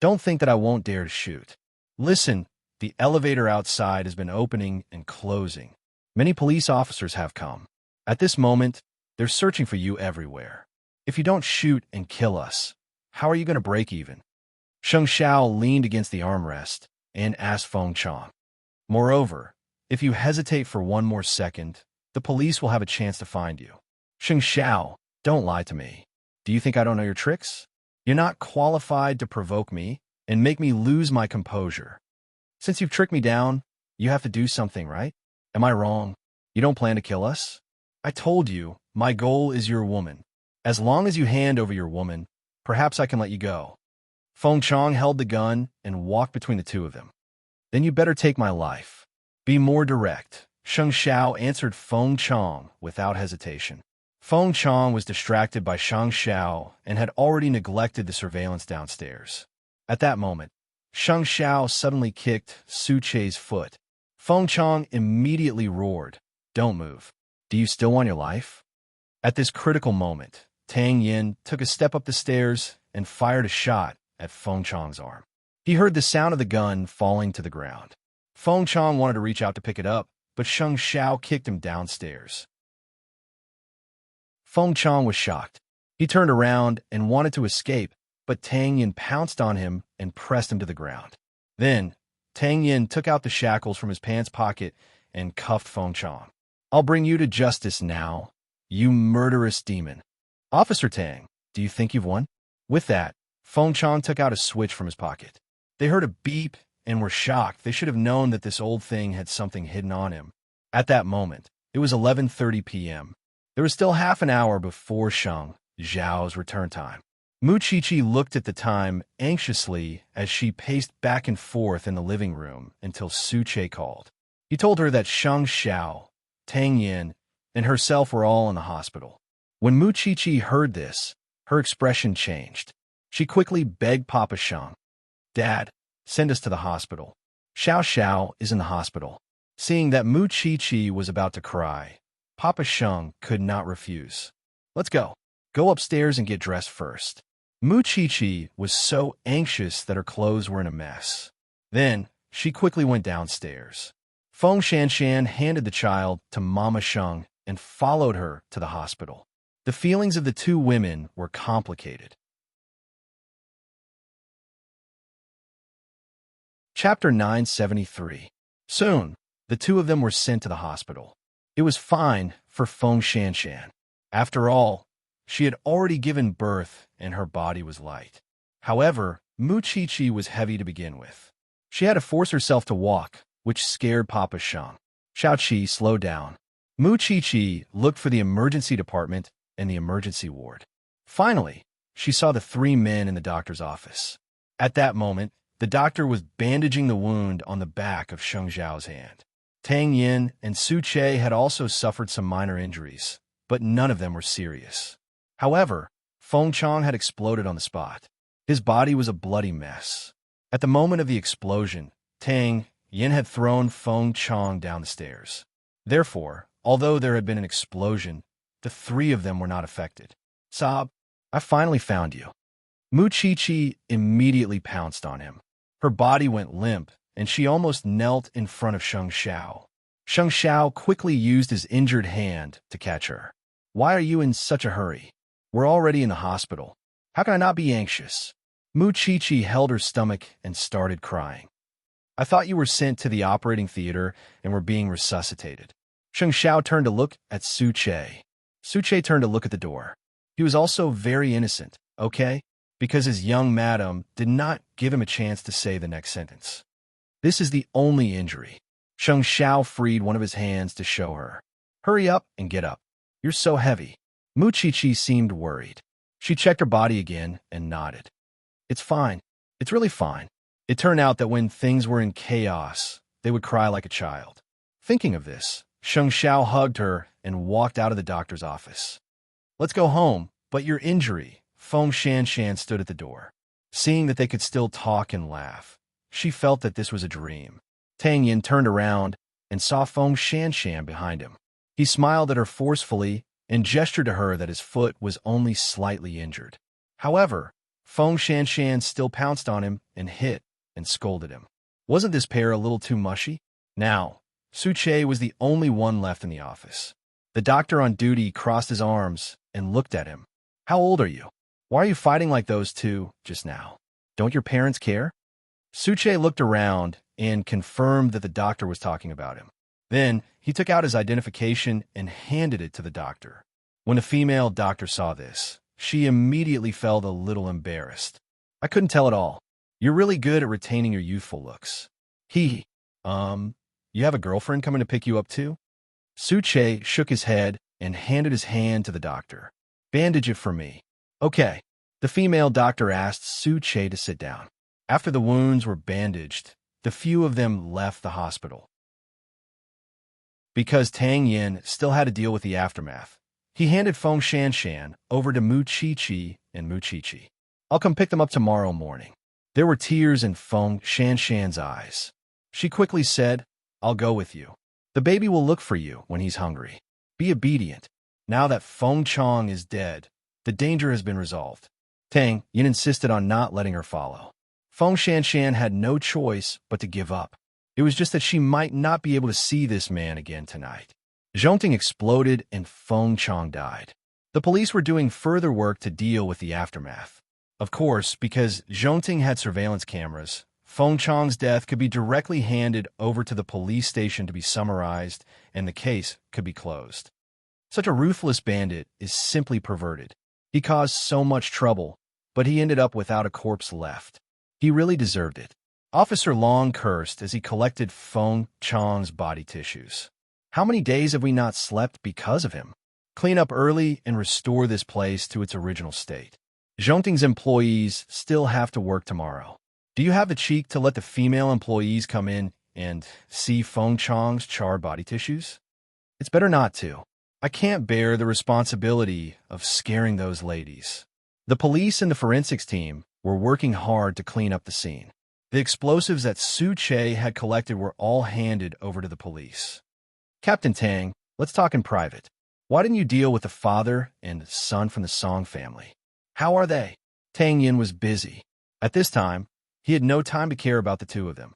"Don't think that I won't dare to shoot. Listen, the elevator outside has been opening and closing. Many police officers have come. At this moment, they're searching for you everywhere. If you don't shoot and kill us, how are you going to break even?" Sheng Zhao leaned against the armrest and asked Feng Chong. "Moreover, if you hesitate for one more second, the police will have a chance to find you." "Sheng Zhao, don't lie to me. Do you think I don't know your tricks? You're not qualified to provoke me and make me lose my composure. Since you've tricked me down, you have to do something, right? Am I wrong? You don't plan to kill us? I told you, my goal is your woman. As long as you hand over your woman, perhaps I can let you go." Feng Chong held the gun and walked between the two of them. "Then you better take my life. Be more direct," Sheng Zhao answered Feng Chong without hesitation. Feng Chong was distracted by Sheng Zhao and had already neglected the surveillance downstairs. At that moment, Sheng Zhao suddenly kicked Suche's foot. Feng Chong immediately roared, "Don't move. Do you still want your life?" At this critical moment, Tang Yin took a step up the stairs and fired a shot at Feng Chong's arm. He heard the sound of the gun falling to the ground. Feng Chong wanted to reach out to pick it up, but Sheng Zhao kicked him downstairs. Feng Chong was shocked. He turned around and wanted to escape, but Tang Yin pounced on him and pressed him to the ground. Then, Tang Yin took out the shackles from his pants pocket and cuffed Feng Chong. "I'll bring you to justice now, you murderous demon." "Officer Tang, do you think you've won?" With that, Feng Chong took out a switch from his pocket. They heard a beep and were shocked. They should have known that this old thing had something hidden on him. At that moment, it was 11:30 p.m. There was still half an hour before Sheng Zhao's return time. Mu Qiqi looked at the time anxiously as she paced back and forth in the living room until Suche called. He told her that Sheng Zhao, Tang Yin, and herself were all in the hospital. When Mu Qiqi heard this, her expression changed. She quickly begged Papa Sheng, "Dad, send us to the hospital. Xiao Xiao is in the hospital." Seeing that Mu Qiqi was about to cry, Papa Sheng could not refuse. "Let's go. Go upstairs and get dressed first." Mu Qiqi was so anxious that her clothes were in a mess. Then, she quickly went downstairs. Feng Shanshan handed the child to Mama Sheng and followed her to the hospital. The feelings of the two women were complicated. Chapter 973. Soon, the two of them were sent to the hospital. It was fine for Feng Shanshan. After all, she had already given birth and her body was light. However, Mu Chi was heavy to begin with. She had to force herself to walk, which scared Papa Sheng. Xiao Qi slowed down. Mu Chi looked for the emergency department and the emergency ward. Finally, she saw the three men in the doctor's office. At that moment, the doctor was bandaging the wound on the back of Sheng Zhao's hand. Tang Yin and Su Che had also suffered some minor injuries, but none of them were serious. However, Feng Chong had exploded on the spot. His body was a bloody mess. At the moment of the explosion, Tang Yin had thrown Feng Chong down the stairs. Therefore, although there had been an explosion, the three of them were not affected. "Sob, I finally found you." Mu Chi immediately pounced on him. Her body went limp, and she almost knelt in front of Sheng Xiao. Sheng Xiao quickly used his injured hand to catch her. "Why are you in such a hurry? We're already in the hospital. How can I not be anxious?" Mu Chi held her stomach and started crying. "I thought you were sent to the operating theater and were being resuscitated." Sheng Xiao turned to look at Su Che. Su Che turned to look at the door. He was also very innocent, okay? Because his young madam did not give him a chance to say the next sentence. "This is the only injury." Sheng Xiao freed one of his hands to show her. "Hurry up and get up. You're so heavy." Mu Chi seemed worried. She checked her body again and nodded. "It's fine. It's really fine." It turned out that when things were in chaos, they would cry like a child. Thinking of this, Sheng Xiao hugged her and walked out of the doctor's office. "Let's go home, but your injury." Feng Shanshan stood at the door. Seeing that they could still talk and laugh, she felt that this was a dream. Tang Yin turned around and saw Feng Shanshan behind him. He smiled at her forcefully and gestured to her that his foot was only slightly injured. However, Feng Shanshan still pounced on him and hit and scolded him. Wasn't this pair a little too mushy? Now, Su Che was the only one left in the office. The doctor on duty crossed his arms and looked at him. "How old are you? Why are you fighting like those two just now? Don't your parents care?" Su Che looked around and confirmed that the doctor was talking about him. Then, he took out his identification and handed it to the doctor. When the female doctor saw this, she immediately felt a little embarrassed. "I couldn't tell at all. You're really good at retaining your youthful looks." You have a girlfriend coming to pick you up too?" Su Che shook his head and handed his hand to the doctor. "Bandage it for me." "Okay." The female doctor asked Su Che to sit down. After the wounds were bandaged, the few of them left the hospital. Because Tang Yin still had to deal with the aftermath, he handed Feng Shanshan over to Mu Chi and Mu Chi. "I'll come pick them up tomorrow morning." There were tears in Feng Shanshan's eyes. She quickly said, "I'll go with you. The baby will look for you when he's hungry. Be obedient." Now that Feng Chong is dead, the danger has been resolved. Tang Yin insisted on not letting her follow. Feng Shanshan had no choice but to give up. It was just that she might not be able to see this man again tonight. Zhongting exploded and Feng Chong died. The police were doing further work to deal with the aftermath. Of course, because Zhongting had surveillance cameras, Feng Chong's death could be directly handed over to the police station to be summarized, and the case could be closed. Such a ruthless bandit is simply perverted. He caused so much trouble, but he ended up without a corpse left. He really deserved it. Officer Long cursed as he collected Feng Chong's body tissues. How many days have we not slept because of him? Clean up early and restore this place to its original state. Zhongting's employees still have to work tomorrow. Do you have the cheek to let the female employees come in and see Feng Chong's charred body tissues? It's better not to. I can't bear the responsibility of scaring those ladies. The police and the forensics team were working hard to clean up the scene. The explosives that Su Che had collected were all handed over to the police. "Captain Tang, let's talk in private. Why didn't you deal with the father and son from the Song family? How are they?" Tang Yin was busy. At this time, he had no time to care about the two of them.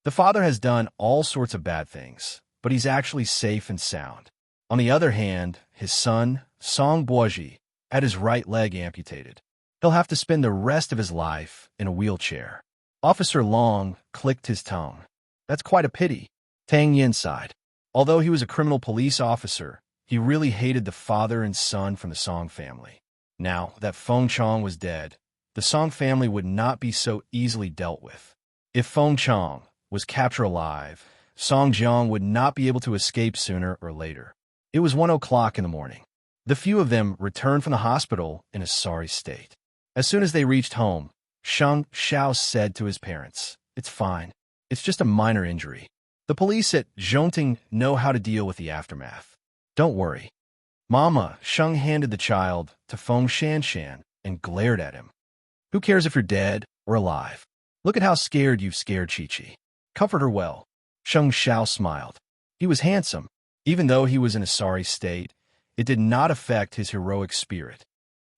The father has done all sorts of bad things, but he's actually safe and sound. On the other hand, his son, Song Boji, had his right leg amputated. He'll have to spend the rest of his life in a wheelchair. Officer Long clicked his tongue. That's quite a pity. Tang Yin sighed. Although he was a criminal police officer, he really hated the father and son from the Song family. Now that Feng Chong was dead, the Song family would not be so easily dealt with. If Feng Chong was captured alive, Song Jiang would not be able to escape sooner or later. It was 1 o'clock in the morning. The few of them returned from the hospital in a sorry state. As soon as they reached home, Sheng Xiao said to his parents, "It's fine. It's just a minor injury. The police at Zhongting know how to deal with the aftermath. Don't worry." Mama Sheng handed the child to Feng Shanshan and glared at him. "Who cares if you're dead or alive? Look at how scared you've scared Chi-Chi. Comfort her well." Sheng Xiao smiled. He was handsome. Even though he was in a sorry state, it did not affect his heroic spirit.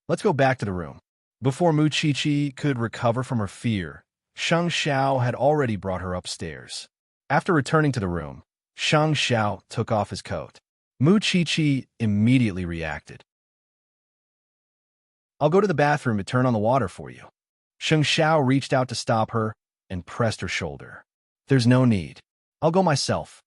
"Let's go back to the room." Before Mu Chi-Chi could recover from her fear, Sheng Xiao had already brought her upstairs. After returning to the room, Sheng Xiao took off his coat. Mu Chi-Chi immediately reacted. "I'll go to the bathroom and turn on the water for you." Sheng Xiao reached out to stop her and pressed her shoulder. "There's no need. I'll go myself."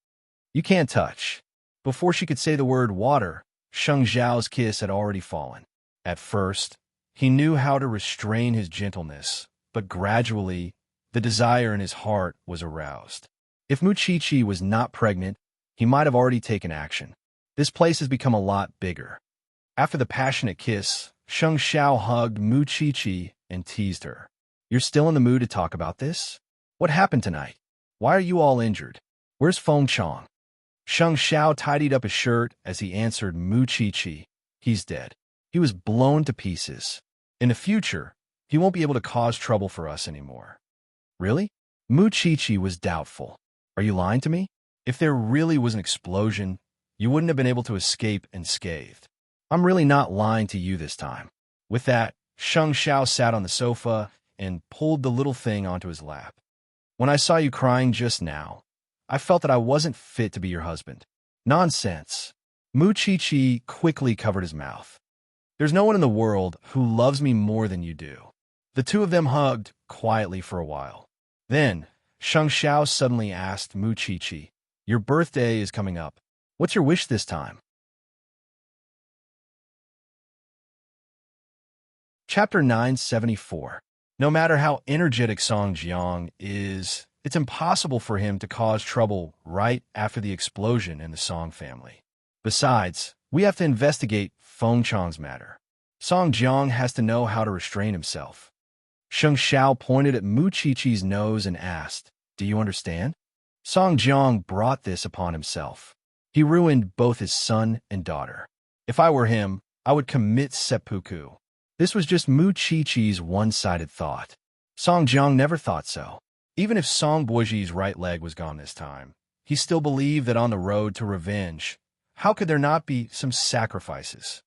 "You can't touch." Before she could say the word water, Sheng Xiao's kiss had already fallen. At first, he knew how to restrain his gentleness, but gradually, the desire in his heart was aroused. If Mu Chi-Chi was not pregnant, he might have already taken action. This place has become a lot bigger. After the passionate kiss, Sheng Xiao hugged Mu Chi-Chi and teased her. "You're still in the mood to talk about this? What happened tonight? Why are you all injured? Where's Feng Chong?" Sheng Xiao tidied up his shirt as he answered Mu Chi-Chi. "He's dead. He was blown to pieces. In the future, he won't be able to cause trouble for us anymore." "Really?" Mu Chi-Chi was doubtful. "Are you lying to me? If there really was an explosion, you wouldn't have been able to escape unscathed." "I'm really not lying to you this time." With that, Sheng Xiao sat on the sofa and pulled the little thing onto his lap. "When I saw you crying just now, I felt that I wasn't fit to be your husband." "Nonsense." Mu Chi-Chi quickly covered his mouth. "There's no one in the world who loves me more than you do." The two of them hugged quietly for a while. Then, Sheng Xiao suddenly asked Mu Chi-Chi, "Your birthday is coming up. What's your wish this time?" Chapter 974. No matter how energetic Song Jiang is, it's impossible for him to cause trouble right after the explosion in the Song family. Besides, we have to investigate Feng Chong's matter. Song Jiang has to know how to restrain himself. Sheng Xiao pointed at Mu Chi-Chi's nose and asked, "Do you understand?" Song Jiang brought this upon himself. He ruined both his son and daughter. If I were him, I would commit seppuku. This was just Mu Chi-Chi's one-sided thought. Song Jiang never thought so. Even if Song Boji's right leg was gone this time, he still believed that on the road to revenge, how could there not be some sacrifices?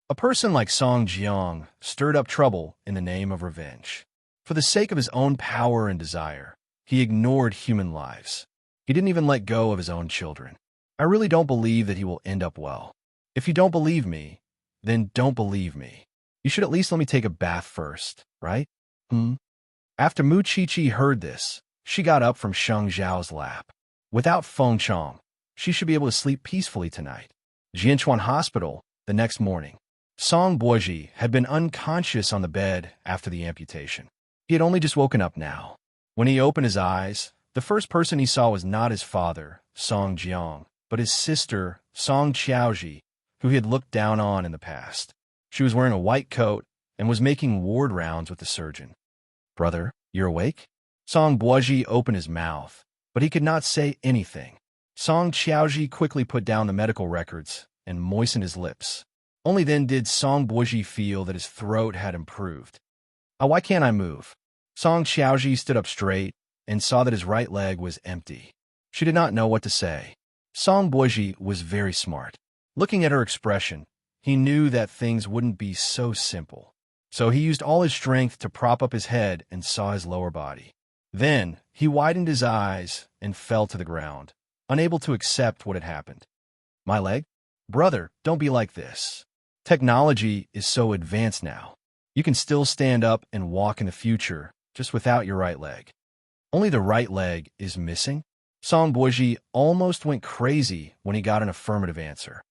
A person like Song Jiang stirred up trouble in the name of revenge. For the sake of his own power and desire, he ignored human lives. He didn't even let go of his own children. I really don't believe that he will end up well. If you don't believe me, then don't believe me. You should at least let me take a bath first, right? After Mu Chi-Chi heard this, she got up from Sheng Xiao's lap. Without Feng Chong, she should be able to sleep peacefully tonight. Jianchuan Hospital, the next morning. Song Boji had been unconscious on the bed after the amputation. He had only just woken up now. When he opened his eyes, the first person he saw was not his father, Song Jiang, but his sister, Song Qiaoji, who he had looked down on in the past. She was wearing a white coat and was making ward rounds with the surgeon. "Brother, you're awake?" Song Boji opened his mouth, but he could not say anything. Song Qiaoji quickly put down the medical records and moistened his lips. Only then did Song Boji feel that his throat had improved. Why can't I move?" Song Qiaoji stood up straight and saw that his right leg was empty. She did not know what to say. Song Boji was very smart. Looking at her expression, he knew that things wouldn't be so simple. So he used all his strength to prop up his head and saw his lower body. Then he widened his eyes and fell to the ground, unable to accept what had happened. My leg? Brother, don't be like this. Technology is so advanced now. You can still stand up and walk in the future, just without your right leg. Only the right leg is missing? Song Boji almost went crazy when he got an affirmative answer.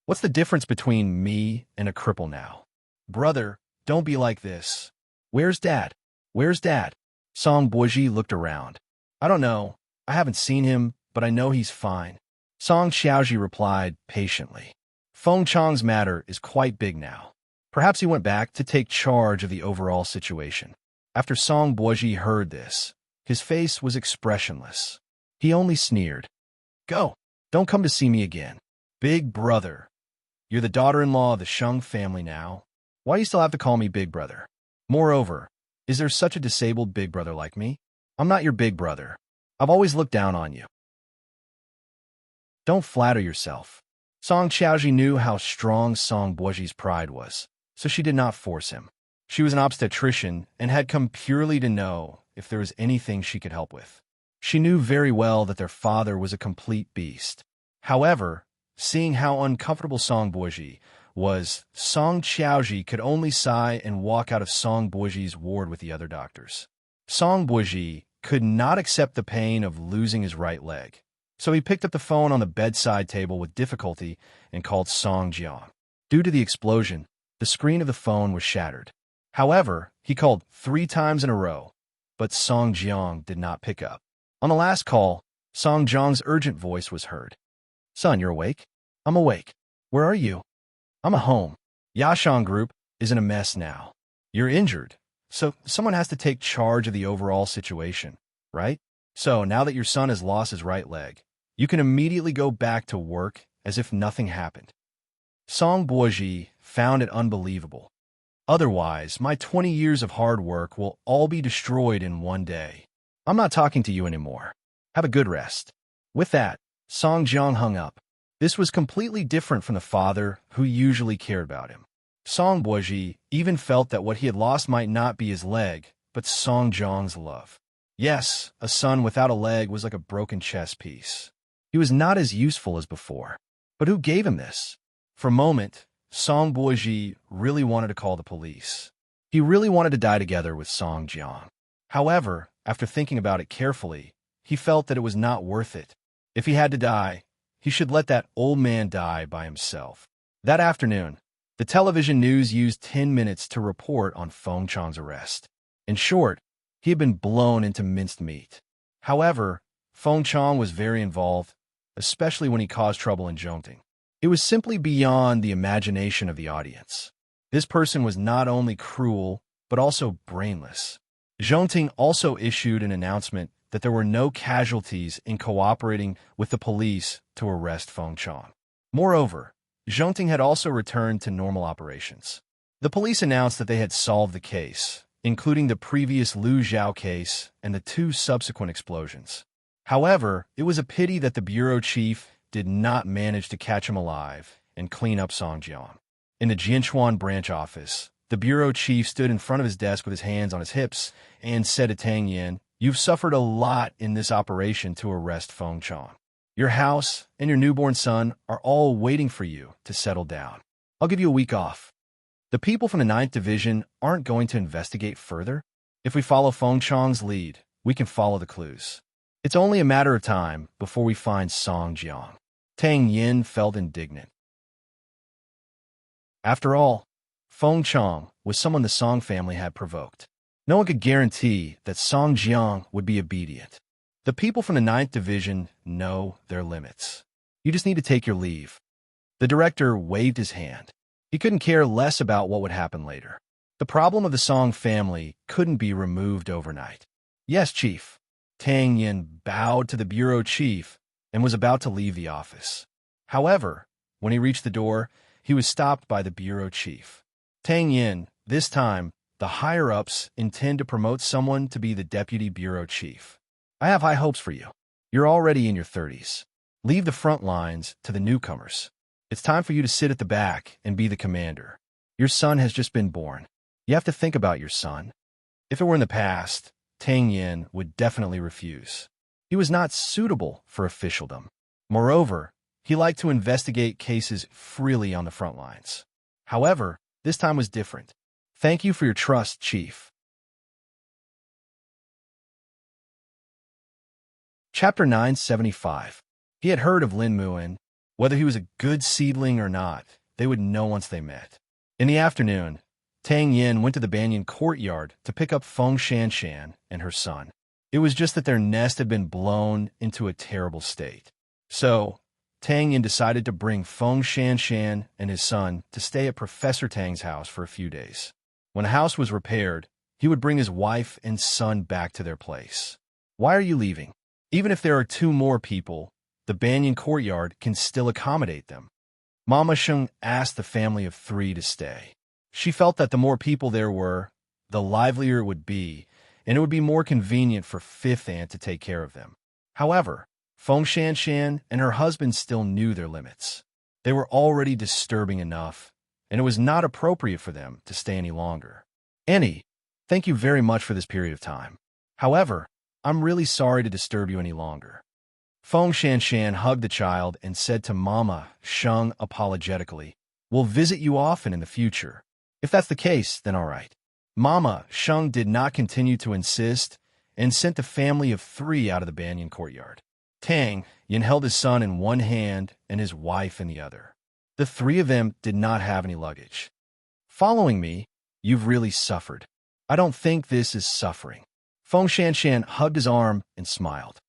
What's the difference between me and a cripple now? Brother, don't be like this. Where's Dad? Where's Dad? Song Boji looked around. I don't know. I haven't seen him, but I know he's fine. Song Xiaoji replied patiently. Feng Chang's matter is quite big now. Perhaps he went back to take charge of the overall situation. After Song Boji heard this, his face was expressionless. He only sneered. Go. Don't come to see me again. Big brother. You're the daughter-in-law of the Sheng family now. Why do you still have to call me big brother? Moreover, is there such a disabled big brother like me? I'm not your big brother. I've always looked down on you. Don't flatter yourself. Song Xiaoji knew how strong Song Boji's pride was, so she did not force him. She was an obstetrician and had come purely to know if there was anything she could help with. She knew very well that their father was a complete beast. However, seeing how uncomfortable Song Boji was, Song Xiaoji could only sigh and walk out of Song Boji's ward with the other doctors. Song Boji could not accept the pain of losing his right leg, so he picked up the phone on the bedside table with difficulty and called Song Jiang. Due to the explosion, the screen of the phone was shattered. However, he called 3 times in a row, but Song Jiang did not pick up. On the last call, Song Jiang's urgent voice was heard. Son, you're awake? I'm awake. Where are you? I'm at home. Yashang Group is in a mess now. You're injured, so someone has to take charge of the overall situation, right? So now that your son has lost his right leg, you can immediately go back to work as if nothing happened. Song Boji found it unbelievable. Otherwise, my 20 years of hard work will all be destroyed in one day. I'm not talking to you anymore. Have a good rest. With that, Song Jiang hung up. This was completely different from the father who usually cared about him. Song Boji even felt that what he had lost might not be his leg, but Song Jiang's love. Yes, a son without a leg was like a broken chess piece. He was not as useful as before. But who gave him this? For a moment, Song Boji really wanted to call the police. He really wanted to die together with Song Jiang. However, after thinking about it carefully, he felt that it was not worth it. If he had to die, he should let that old man die by himself. That afternoon, the television news used 10 minutes to report on Feng Chang's arrest. In short, he had been blown into minced meat. However, Feng Chang was very involved, especially when he caused trouble in Zhongting. It was simply beyond the imagination of the audience. This person was not only cruel, but also brainless. Zhongting also issued an announcement that there were no casualties in cooperating with the police to arrest Feng Chang. Moreover, Zhongting had also returned to normal operations. The police announced that they had solved the case, including the previous Lu Zhao case and the 2 subsequent explosions. However, it was a pity that the bureau chief did not manage to catch him alive and clean up Song Jiang. In the Jianchuan branch office, the bureau chief stood in front of his desk with his hands on his hips and said to Tang Yin, "You've suffered a lot in this operation to arrest Feng Chang. Your house and your newborn son are all waiting for you to settle down. I'll give you a week off. The people from the 9th Division aren't going to investigate further. If we follow Feng Chang's lead, we can follow the clues. It's only a matter of time before we find Song Jiang." Tang Yin felt indignant. After all, Feng Chang was someone the Song family had provoked. No one could guarantee that Song Jiang would be obedient. The people from the 9th Division know their limits. You just need to take your leave. The director waved his hand. He couldn't care less about what would happen later. The problem of the Song family couldn't be removed overnight. Yes, Chief. Tang Yin bowed to the bureau chief and was about to leave the office. However, when he reached the door, he was stopped by the bureau chief. Tang Yin, this time, the higher-ups intend to promote someone to be the deputy bureau chief. I have high hopes for you. You're already in your 30s. Leave the front lines to the newcomers. It's time for you to sit at the back and be the commander. Your son has just been born. You have to think about your son. If it were in the past, Tang Yin would definitely refuse. He was not suitable for officialdom. Moreover, he liked to investigate cases freely on the front lines. However, this time was different. Thank you for your trust, Chief. Chapter 975. He had heard of Lin Muin. Whether he was a good seedling or not, they would know once they met. In the afternoon, Tang Yin went to the banyan courtyard to pick up Feng Shanshan and her son. It was just that their nest had been blown into a terrible state. So, Tang Yin decided to bring Feng Shanshan and his son to stay at Professor Tang's house for a few days. When the house was repaired, he would bring his wife and son back to their place. Why are you leaving? Even if there are 2 more people, the banyan courtyard can still accommodate them. Mama Sheng asked the family of 3 to stay. She felt that the more people there were, the livelier it would be, and it would be more convenient for Fifth Aunt to take care of them. However, Feng Shanshan and her husband still knew their limits. They were already disturbing enough, and it was not appropriate for them to stay any longer. Annie, thank you very much for this period of time. However, I'm really sorry to disturb you any longer. Feng Shanshan hugged the child and said to Mama Sheng apologetically, "We'll visit you often in the future. If that's the case, then all right." Mama Sheng did not continue to insist and sent the family of 3 out of the banyan courtyard. Tang Yin held his son in one hand and his wife in the other. The 3 of them did not have any luggage. Following me, you've really suffered. I don't think this is suffering. Feng Shanshan hugged his arm and smiled.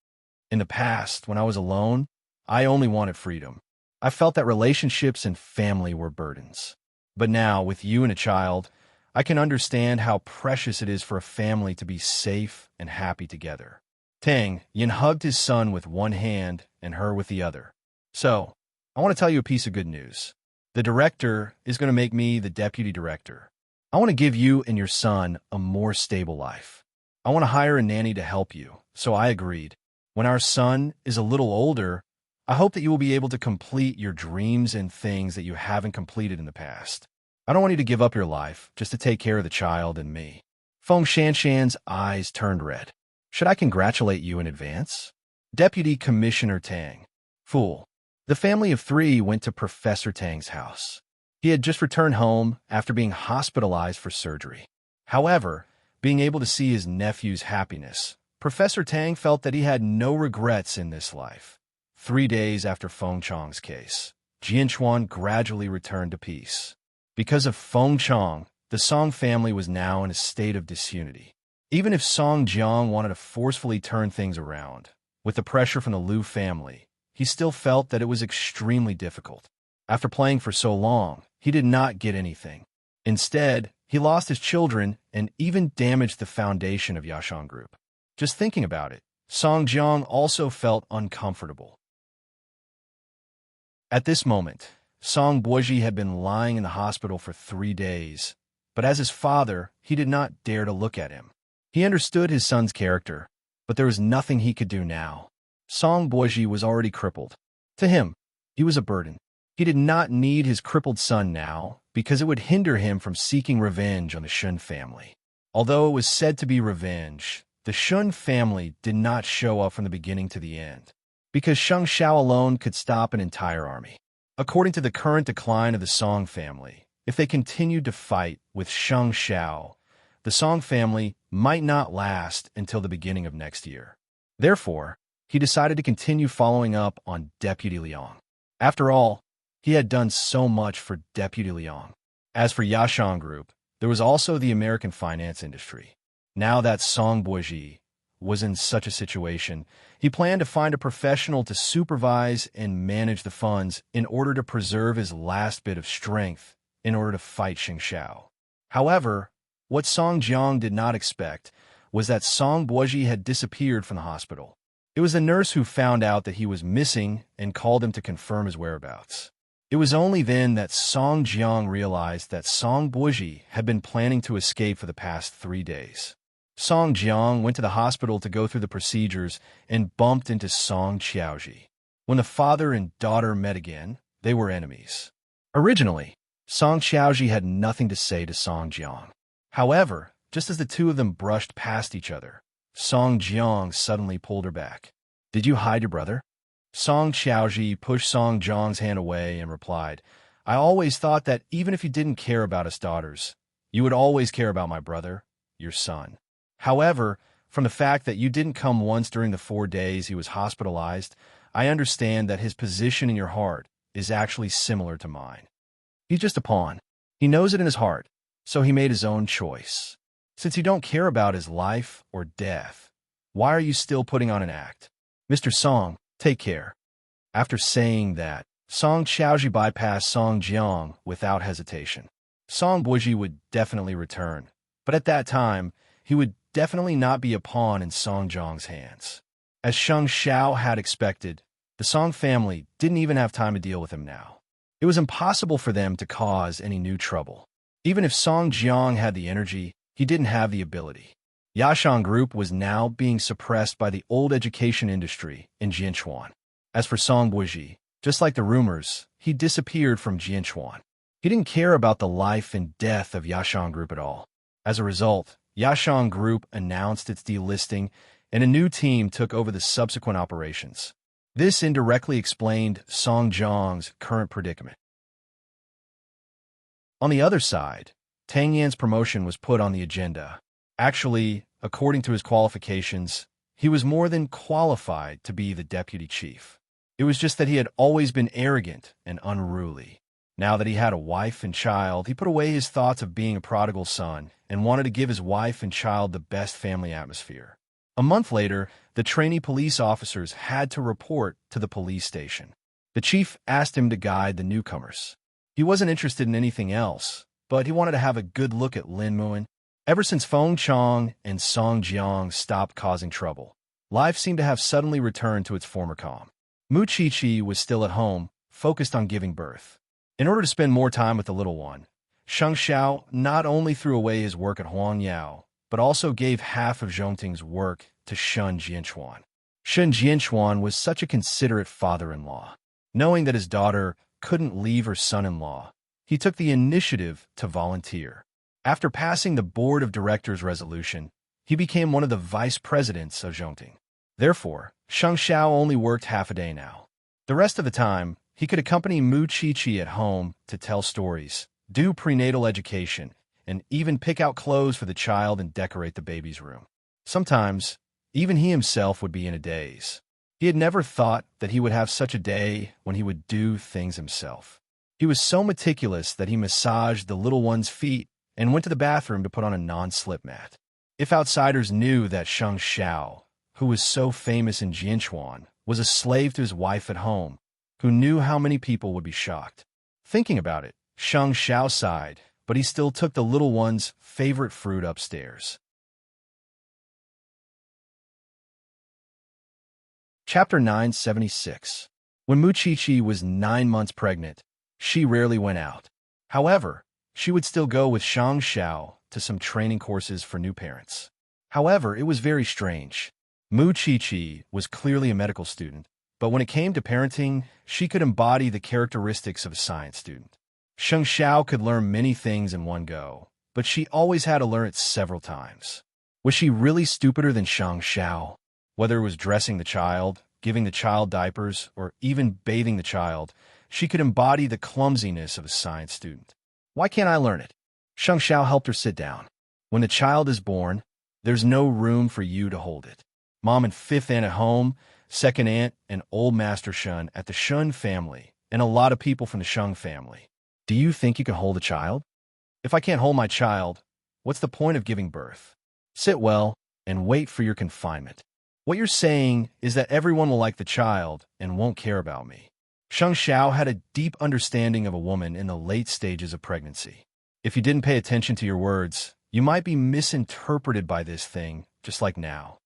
In the past, when I was alone, I only wanted freedom. I felt that relationships and family were burdens. But now, with you and a child, I can understand how precious it is for a family to be safe and happy together. Tang Yin hugged his son with one hand and her with the other. So, I want to tell you a piece of good news. The director is going to make me the deputy director. I want to give you and your son a more stable life. I want to hire a nanny to help you, so I agreed. When our son is a little older, I hope that you will be able to complete your dreams and things that you haven't completed in the past. I don't want you to give up your life just to take care of the child and me. Feng Shanshan's eyes turned red. Should I congratulate you in advance? Deputy Commissioner Tang. Fool. The family of 3 went to Professor Tang's house. He had just returned home after being hospitalized for surgery. However, being able to see his nephew's happiness, Professor Tang felt that he had no regrets in this life. 3 days after Feng Chang's case, Jianchuan gradually returned to peace. Because of Feng Chang, the Song family was now in a state of disunity. Even if Song Jiang wanted to forcefully turn things around, with the pressure from the Liu family, he still felt that it was extremely difficult. After playing for so long, he did not get anything. Instead, he lost his children and even damaged the foundation of Yashang Group. Just thinking about it, Song Jiang also felt uncomfortable. At this moment, Song Buoji had been lying in the hospital for 3 days, but as his father, he did not dare to look at him. He understood his son's character, but there was nothing he could do now. Song Buoji was already crippled. To him, he was a burden. He did not need his crippled son now, because it would hinder him from seeking revenge on the Shun family. Although it was said to be revenge, the Shun family did not show up from the beginning to the end, because Sheng Xiao alone could stop an entire army. According to the current decline of the Song family, if they continued to fight with Sheng Xiao, the Song family might not last until the beginning of next year. Therefore, he decided to continue following up on Deputy Liang. After all, he had done so much for Deputy Liang. As for Yashang Group, there was also the American finance industry. Now that Song Buoji was in such a situation, he planned to find a professional to supervise and manage the funds in order to preserve his last bit of strength in order to fight Sheng Xiao. However, what Song Jiang did not expect was that Song Buoji had disappeared from the hospital. It was the nurse who found out that he was missing and called him to confirm his whereabouts. It was only then that Song Jiang realized that Song Buoji had been planning to escape for the past 3 days. Song Jiang went to the hospital to go through the procedures and bumped into Song Qiaoji. When the father and daughter met again, they were enemies. Originally, Song Qiaoji had nothing to say to Song Jiang. However, just as the 2 of them brushed past each other, Song Jiang suddenly pulled her back. Did you hide your brother? Song Xiaoji pushed Song Jiang's hand away and replied, I always thought that even if you didn't care about us daughters, you would always care about my brother, your son. However, from the fact that you didn't come once during the 4 days he was hospitalized, I understand that his position in your heart is actually similar to mine. He's just a pawn. He knows it in his heart, so he made his own choice. Since you don't care about his life or death, why are you still putting on an act? Mr. Song, take care. After saying that, Song Xiaoji bypassed Song Jiang without hesitation. Song Buji would definitely return, but at that time, he would definitely not be a pawn in Song Jiang's hands. As Sheng Xiao had expected, the Song family didn't even have time to deal with him now. It was impossible for them to cause any new trouble. Even if Song Jiang had the energy, he didn't have the ability. Yashang Group was now being suppressed by the old education industry in Jianchuan. As for Song Buji, just like the rumors, he disappeared from Jianchuan. He didn't care about the life and death of Yashang Group at all. As a result, Yashang Group announced its delisting, and a new team took over the subsequent operations. This indirectly explained Song Jiang's current predicament. On the other side, Tang Yan's promotion was put on the agenda. Actually, according to his qualifications, he was more than qualified to be the deputy chief. It was just that he had always been arrogant and unruly. Now that he had a wife and child, he put away his thoughts of being a prodigal son and wanted to give his wife and child the best family atmosphere. A month later, the trainee police officers had to report to the police station. The chief asked him to guide the newcomers. He wasn't interested in anything else, but he wanted to have a good look at Lin Muan. Ever since Feng Chong and Song Jiang stopped causing trouble, life seemed to have suddenly returned to its former calm. Mu Qiqi was still at home, focused on giving birth. In order to spend more time with the little one, Sheng Xiao not only threw away his work at Huangyao, but also gave half of Zhongting's work to Shun Jianchuan. Shun Jianchuan was such a considerate father-in-law. Knowing that his daughter couldn't leave her son-in-law, he took the initiative to volunteer. After passing the board of directors resolution, he became one of the vice presidents of Zhongting. Therefore, Sheng Xiao only worked half a day now. The rest of the time, he could accompany Mu Qiqi at home to tell stories, do prenatal education, and even pick out clothes for the child and decorate the baby's room. Sometimes, even he himself would be in a daze. He had never thought that he would have such a day when he would do things himself. He was so meticulous that he massaged the little one's feet and went to the bathroom to put on a non-slip mat. If outsiders knew that Sheng Xiao, who was so famous in Jianchuan, was a slave to his wife at home, who knew how many people would be shocked. Thinking about it, Sheng Xiao sighed, but he still took the little one's favorite fruit upstairs. Chapter 976. When Mu Qiqi was 9 months pregnant, she rarely went out. However, she would still go with Sheng Xiao to some training courses for new parents. However, it was very strange. Mu Qiqi was clearly a medical student, but when it came to parenting, she could embody the characteristics of a science student. Sheng Xiao could learn many things in one go, but she always had to learn it several times. Was she really stupider than Sheng Xiao? Whether it was dressing the child, giving the child diapers, or even bathing the child, she could embody the clumsiness of a science student. Why can't I learn it? Sheng Xiao helped her sit down. When the child is born, there's no room for you to hold it. Mom and fifth aunt at home, second aunt and old Master Shun at the Shun family, and a lot of people from the Sheng family. Do you think you can hold a child? If I can't hold my child, what's the point of giving birth? Sit well and wait for your confinement. What you're saying is that everyone will like the child and won't care about me. Sheng Xiao had a deep understanding of a woman in the late stages of pregnancy. If you didn't pay attention to your words, you might be misinterpreted by this thing, just like now.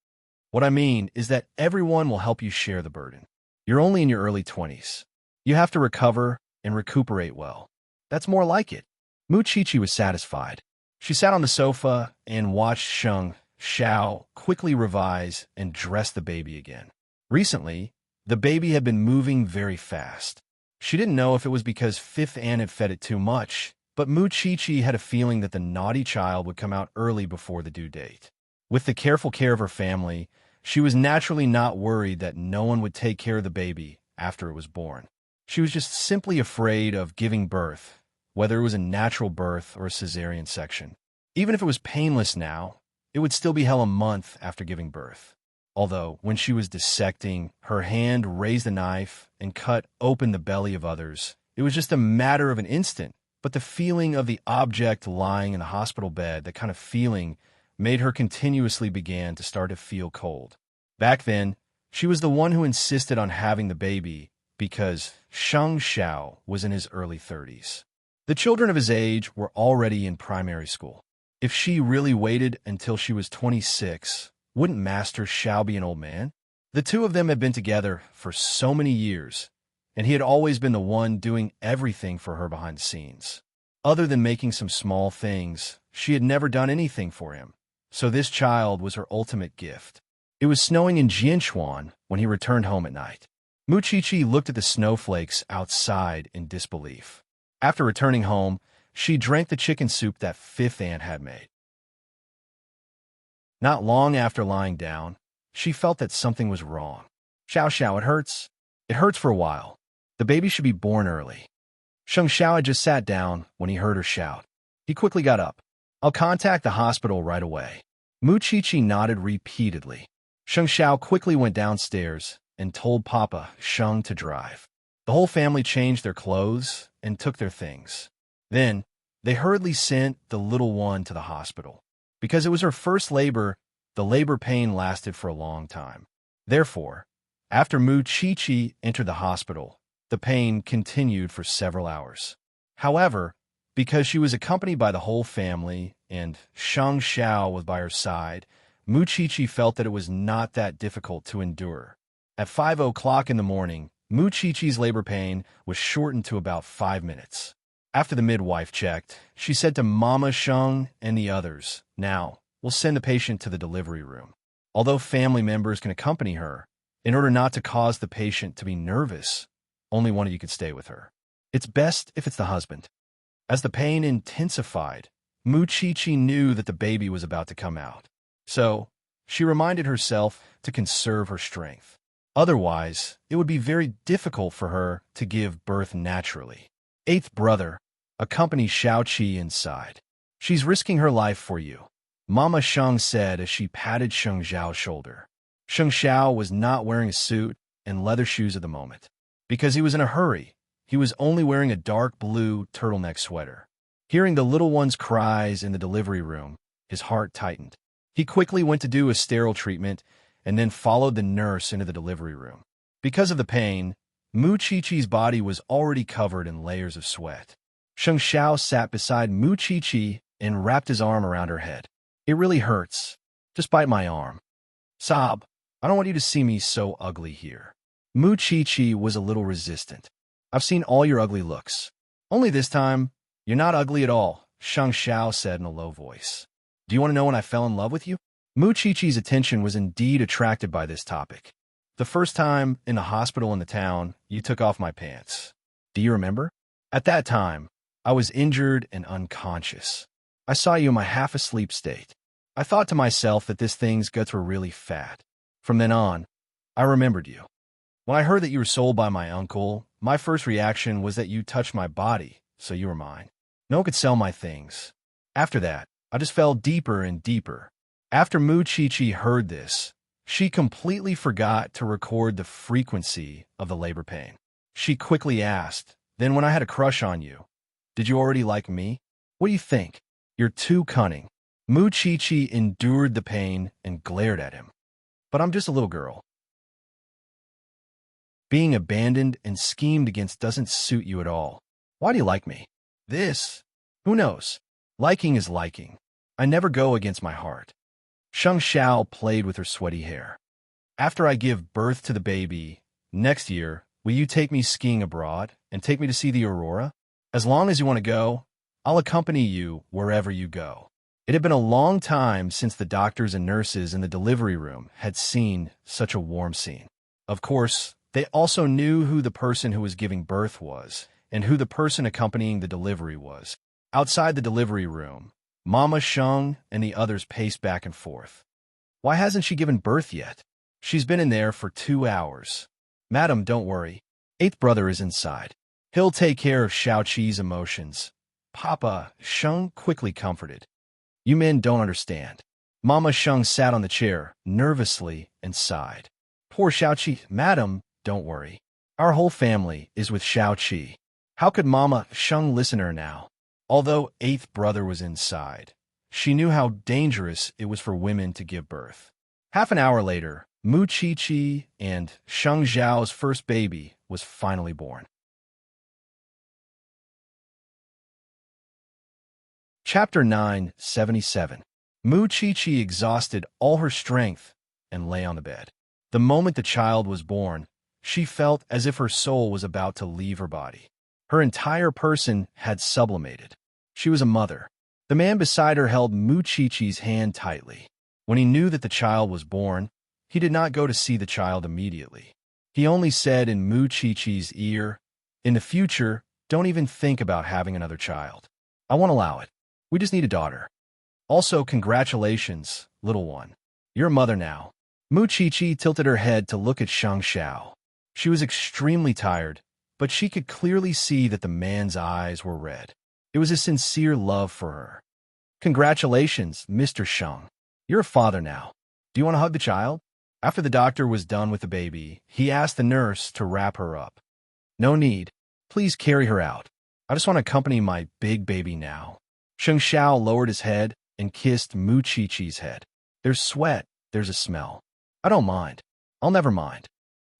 What I mean is that everyone will help you share the burden. You're only in your early 20s. You have to recover and recuperate well. That's more like it. Mu Qiqi was satisfied. She sat on the sofa and watched Sheng Xiao quickly revise and dress the baby again. Recently, the baby had been moving very fast. She didn't know if it was because fifth aunt had fed it too much, but Mu Qiqi had a feeling that the naughty child would come out early before the due date. With the careful care of her family, She was naturally not worried that no one would take care of the baby after it was born. She was just simply afraid of giving birth, whether it was a natural birth or a cesarean section. Even if it was painless now, it would still be hell a month after giving birth. Although, when she was dissecting, her hand raised the knife and cut open the belly of others. It was just a matter of an instant, but the feeling of the object lying in the hospital bed, that kind of feeling, made her continuously begin to start to feel cold. Back then, she was the one who insisted on having the baby because Sheng Xiao was in his early 30s. The children of his age were already in primary school. If she really waited until she was 26, wouldn't Master Xiao be an old man? The two of them had been together for so many years, and he had always been the one doing everything for her behind the scenes. Other than making some small things, she had never done anything for him, so this child was her ultimate gift. It was snowing in Jianchuan when he returned home at night. Muqiqi looked at the snowflakes outside in disbelief. After returning home, she drank the chicken soup that fifth aunt had made. Not long after lying down, she felt that something was wrong. Xiao Xiao, it hurts. It hurts for a while. The baby should be born early. Sheng Xiao had just sat down when he heard her shout. He quickly got up. I'll contact the hospital right away. Muqiqi nodded repeatedly. Sheng Xiao quickly went downstairs and told Papa Sheng to drive. The whole family changed their clothes and took their things. Then, they hurriedly sent the little one to the hospital. Because it was her first labor, the labor pain lasted for a long time. Therefore, after Muqiqi entered the hospital, the pain continued for several hours. However, because she was accompanied by the whole family and Sheng Xiao was by her side, Muqiqi felt that it was not that difficult to endure. At 5 o'clock in the morning, Muqiqi's labor pain was shortened to about 5 minutes. After the midwife checked, she said to Mama Sheng and the others, now, we'll send the patient to the delivery room. Although family members can accompany her, in order not to cause the patient to be nervous, only one of you could stay with her. It's best if it's the husband. As the pain intensified, Muqiqi knew that the baby was about to come out. So, she reminded herself to conserve her strength. Otherwise, it would be very difficult for her to give birth naturally. Eighth brother, accompany Xiaoqi inside. She's risking her life for you, Mama Sheng said as she patted Sheng Xiao's shoulder. Sheng Xiao was not wearing a suit and leather shoes at the moment. Because he was in a hurry, he was only wearing a dark blue turtleneck sweater. Hearing the little one's cries in the delivery room, his heart tightened. He quickly went to do a sterile treatment and then followed the nurse into the delivery room. Because of the pain, Muqiqi's body was already covered in layers of sweat. Sheng Xiao sat beside Muqiqi and wrapped his arm around her head. It really hurts. Just bite my arm. Sob, I don't want you to see me so ugly here. Muqiqi was a little resistant. I've seen all your ugly looks. Only this time, you're not ugly at all, Sheng Xiao said in a low voice. Do you want to know when I fell in love with you? Muqiqi's attention was indeed attracted by this topic. The first time in the hospital in the town, you took off my pants. Do you remember? At that time, I was injured and unconscious. I saw you in my half-asleep state. I thought to myself that this thing's guts were really fat. From then on, I remembered you. When I heard that you were sold by my uncle, my first reaction was that you touched my body, so you were mine. No one could sell my things. After that, I just fell deeper and deeper. After Muqiqi heard this, she completely forgot to record the frequency of the labor pain. She quickly asked, then when I had a crush on you, did you already like me? What do you think? You're too cunning. Muqiqi endured the pain and glared at him. But I'm just a little girl. Being abandoned and schemed against doesn't suit you at all. Why do you like me? This? Who knows? Liking is liking. I never go against my heart. Sheng Xiao played with her sweaty hair. After I give birth to the baby, next year, will you take me skiing abroad and take me to see the aurora? As long as you want to go, I'll accompany you wherever you go. It had been a long time since the doctors and nurses in the delivery room had seen such a warm scene. Of course, they also knew who the person who was giving birth was and who the person accompanying the delivery was. Outside the delivery room, Mama Sheng and the others paced back and forth. Why hasn't she given birth yet? She's been in there for 2 hours. Madam, don't worry. Eighth brother is inside. He'll take care of Xiaoqi's emotions. Papa, Sheng quickly comforted. You men don't understand. Mama Sheng sat on the chair, nervously, and sighed. Poor Xiaoqi. Madam, don't worry. Our whole family is with Xiaoqi. How could Mama Sheng listen to her now? Although eighth brother was inside, she knew how dangerous it was for women to give birth. Half an hour later, Mu Qiqi and Sheng Zhao's first baby was finally born. Chapter 977. Mu Qiqi exhausted all her strength and lay on the bed. The moment the child was born, she felt as if her soul was about to leave her body. Her entire person had sublimated. She was a mother. The man beside her held Mu Qiqi's hand tightly. When he knew that the child was born, he did not go to see the child immediately. He only said in Mu Qiqi's ear, "In the future, don't even think about having another child. I won't allow it. We just need a daughter. Also, congratulations, little one. You're a mother now." Mu Qiqi tilted her head to look at Sheng Xiao. She was extremely tired, but she could clearly see that the man's eyes were red. It was a sincere love for her. Congratulations, Mr. Sheng. You're a father now. Do you want to hug the child? After the doctor was done with the baby, he asked the nurse to wrap her up. No need. Please carry her out. I just want to accompany my big baby now. Sheng Xiao lowered his head and kissed Mu Qiqi's head. There's sweat, there's a smell. I don't mind. I'll never mind.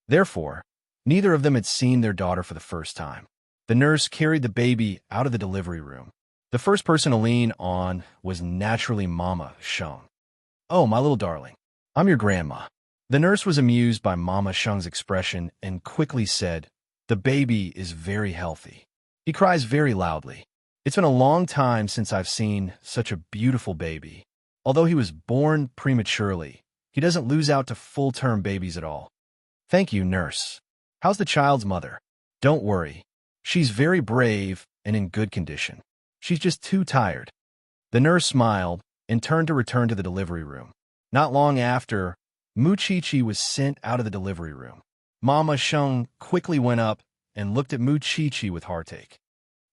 Therefore, neither of them had seen their daughter for the first time. The nurse carried the baby out of the delivery room. The first person to lean on was naturally Mama Sheng. Oh, my little darling, I'm your grandma. The nurse was amused by Mama Sheng's expression and quickly said, the baby is very healthy. He cries very loudly. It's been a long time since I've seen such a beautiful baby. Although he was born prematurely, he doesn't lose out to full-term babies at all. Thank you, nurse. How's the child's mother? Don't worry. She's very brave and in good condition. She's just too tired. The nurse smiled and turned to return to the delivery room. Not long after, Mu Qiqi was sent out of the delivery room. Mama Sheng quickly went up and looked at Mu Qiqi with heartache.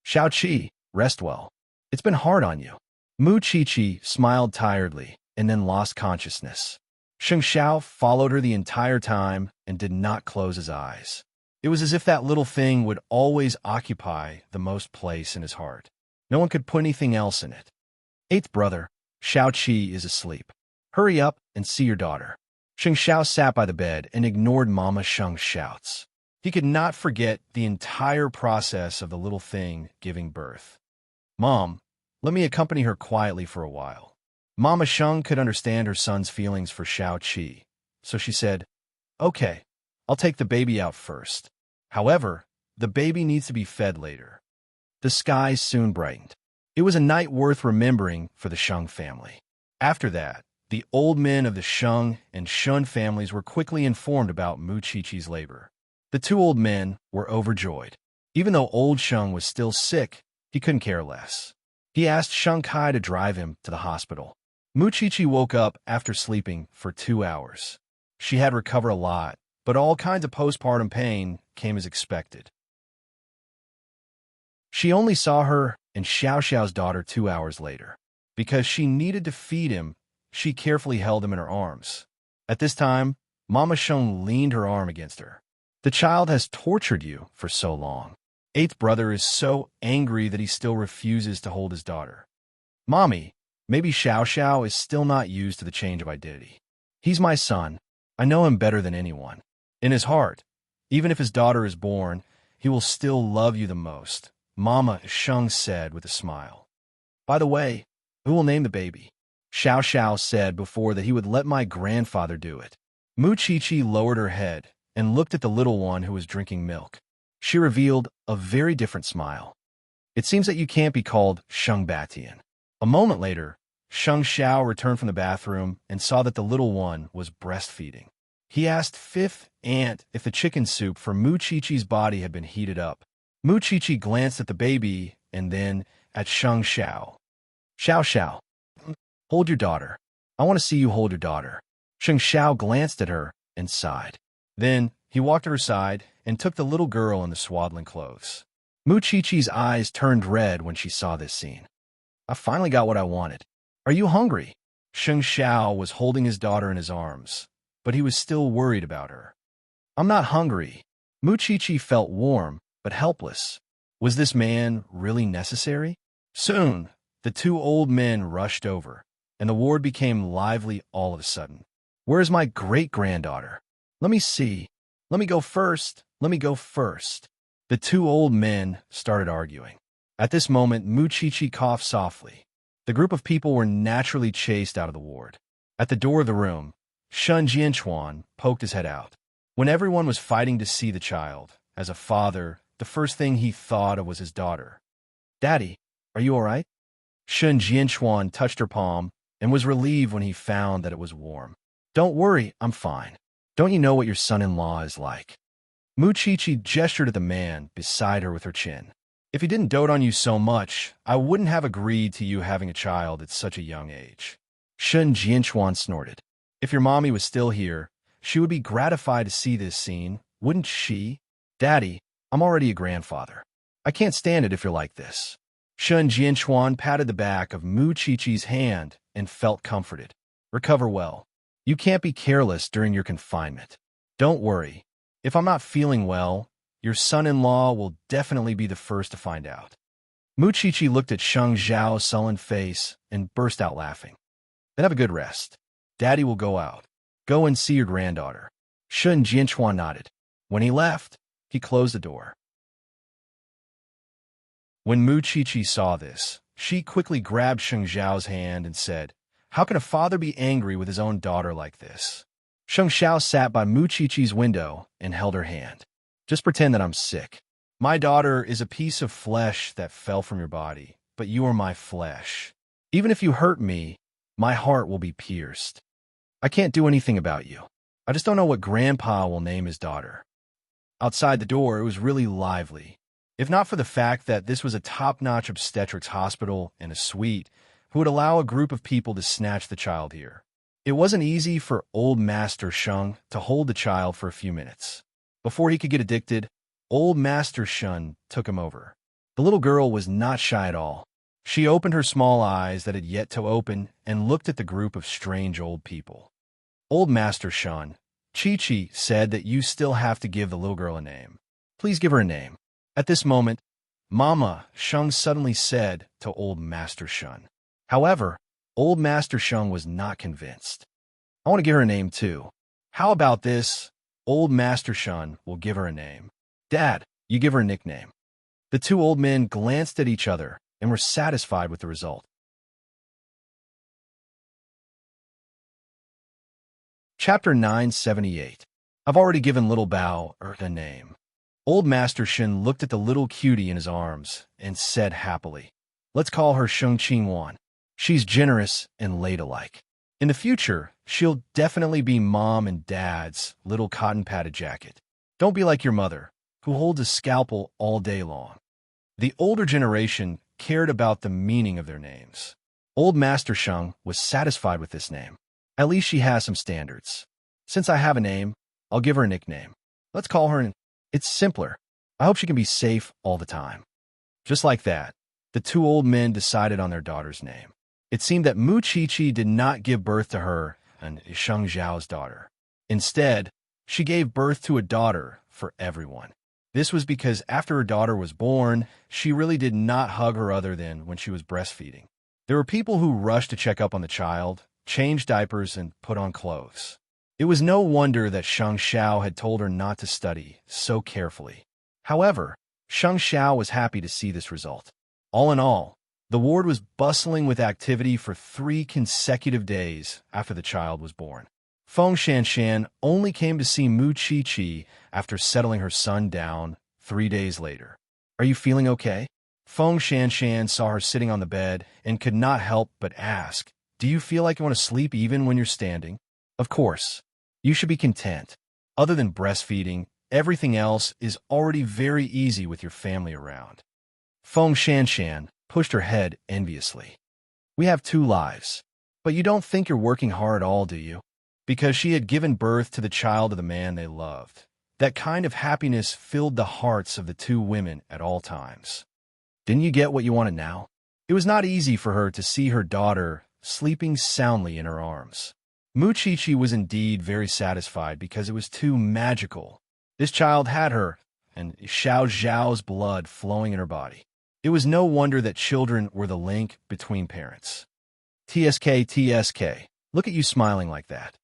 Xiaoqi, rest well. It's been hard on you. Mu Qiqi smiled tiredly and then lost consciousness. Sheng Xiao followed her the entire time and did not close his eyes. It was as if that little thing would always occupy the most place in his heart. No one could put anything else in it. Eighth brother, Xiaoqi is asleep. Hurry up and see your daughter. Sheng Xiao sat by the bed and ignored Mama Sheng's shouts. He could not forget the entire process of the little thing giving birth. Mom, let me accompany her quietly for a while. Mama Sheng could understand her son's feelings for Xiaoqi, so she said, okay, I'll take the baby out first. However, the baby needs to be fed later. The sky soon brightened. It was a night worth remembering for the Sheng family. After that, the old men of the Sheng and Shun families were quickly informed about Mu Qiqi's labor. The two old men were overjoyed. Even though old Sheng was still sick, he couldn't care less. He asked Sheng Kai to drive him to the hospital. Mu Qiqi woke up after sleeping for 2 hours. She had recovered a lot, but all kinds of postpartum pain came as expected. She only saw her and Xiao Xiao's daughter 2 hours later. Because she needed to feed him, she carefully held him in her arms. At this time, Mama Sheng leaned her arm against her. The child has tortured you for so long. Eighth brother is so angry that he still refuses to hold his daughter. Mommy, maybe Xiao Xiao is still not used to the change of identity. He's my son. I know him better than anyone. In his heart, even if his daughter is born, he will still love you the most, Mama Sheng said with a smile. By the way, who will name the baby? Xiao Xiao said before that he would let my grandfather do it. Mu Qiqi lowered her head and looked at the little one who was drinking milk. She revealed a very different smile. It seems that you can't be called Sheng Batian. A moment later, Sheng Xiao returned from the bathroom and saw that the little one was breastfeeding. He asked fifth aunt if the chicken soup for Mu Qiqi's body had been heated up. Mu Qiqi glanced at the baby and then at Sheng Xiao. Xiao Xiao, hold your daughter. I want to see you hold your daughter. Sheng Xiao glanced at her and sighed. Then he walked to her side and took the little girl in the swaddling clothes. Muchichi's eyes turned red when she saw this scene. I finally got what I wanted. Are you hungry? Sheng Xiao was holding his daughter in his arms, but he was still worried about her. I'm not hungry. Muchichi felt warm, but helpless. Was this man really necessary? Soon, the two old men rushed over, and the ward became lively all of a sudden. Where's my great-granddaughter? Let me see. Let me go first. Let me go first. The two old men started arguing. At this moment, Muchichi coughed softly. The group of people were naturally chased out of the ward. At the door of the room, Shun Jianchuan poked his head out. When everyone was fighting to see the child, as a father, the first thing he thought of was his daughter. Daddy, are you all right? Shun Jianchuan touched her palm and was relieved when he found that it was warm. Don't worry, I'm fine. Don't you know what your son-in-law is like? Muchichi gestured at the man beside her with her chin. If he didn't dote on you so much, I wouldn't have agreed to you having a child at such a young age. Shun Jianchuan snorted. If your mommy was still here, she would be gratified to see this scene, wouldn't she? Daddy, I'm already a grandfather. I can't stand it if you're like this. Shun Jianchuan patted the back of Muchichi's hand and felt comforted. Recover well. You can't be careless during your confinement. Don't worry. If I'm not feeling well, your son-in-law will definitely be the first to find out. Muchichi looked at Sheng Zhao's sullen face and burst out laughing. Then have a good rest. Daddy will go out. Go and see your granddaughter. Shun Jianchuan nodded. When he left, he closed the door. When Muchichi saw this, she quickly grabbed Sheng Zhao's hand and said, How can a father be angry with his own daughter like this? Sheng Zhao sat by Muchichi's window and held her hand. Just pretend that I'm sick. My daughter is a piece of flesh that fell from your body, but you are my flesh. Even if you hurt me, my heart will be pierced. I can't do anything about you. I just don't know what Grandpa will name his daughter. Outside the door, it was really lively. If not for the fact that this was a top-notch obstetrics hospital and a suite, who would allow a group of people to snatch the child here. It wasn't easy for old Master Sheng to hold the child for a few minutes. Before he could get addicted, old Master Shun took him over. The little girl was not shy at all. She opened her small eyes that had yet to open and looked at the group of strange old people. Old Master Shun, Chi-Chi said that you still have to give the little girl a name. Please give her a name. At this moment, Mama Sheng suddenly said to old Master Shun. However, old Master Sheng was not convinced. I want to give her a name too. How about this? Old Master Shun will give her a name. Dad, you give her a nickname. The two old men glanced at each other and were satisfied with the result. Chapter 978. I've already given little Bao a name. Old Master Shin looked at the little cutie in his arms and said happily, Let's call her Sheng Qingwan. She's generous and ladylike. In the future, she'll definitely be Mom and Dad's little cotton-padded jacket. Don't be like your mother, who holds a scalpel all day long. The older generation cared about the meaning of their names. Old Master Sheng was satisfied with this name. At least she has some standards. Since I have a name, I'll give her a nickname. Let's call her It's simpler. I hope she can be safe all the time. Just like that, the two old men decided on their daughter's name. It seemed that Muchichi did not give birth to her and Sheng Zhao's daughter. Instead, she gave birth to a daughter for everyone. This was because after her daughter was born, she really did not hug her other than when she was breastfeeding. There were people who rushed to check up on the child, change diapers, and put on clothes. It was no wonder that Sheng Xiao had told her not to study so carefully. However, Sheng Xiao was happy to see this result. All in all, the ward was bustling with activity for 3 consecutive days after the child was born. Feng Shanshan only came to see Muchichi after settling her son down 3 days later. Are you feeling okay? Feng Shanshan saw her sitting on the bed and could not help but ask, Do you feel like you want to sleep even when you're standing? Of course. You should be content. Other than breastfeeding, everything else is already very easy with your family around. Feng Shanshan pushed her head enviously. We have 2 lives. But you don't think you're working hard at all, do you? because she had given birth to the child of the man they loved. That kind of happiness filled the hearts of the two women at all times. Didn't you get what you wanted now? It was not easy for her to see her daughter sleeping soundly in her arms. Muchichi was indeed very satisfied because it was too magical. This child had her, and Xiao Zhao's blood flowing in her body. It was no wonder that children were the link between parents. TSK, TSK, look at you smiling like that.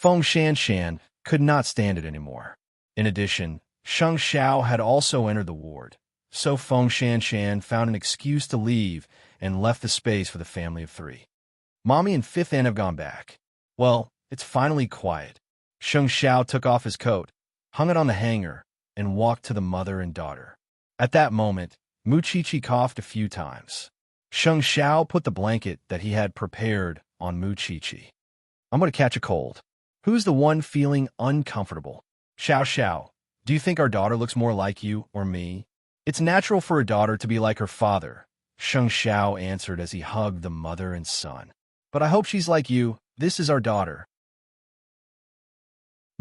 Feng Shanshan could not stand it anymore. In addition, Sheng Xiao had also entered the ward, so Feng Shanshan found an excuse to leave and left the space for the family of three. Mommy and Fifth Aunt have gone back. Well, it's finally quiet. Sheng Xiao took off his coat, hung it on the hanger, and walked to the mother and daughter. At that moment, Muchichi coughed a few times. Sheng Xiao put the blanket that he had prepared on Muchichi. I'm going to catch a cold. Who's the one feeling uncomfortable? Xiao Xiao, do you think our daughter looks more like you or me? It's natural for a daughter to be like her father, Sheng Xiao answered as he hugged the mother and son. But I hope she's like you. This is our daughter.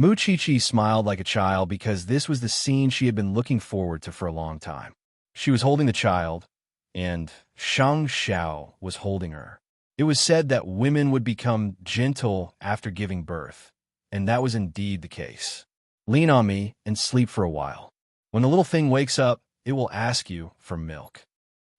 Muchichi smiled like a child because this was the scene she had been looking forward to for a long time. She was holding the child, and Sheng Xiao was holding her. It was said that women would become gentle after giving birth, and that was indeed the case. Lean on me and sleep for a while. When the little thing wakes up, it will ask you for milk.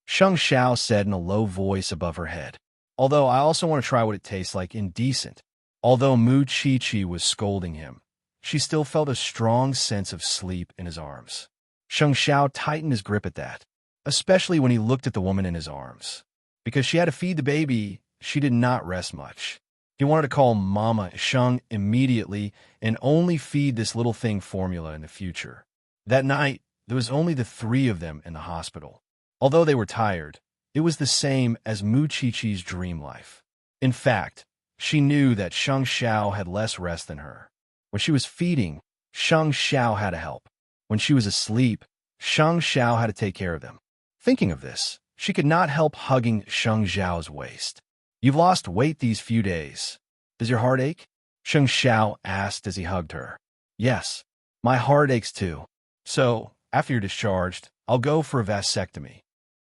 Sheng Xiao said in a low voice above her head. Although I also want to try what it tastes like indecent. Although Muchichi was scolding him, she still felt a strong sense of sleep in his arms. Sheng Xiao tightened his grip at that, especially when he looked at the woman in his arms. Because she had to feed the baby, she did not rest much. He wanted to call Mama Sheng immediately and only feed this little thing formula in the future. That night, there was only the three of them in the hospital. Although they were tired, it was the same as Muchichi's dream life. In fact, she knew that Sheng Xiao had less rest than her. When she was feeding, Sheng Xiao had to help. When she was asleep, Sheng Xiao had to take care of them. Thinking of this, she could not help hugging Sheng Xiao's waist. You've lost weight these few days. Does your heart ache? Sheng Xiao asked as he hugged her. Yes, my heart aches too. So, after you're discharged, I'll go for a vasectomy.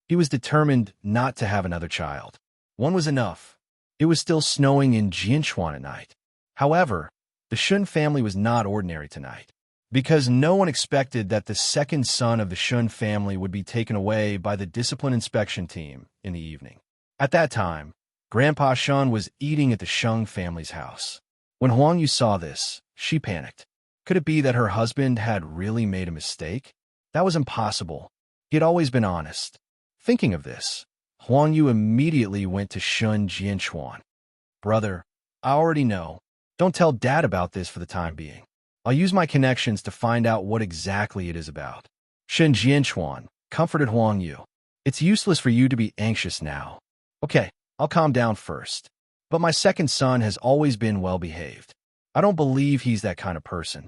He was determined not to have another child. One was enough. It was still snowing in Jianchuan at night. However, the Shun family was not ordinary tonight, because no one expected that the second son of the Shun family would be taken away by the discipline inspection team in the evening. At that time, Grandpa Shun was eating at the Sheng family's house. When Huang Yu saw this, she panicked. Could it be that her husband had really made a mistake? That was impossible. He had always been honest. Thinking of this, Huang Yu immediately went to Shun Jianchuan. Brother, I already know. Don't tell Dad about this for the time being. I'll use my connections to find out what exactly it is about. Shun Jianchuan comforted Huang Yu. It's useless for you to be anxious now. Okay, I'll calm down first. But my second son has always been well-behaved. I don't believe he's that kind of person.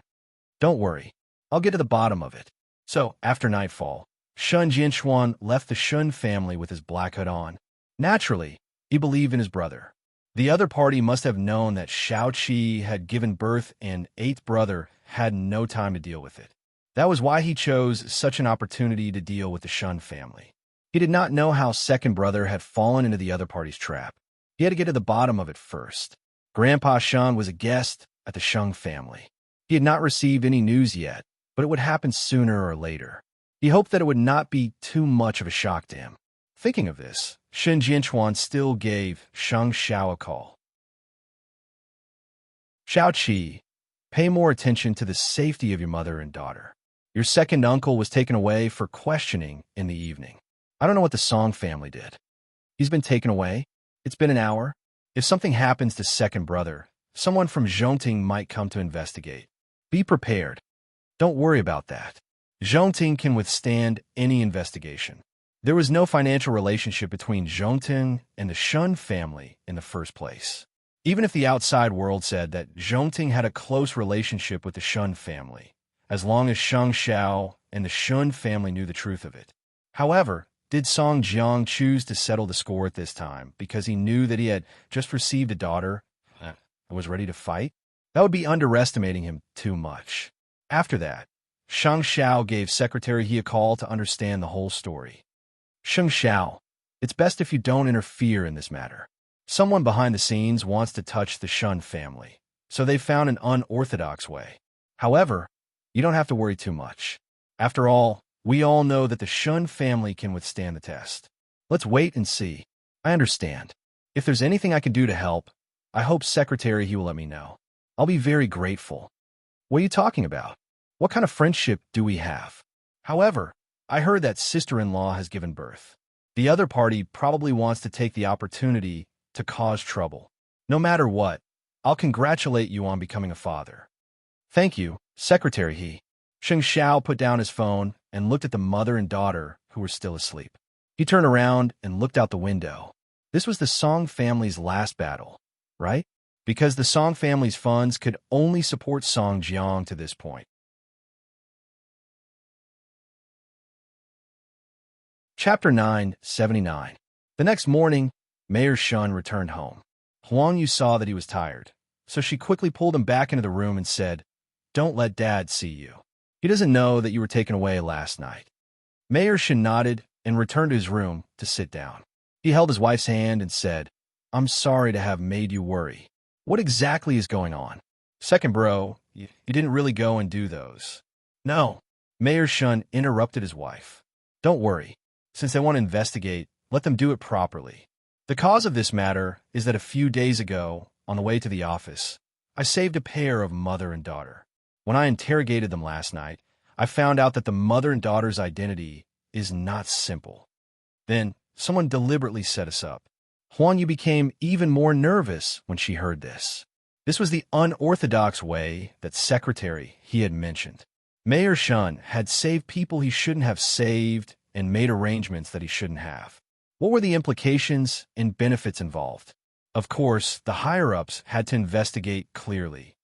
Don't worry. I'll get to the bottom of it. So, after nightfall, Shun Jianchuan left the Shun family with his black hood on. Naturally, he believed in his brother. The other party must have known that Xiao Qi had given birth and eighth brother had no time to deal with it. That was why he chose such an opportunity to deal with the Shun family. He did not know how second brother had fallen into the other party's trap. He had to get to the bottom of it first. Grandpa Shun was a guest at the Sheng family. He had not received any news yet, but it would happen sooner or later. He hoped that it would not be too much of a shock to him. Thinking of this, Shun Jianchuan still gave Sheng Xiao a call. Xiao Qi, pay more attention to the safety of your mother and daughter. Your second uncle was taken away for questioning in the evening. I don't know what the Song family did. He's been taken away. It's been an hour. If something happens to second brother, someone from Zhongting might come to investigate. Be prepared. Don't worry about that. Zhongting can withstand any investigation. There was no financial relationship between Zhongting and the Shun family in the first place. Even if the outside world said that Zhongting had a close relationship with the Shun family, as long as Sheng Xiao and the Shun family knew the truth of it. However, did Song Jiang choose to settle the score at this time because he knew that he had just received a daughter and was ready to fight? That would be underestimating him too much. After that, Sheng Xiao gave Secretary He a call to understand the whole story. Sheng Xiao, it's best if you don't interfere in this matter. Someone behind the scenes wants to touch the Shun family, so they found an unorthodox way. However, you don't have to worry too much. After all, we all know that the Shun family can withstand the test. Let's wait and see. I understand. If there's anything I can do to help, I hope Secretary He will let me know. I'll be very grateful. What are you talking about? What kind of friendship do we have? However, I heard that sister-in-law has given birth. The other party probably wants to take the opportunity to cause trouble. No matter what, I'll congratulate you on becoming a father. Thank you, Secretary He. Sheng Xiao put down his phone and looked at the mother and daughter who were still asleep. He turned around and looked out the window. This was the Song family's last battle, right? Because the Song family's funds could only support Song Jiang to this point. Chapter 979. The next morning, Mayor Shun returned home. Huang Yu saw that he was tired, so she quickly pulled him back into the room and said, "Don't let Dad see you. He doesn't know that you were taken away last night." Mayor Shun nodded and returned to his room to sit down. He held his wife's hand and said, "I'm sorry to have made you worry. What exactly is going on?" "Second bro, you didn't really go and do those." "No." Mayor Shun interrupted his wife. "Don't worry. Since they want to investigate, let them do it properly. The cause of this matter is that a few days ago, on the way to the office, I saved a pair of mother and daughter. When I interrogated them last night, I found out that the mother and daughter's identity is not simple. Then, someone deliberately set us up." Huang Yu became even more nervous when she heard this. This was the unorthodox way that Secretary He had mentioned. Mayor Shun had saved people he shouldn't have saved and made arrangements that he shouldn't have. What were the implications and benefits involved? Of course, the higher-ups had to investigate clearly.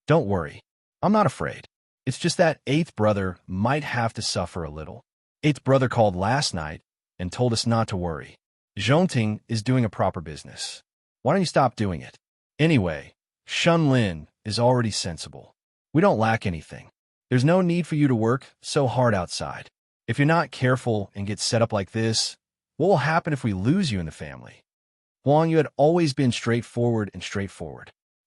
"Don't worry. I'm not afraid. It's just that eighth brother might have to suffer a little. Eighth brother called last night and told us not to worry. Zhongting is doing a proper business. Why don't you stop doing it? Anyway, Shun Lin is already sensible. We don't lack anything. There's no need for you to work so hard outside. If you're not careful and get set up like this, what will happen if we lose you in the family?" Huang Yu had always been straightforward,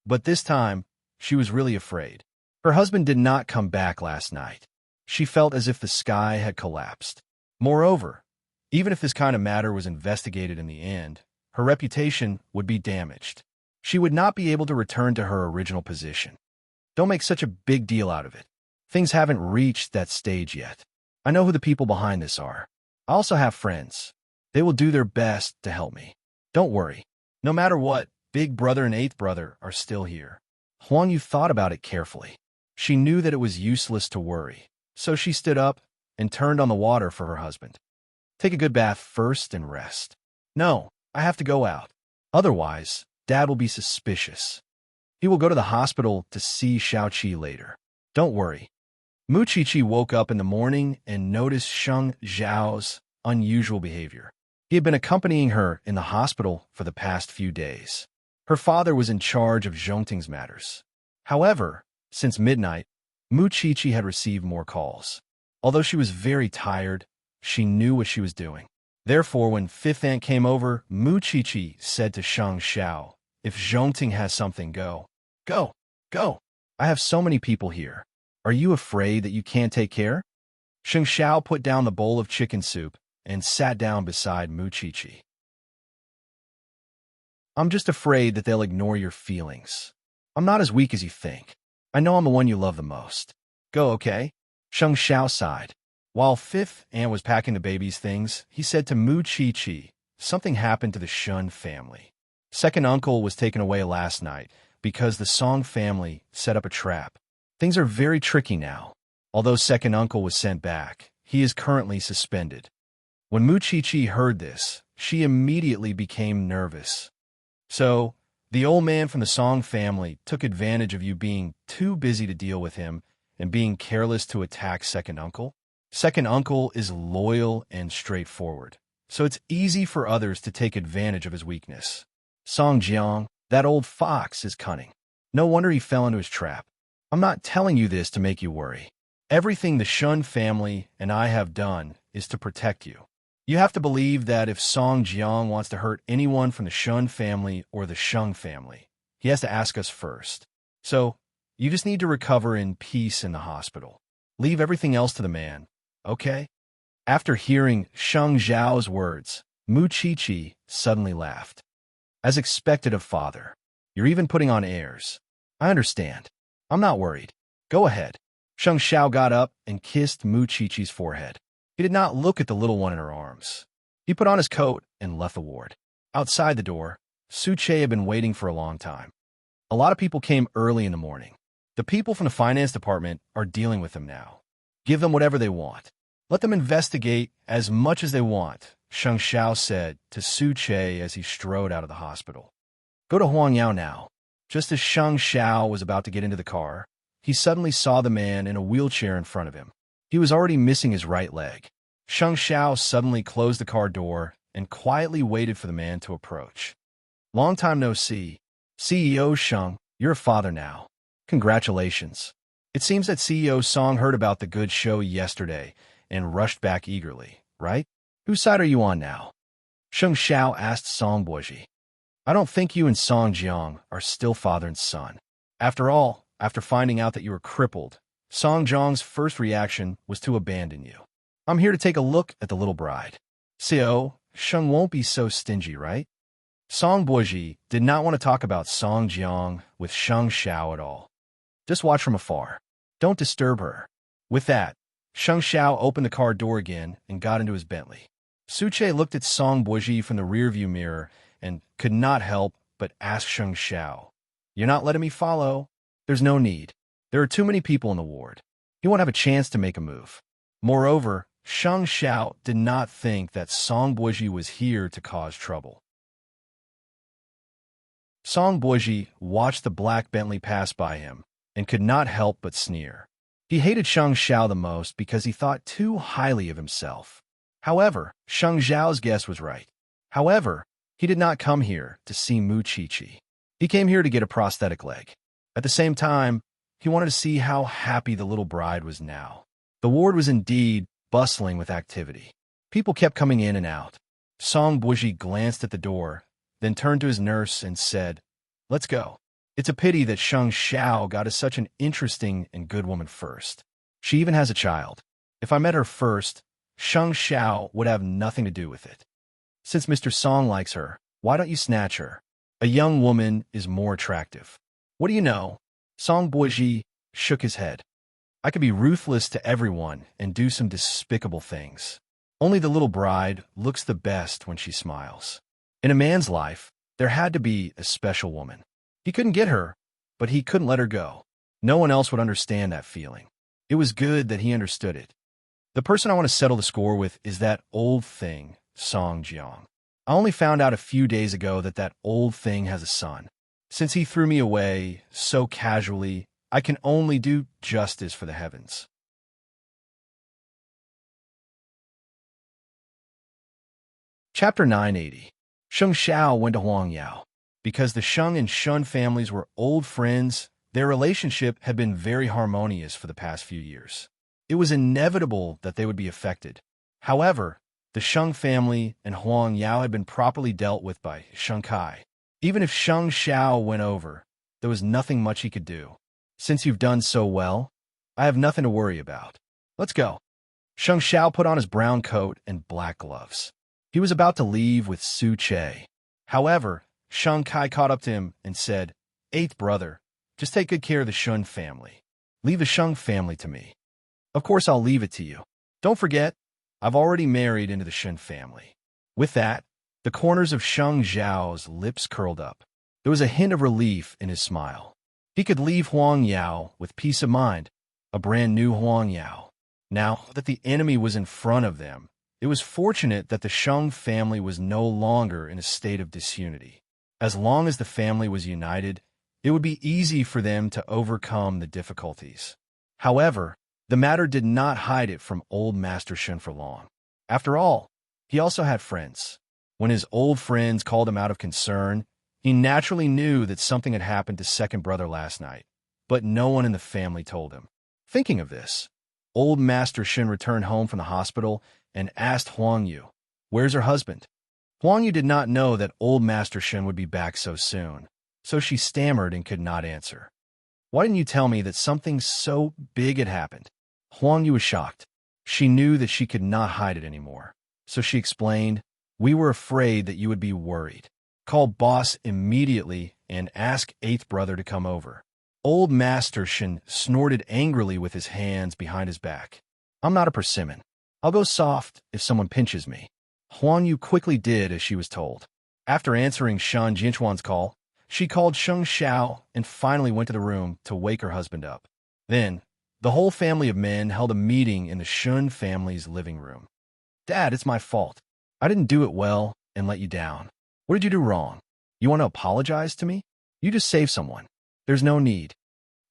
but this time, she was really afraid. Her husband did not come back last night. She felt as if the sky had collapsed. Moreover, even if this kind of matter was investigated in the end, her reputation would be damaged. She would not be able to return to her original position. Don't make such a big deal out of it. Things haven't reached that stage yet. I know who the people behind this are. I also have friends. They will do their best to help me. Don't worry. No matter what, big brother and eighth brother are still here." Huang Yu thought about it carefully. She knew that it was useless to worry, so she stood up and turned on the water for her husband. "Take a good bath first and rest." "No, I have to go out. Otherwise, Dad will be suspicious. He will go to the hospital to see Xiaoqi later. Don't worry." Mu Qiqi woke up in the morning and noticed Sheng Zhao's unusual behavior. He had been accompanying her in the hospital for the past few days. Her father was in charge of Zhongting's matters. However, since midnight, Mu Qiqi had received more calls. Although she was very tired, she knew what she was doing. Therefore, when Fifth Aunt came over, Mu Qiqi said to Sheng Xiao, "If Zhongting has something, go. I have so many people here. Are you afraid that you can't take care?" Sheng Xiao put down the bowl of chicken soup and sat down beside Mu Qiqi. "I'm just afraid that they'll ignore your feelings. I'm not as weak as you think. I know I'm the one you love the most. Go, okay?" Sheng Xiao sighed. While Fifth Aunt was packing the baby's things, he said to Mu Qiqi, "Something happened to the Shun family. Second uncle was taken away last night because the Song family set up a trap. Things are very tricky now. Although second uncle was sent back, he is currently suspended." When Mu Qiqi heard this, she immediately became nervous. "So, the old man from the Song family took advantage of you being too busy to deal with him and being careless to attack second uncle? Second uncle is loyal and straightforward, so it's easy for others to take advantage of his weakness. Song Jiang, that old fox, is cunning. No wonder he fell into his trap. I'm not telling you this to make you worry. Everything the Shun family and I have done is to protect you. You have to believe that if Song Jiang wants to hurt anyone from the Shun family or the Shung family, he has to ask us first. So, you just need to recover in peace in the hospital. Leave everything else to the man, okay? After hearing Sheng Zhao's words, Mu Qiqi suddenly laughed. As expected of father, you're even putting on airs. I understand. I'm not worried. Go ahead. Sheng Xiao got up and kissed Mu Qiqi's forehead. He did not look at the little one in her arms. He put on his coat and left the ward. Outside the door, Su Che had been waiting for a long time. A lot of people came early in the morning. The people from the finance department are dealing with them now. Give them whatever they want. Let them investigate as much as they want, Sheng Xiao said to Su Che as he strode out of the hospital. Go to Huang Yao now. Just as Sheng Xiao was about to get into the car, he suddenly saw the man in a wheelchair in front of him. He was already missing his right leg. Sheng Xiao suddenly closed the car door and quietly waited for the man to approach. Long time no see. CEO Sheng, you're a father now. Congratulations. It seems that CEO Song heard about the good show yesterday and rushed back eagerly, right? Whose side are you on now? Sheng Xiao asked Song Boji. I don't think you and Song Jiang are still father and son. After all, after finding out that you were crippled, Song Jiang's first reaction was to abandon you. I'm here to take a look at the little bride. CEO, Sheng won't be so stingy, right? Song Boji did not want to talk about Song Jiang with Sheng Xiao at all. Just watch from afar. Don't disturb her. With that, Sheng Xiao opened the car door again and got into his Bentley. Su Che looked at Song Boji from the rearview mirror and could not help but ask Sheng Xiao, You're not letting me follow? There's no need. There are too many people in the ward. He won't have a chance to make a move. Moreover, Sheng Xiao did not think that Song Boji was here to cause trouble. Song Boji watched the black Bentley pass by him and could not help but sneer. He hated Sheng Xiao the most because he thought too highly of himself. However, Sheng Xiao's guess was right. However, he did not come here to see Mu Qiqi. He came here to get a prosthetic leg. At the same time, he wanted to see how happy the little bride was now. The ward was indeed bustling with activity. People kept coming in and out. Song Boji glanced at the door, then turned to his nurse and said, Let's go. It's a pity that Sheng Xiao got us such an interesting and good woman first. She even has a child. If I met her first, Sheng Xiao would have nothing to do with it. Since Mr. Song likes her, why don't you snatch her? A young woman is more attractive. What do you know? Song Boji shook his head. I could be ruthless to everyone and do some despicable things. Only the little bride looks the best when she smiles. In a man's life, there had to be a special woman. He couldn't get her, but he couldn't let her go. No one else would understand that feeling. It was good that he understood it. The person I want to settle the score with is that old thing, Song Jiang. I only found out a few days ago that that old thing has a son. Since he threw me away so casually, I can only do justice for the heavens. Chapter 980. Sheng Xiao went to Huang Yao. Because the Sheng and Shun families were old friends, their relationship had been very harmonious for the past few years. It was inevitable that they would be affected. However, the Sheng family and Huang Yao had been properly dealt with by Sheng Kai. Even if Sheng Xiao went over, there was nothing much he could do. Since you've done so well, I have nothing to worry about. Let's go. Sheng Xiao put on his brown coat and black gloves. He was about to leave with Su Che. However, Sheng Kai caught up to him and said, Eighth brother, just take good care of the Shun family. Leave the Sheng family to me. Of course I'll leave it to you. Don't forget, I've already married into the Shun family. With that, the corners of Sheng Zhao's lips curled up. There was a hint of relief in his smile. He could leave Huang Yao with peace of mind, a brand new Huang Yao. Now that the enemy was in front of them, it was fortunate that the Sheng family was no longer in a state of disunity. As long as the family was united, it would be easy for them to overcome the difficulties. However, the matter did not hide it from old Master Shun for long. After all, he also had friends. When his old friends called him out of concern, He naturally knew that something had happened to second brother last night, but no one in the family told him. Thinking of this, old Master Shin returned home from the hospital and asked Huang Yu, "Where's her husband?" Huang Yu did not know that old Master Shin would be back so soon, so she stammered and could not answer. "Why didn't you tell me that something so big had happened?" Huang Yu was shocked. She knew that she could not hide it anymore, so she explained, "We were afraid that you would be worried. Call boss immediately and ask eighth brother to come over." Old Master Shin snorted angrily with his hands behind his back. "I'm not a persimmon. I'll go soft if someone pinches me." Huang Yu quickly did as she was told. After answering Shan Jinchuan's call, she called Sheng Xiao and finally went to the room to wake her husband up. Then, the whole family of men held a meeting in the Shun family's living room. "Dad, it's my fault. I didn't do it well and let you down. What did you do wrong? You want to apologize to me? You just saved someone. There's no need."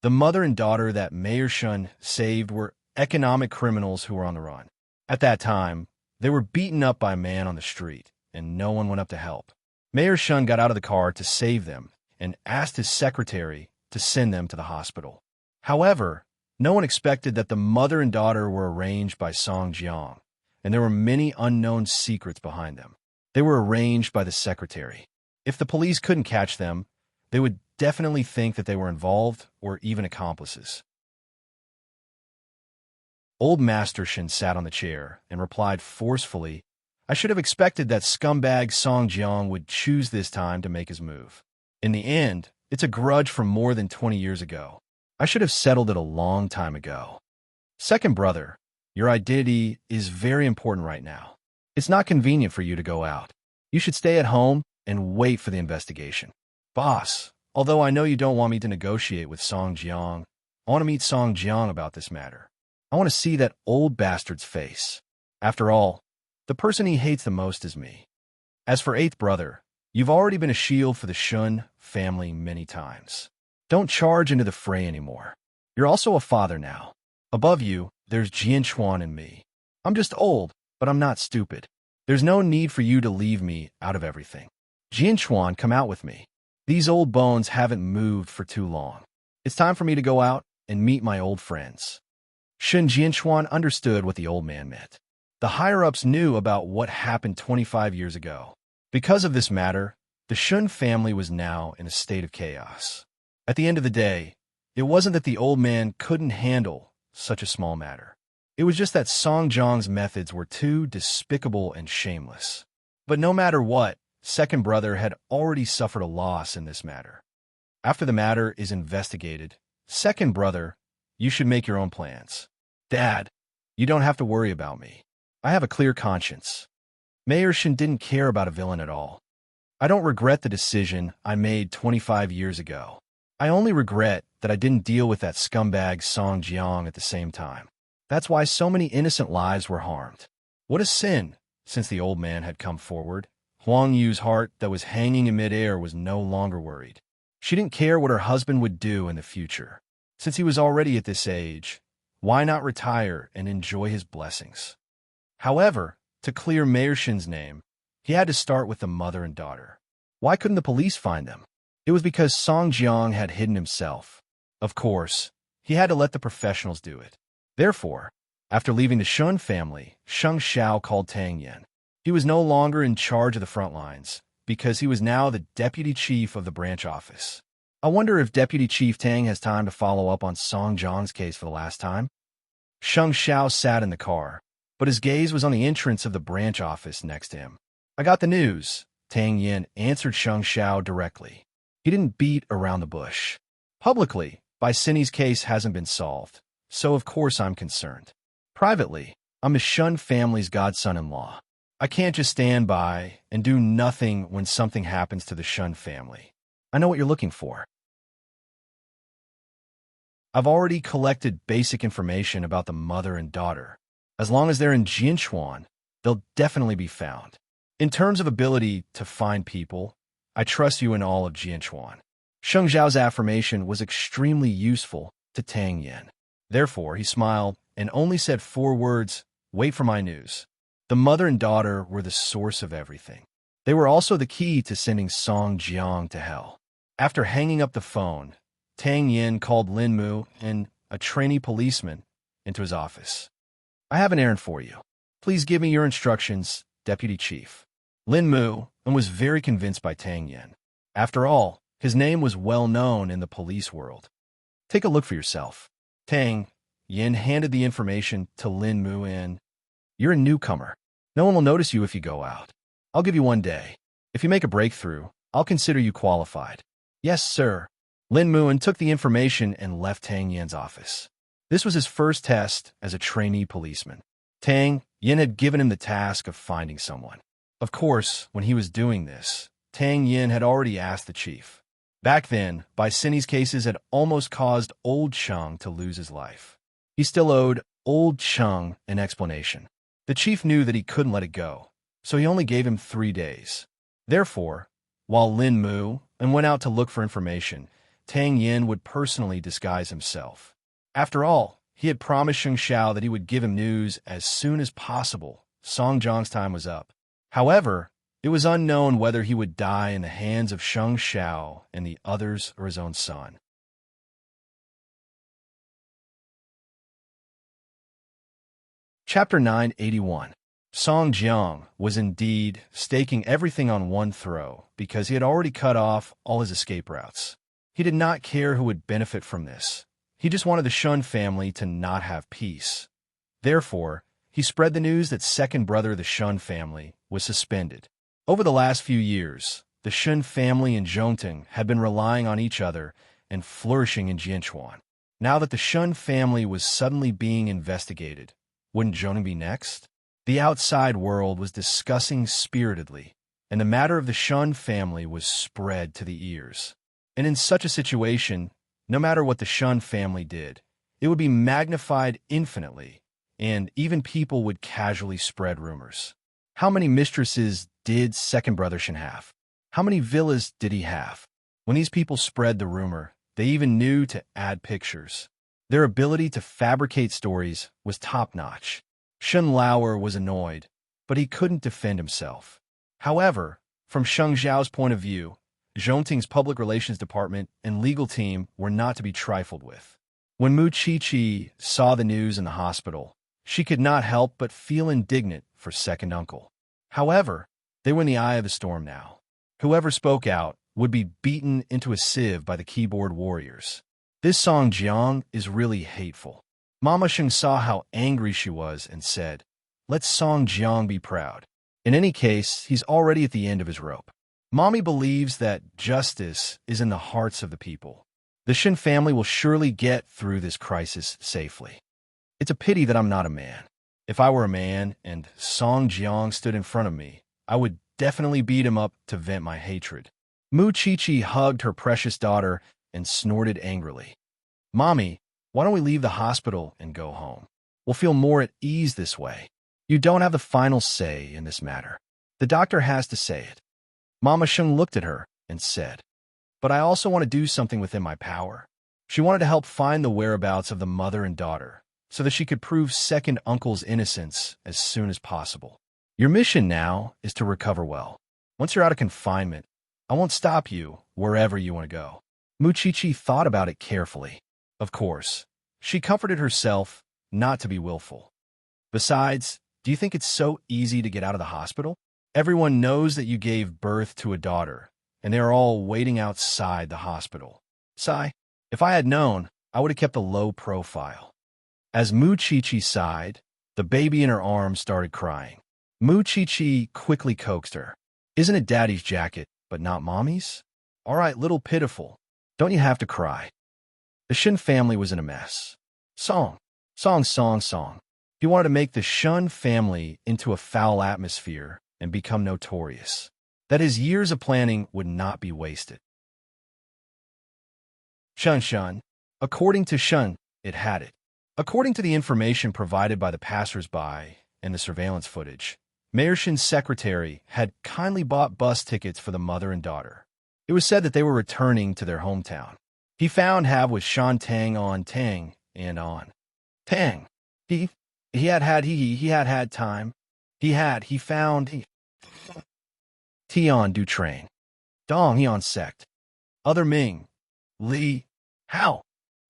The mother and daughter that Mayor Shun saved were economic criminals who were on the run. At that time, they were beaten up by a man on the street, and no one went up to help. Mayor Shun got out of the car to save them and asked his secretary to send them to the hospital. However, no one expected that the mother and daughter were arranged by Song Jiang, and there were many unknown secrets behind them. They were arranged by the secretary. If the police couldn't catch them, they would definitely think that they were involved or even accomplices. Old Master Shin sat on the chair and replied forcefully, "I should have expected that scumbag Song Jiang would choose this time to make his move. In the end, it's a grudge from more than 20 years ago. I should have settled it a long time ago. Second brother, your identity is very important right now. It's not convenient for you to go out. You should stay at home and wait for the investigation." "Boss, although I know you don't want me to negotiate with Song Jiang, I want to meet Song Jiang about this matter. I want to see that old bastard's face. After all, the person he hates the most is me. As for eighth brother, you've already been a shield for the Shun family many times. Don't charge into the fray anymore. You're also a father now. Above you, there's Jianchuan and me. I'm just old, but I'm not stupid. There's no need for you to leave me out of everything. Jianchuan, come out with me. These old bones haven't moved for too long. It's time for me to go out and meet my old friends." Shun Jianchuan understood what the old man meant. The higher-ups knew about what happened 25 years ago. Because of this matter, the Shun family was now in a state of chaos. At the end of the day, it wasn't that the old man couldn't handle such a small matter. It was just that Song Jiang's methods were too despicable and shameless. But no matter what, second brother had already suffered a loss in this matter. After the matter is investigated, second brother, you should make your own plans. Dad, you don't have to worry about me. I have a clear conscience. Mayor Shin didn't care about a villain at all. I don't regret the decision I made 25 years ago. I only regret that I didn't deal with that scumbag Song Jiang at the same time. That's why so many innocent lives were harmed. What a sin, since the old man had come forward. Huang Yu's heart that was hanging in midair was no longer worried. She didn't care what her husband would do in the future. Since he was already at this age, why not retire and enjoy his blessings? However, to clear Mayor Shin's name, he had to start with the mother and daughter. Why couldn't the police find them? It was because Song Jiang had hidden himself. Of course, he had to let the professionals do it. Therefore, after leaving the Shun family, Sheng Xiao called Tang Yan. He was no longer in charge of the front lines, because he was now the deputy chief of the branch office. I wonder if Deputy Chief Tang has time to follow up on Song Jiang's case for the last time? Sheng Xiao sat in the car, but his gaze was on the entrance of the branch office next to him. "I got the news," Tang Yan answered Sheng Xiao directly. He didn't beat around the bush. Publicly, Bai Sini's case hasn't been solved, so of course I'm concerned. Privately, I'm the Shun family's godson-in-law. I can't just stand by and do nothing when something happens to the Shun family. I know what you're looking for. I've already collected basic information about the mother and daughter. As long as they're in Jianchuan, they'll definitely be found. In terms of ability to find people, I trust you in all of Jianchuan. Sheng Zhao's affirmation was extremely useful to Tang Yan. Therefore, he smiled and only said 4 words, "Wait for my news." The mother and daughter were the source of everything. They were also the key to sending Song Jiang to hell. After hanging up the phone, Tang Yin called Lin Mu and a trainee policeman into his office. I have an errand for you. Please give me your instructions, Deputy Chief. Lin Mu and was very convinced by Tang Yin. After all, his name was well known in the police world. Take a look for yourself. Tang Yin handed the information to Lin Mu and, "You're a newcomer. No one will notice you if you go out. I'll give you 1 day. If you make a breakthrough, I'll consider you qualified." "Yes, sir." Lin Muin took the information and left Tang Yin's office. This was his first test as a trainee policeman. Tang Yin had given him the task of finding someone. Of course, when he was doing this, Tang Yin had already asked the chief. Back then, Bicini's cases had almost caused Old Chung to lose his life. He still owed Old Chung an explanation. The chief knew that he couldn't let it go, so he only gave him 3 days. Therefore, while Lin Mu and went out to look for information, Tang Yin would personally disguise himself. After all, he had promised Sheng Xiao that he would give him news as soon as possible. Song Jiang's time was up. However, it was unknown whether he would die in the hands of Sheng Xiao and the others or his own son. Chapter 981. Song Jiang was indeed staking everything on one throw because he had already cut off all his escape routes. He did not care who would benefit from this. He just wanted the Shun family to not have peace. Therefore, he spread the news that second brother of the Shun family was suspended. Over the last few years, the Shun family and Zhongting had been relying on each other and flourishing in Jianchuan. Now that the Shun family was suddenly being investigated, wouldn't Zhongting be next? The outside world was discussing spiritedly, and the matter of the Shun family was spread to the ears. And in such a situation, no matter what the Shun family did, it would be magnified infinitely, and even people would casually spread rumors. How many mistresses did second brother Shen have? How many villas did he have? When these people spread the rumor, they even knew to add pictures. Their ability to fabricate stories was top-notch. Shen Lauer was annoyed, but he couldn't defend himself. However, from Sheng Xiao's point of view, Zhongting's public relations department and legal team were not to be trifled with. When Mu Qiqi saw the news in the hospital, she could not help but feel indignant for second uncle. However, they were in the eye of the storm now. Whoever spoke out would be beaten into a sieve by the keyboard warriors. This Song Jiang is really hateful. Mama Sheng saw how angry she was and said, "Let Song Jiang be proud. In any case, he's already at the end of his rope." Mommy believes that justice is in the hearts of the people. The Shen family will surely get through this crisis safely. It's a pity that I'm not a man. If I were a man and Song Jiang stood in front of me, I would definitely beat him up to vent my hatred. Mu Qiqi hugged her precious daughter and snorted angrily. "Mommy, why don't we leave the hospital and go home? We'll feel more at ease this way. You don't have the final say in this matter. The doctor has to say it." Mama Sheng looked at her and said, "But I also want to do something within my power." She wanted to help find the whereabouts of the mother and daughter so that she could prove second uncle's innocence as soon as possible. "Your mission now is to recover well. Once you're out of confinement, I won't stop you wherever you want to go." Mu Qiqi thought about it carefully. Of course, she comforted herself not to be willful. Besides, do you think it's so easy to get out of the hospital? Everyone knows that you gave birth to a daughter, and they are all waiting outside the hospital. Sigh, if I had known, I would have kept a low profile. As Mu Qiqi sighed, the baby in her arms started crying. Mu Qiqi quickly coaxed her. "Isn't it Daddy's jacket, but not Mommy's? All right, little pitiful. Don't you have to cry?" The Shen family was in a mess. Song. He wanted to make the Shun family into a foul atmosphere and become notorious. That his years of planning would not be wasted. Shun. According to Shun, it had it. According to the information provided by the passers-by and the surveillance footage, Mayor Shin's secretary had kindly bought bus tickets for the mother and daughter. It was said that they were returning to their hometown. He found Have with Shan Tang on Tang and on Tang. He had time. He found Tian Du Train. Dong Hian Sect. Other Ming. Li. How?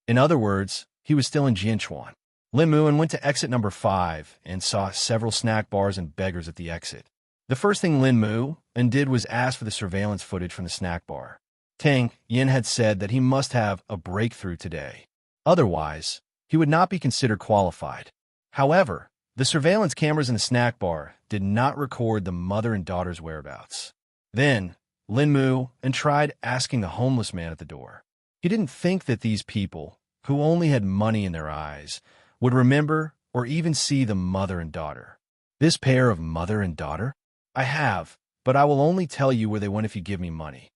In other words, he was still in Jianchuan. Lin Muin went to exit number 5 and saw several snack bars and beggars at the exit. The first thing Lin Muin did was ask for the surveillance footage from the snack bar. Tang Yin had said that he must have a breakthrough today. Otherwise, he would not be considered qualified. However, the surveillance cameras in the snack bar did not record the mother and daughter's whereabouts. Then, Lin Muin tried asking the homeless man at the door. He didn't think that these people, who only had money in their eyes, would remember or even see the mother and daughter. This pair of mother and daughter? I have, but I will only tell you where they went if you give me money.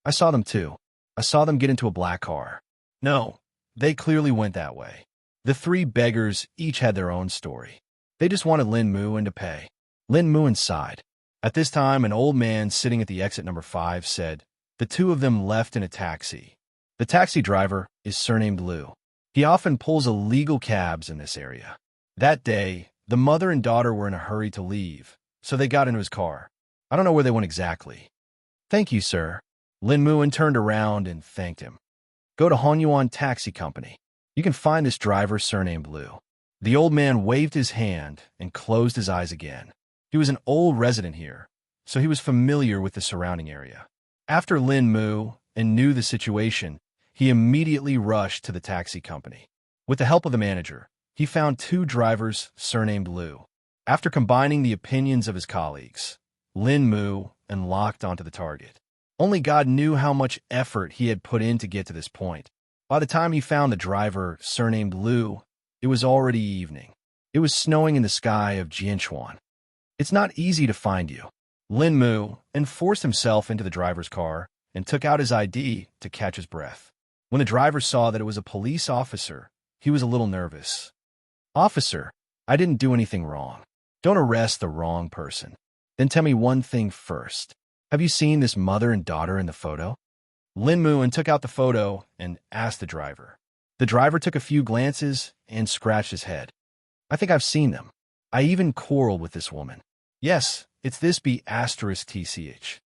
I saw them too. I saw them get into a black car. No, they clearly went that way. The 3 beggars each had their own story. They just wanted Lin Muin to pay. Lin Muin sighed. At this time, an old man sitting at the exit number 5 said, the 2 of them left in a taxi. The taxi driver is surnamed Liu. He often pulls illegal cabs in this area. That day, the mother and daughter were in a hurry to leave, so they got into his car. I don't know where they went exactly. Thank you, sir. Lin Muin turned around and thanked him. Go to Honyuan Taxi Company. You can find this driver surnamed Liu. The old man waved his hand and closed his eyes again. He was an old resident here, so he was familiar with the surrounding area. After Lin Muin knew the situation, he immediately rushed to the taxi company. With the help of the manager, he found 2 drivers surnamed Liu. After combining the opinions of his colleagues, Lin Muin locked onto the target. Only God knew how much effort he had put in to get to this point. By the time he found the driver surnamed Liu, it was already evening. It was snowing in the sky of Jianchuan. It's not easy to find you. Lin Muin forced himself into the driver's car and took out his ID to catch his breath. When the driver saw that it was a police officer, he was a little nervous. Officer, I didn't do anything wrong. Don't arrest the wrong person. Then tell me one thing first. Have you seen this mother and daughter in the photo? Lin Muin took out the photo and asked the driver. The driver took a few glances and scratched his head. I think I've seen them. I even quarreled with this woman. Yes, it's this B*TCH.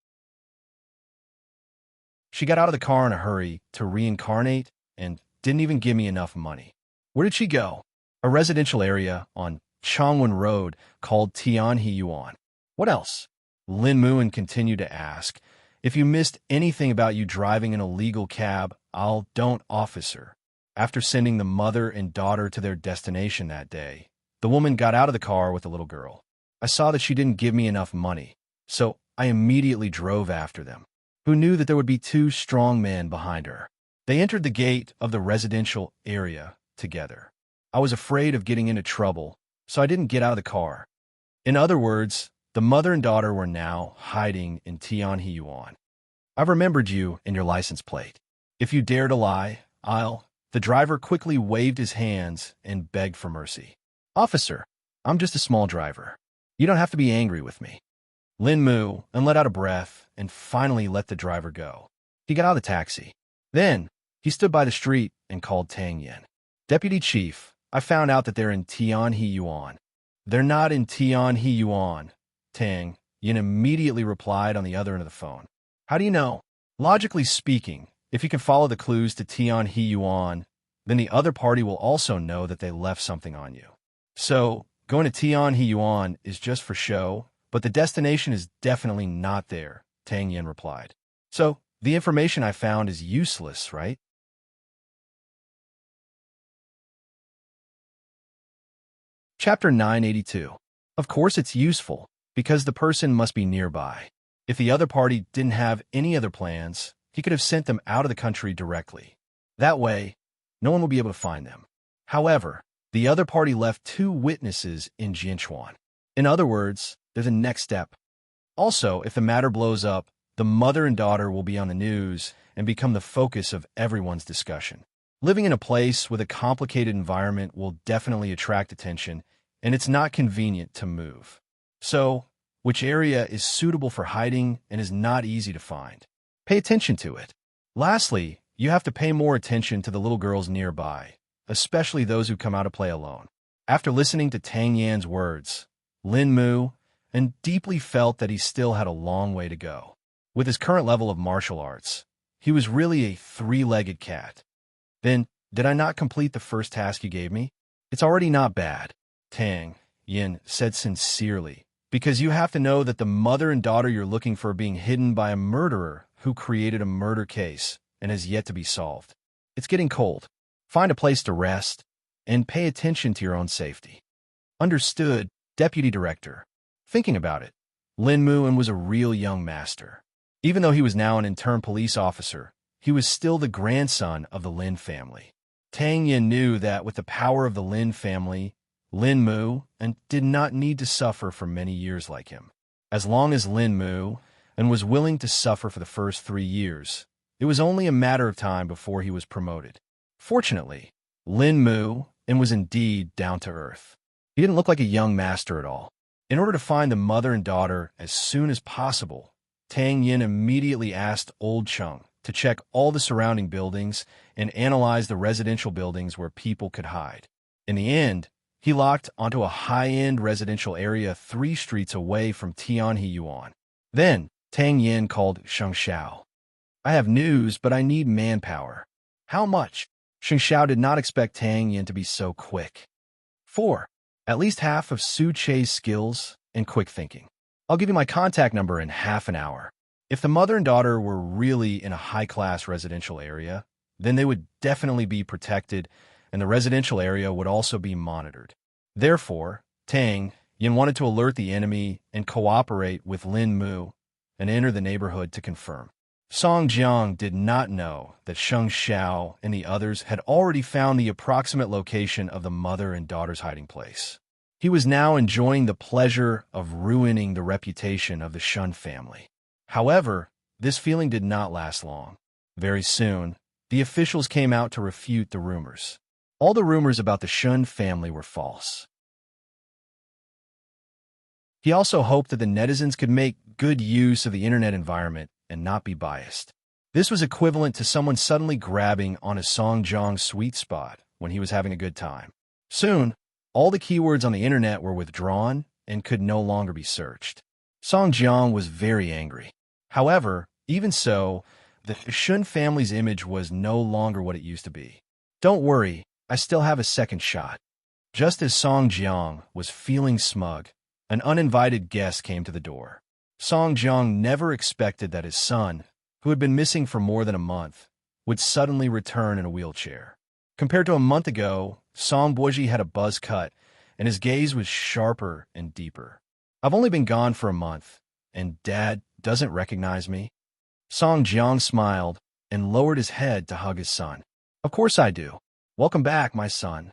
She got out of the car in a hurry to reincarnate and didn't even give me enough money. Where did she go? A residential area on Chongwen Road called Tianhiyuan. What else? Lin Muin continued to ask. If you missed anything about you driving an illegal cab, don't, officer. After sending the mother and daughter to their destination that day, the woman got out of the car with the little girl. I saw that she didn't give me enough money, so I immediately drove after them. Who knew that there would be 2 strong men behind her? They entered the gate of the residential area together. I was afraid of getting into trouble, so I didn't get out of the car. In other words, the mother and daughter were now hiding in Tianhiyuan. I've remembered you and your license plate. If you dare to lie, I'll... The driver quickly waved his hands and begged for mercy. Officer, I'm just a small driver. You don't have to be angry with me. Lin Muin let out a breath and finally let the driver go. He got out of the taxi. Then, he stood by the street and called Tang Yin. Deputy Chief, I found out that they're in Tianhiyuan. They're not in Tianhiyuan. Tang Yin immediately replied on the other end of the phone. How do you know? Logically speaking, if you can follow the clues to Tianhiyuan, then the other party will also know that they left something on you. So, going to Tianhiyuan is just for show, but the destination is definitely not there, Tang Yin replied. So, the information I found is useless, right? Chapter 982. Of course it's useful, because the person must be nearby. If the other party didn't have any other plans, he could have sent them out of the country directly. That way, no one will be able to find them. However, the other party left 2 witnesses in Jianchuan. In other words, there's a next step. Also, if the matter blows up, the mother and daughter will be on the news and become the focus of everyone's discussion. Living in a place with a complicated environment will definitely attract attention, and it's not convenient to move. So, which area is suitable for hiding and is not easy to find? Pay attention to it. Lastly, you have to pay more attention to the little girls nearby, especially those who come out to play alone. After listening to Tang Yan's words, Lin Muin and deeply felt that he still had a long way to go. With his current level of martial arts, he was really a three-legged cat. Then, did I not complete the first task you gave me? It's already not bad, Tang Yin said sincerely, because you have to know that the mother and daughter you're looking for are being hidden by a murderer who created a murder case and has yet to be solved. It's getting cold. Find a place to rest and pay attention to your own safety. Understood, Deputy Director. Thinking about it, Lin Muin was a real young master. Even though he was now an intern police officer, he was still the grandson of the Lin family. Tang Yin knew that with the power of the Lin family, Lin Mu and did not need to suffer for many years like him. As long as Lin Mu and was willing to suffer for the first 3 years, it was only a matter of time before he was promoted. Fortunately, Lin Mu and was indeed down to earth. He didn't look like a young master at all. In order to find the mother and daughter as soon as possible, Tang Yin immediately asked Old Chung to check all the surrounding buildings and analyze the residential buildings where people could hide. In the end, he locked onto a high-end residential area 3 streets away from Tianhe-Yuan. Then, Tang Yin called Sheng Xiao. I have news, but I need manpower. How much? Sheng Xiao did not expect Tang Yin to be so quick. 4. At least half of Su Che's skills and quick thinking. I'll give you my contact number in half an hour. If the mother and daughter were really in a high-class residential area, then they would definitely be protected, and the residential area would also be monitored. Therefore, Tang Yin wanted to alert the enemy and cooperate with Lin Mu and enter the neighborhood to confirm. Song Jiang did not know that Sheng Xiao and the others had already found the approximate location of the mother and daughter's hiding place. He was now enjoying the pleasure of ruining the reputation of the Shun family. However, this feeling did not last long. Very soon, the officials came out to refute the rumors. All the rumors about the Shun family were false. He also hoped that the netizens could make good use of the internet environment and not be biased. This was equivalent to someone suddenly grabbing on a Song Jiang's sweet spot when he was having a good time. Soon, all the keywords on the internet were withdrawn and could no longer be searched. Song Jiang was very angry. However, even so, the Shun family's image was no longer what it used to be. Don't worry, I still have a second shot. Just as Song Jiang was feeling smug, an uninvited guest came to the door. Song Jiang never expected that his son, who had been missing for more than a month, would suddenly return in a wheelchair. Compared to a month ago, Song Boji had a buzz cut, and his gaze was sharper and deeper. I've only been gone for a month, and Dad doesn't recognize me? Song Jiang smiled and lowered his head to hug his son. Of course I do. Welcome back, my son.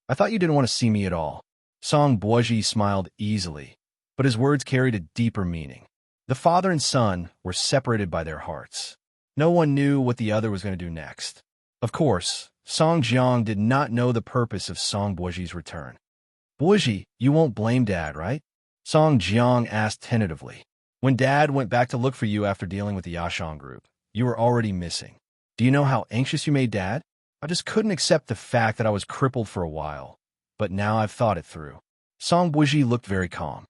I thought you didn't want to see me at all. Song Boji smiled easily, but his words carried a deeper meaning. The father and son were separated by their hearts. No one knew what the other was going to do next. Of course, Song Jiang did not know the purpose of Song Boji's return. Boji, you won't blame Dad, right? Song Jiang asked tentatively. When Dad went back to look for you after dealing with the Yashang group, you were already missing. Do you know how anxious you made Dad? I just couldn't accept the fact that I was crippled for a while, but now I've thought it through. Song Boji looked very calm.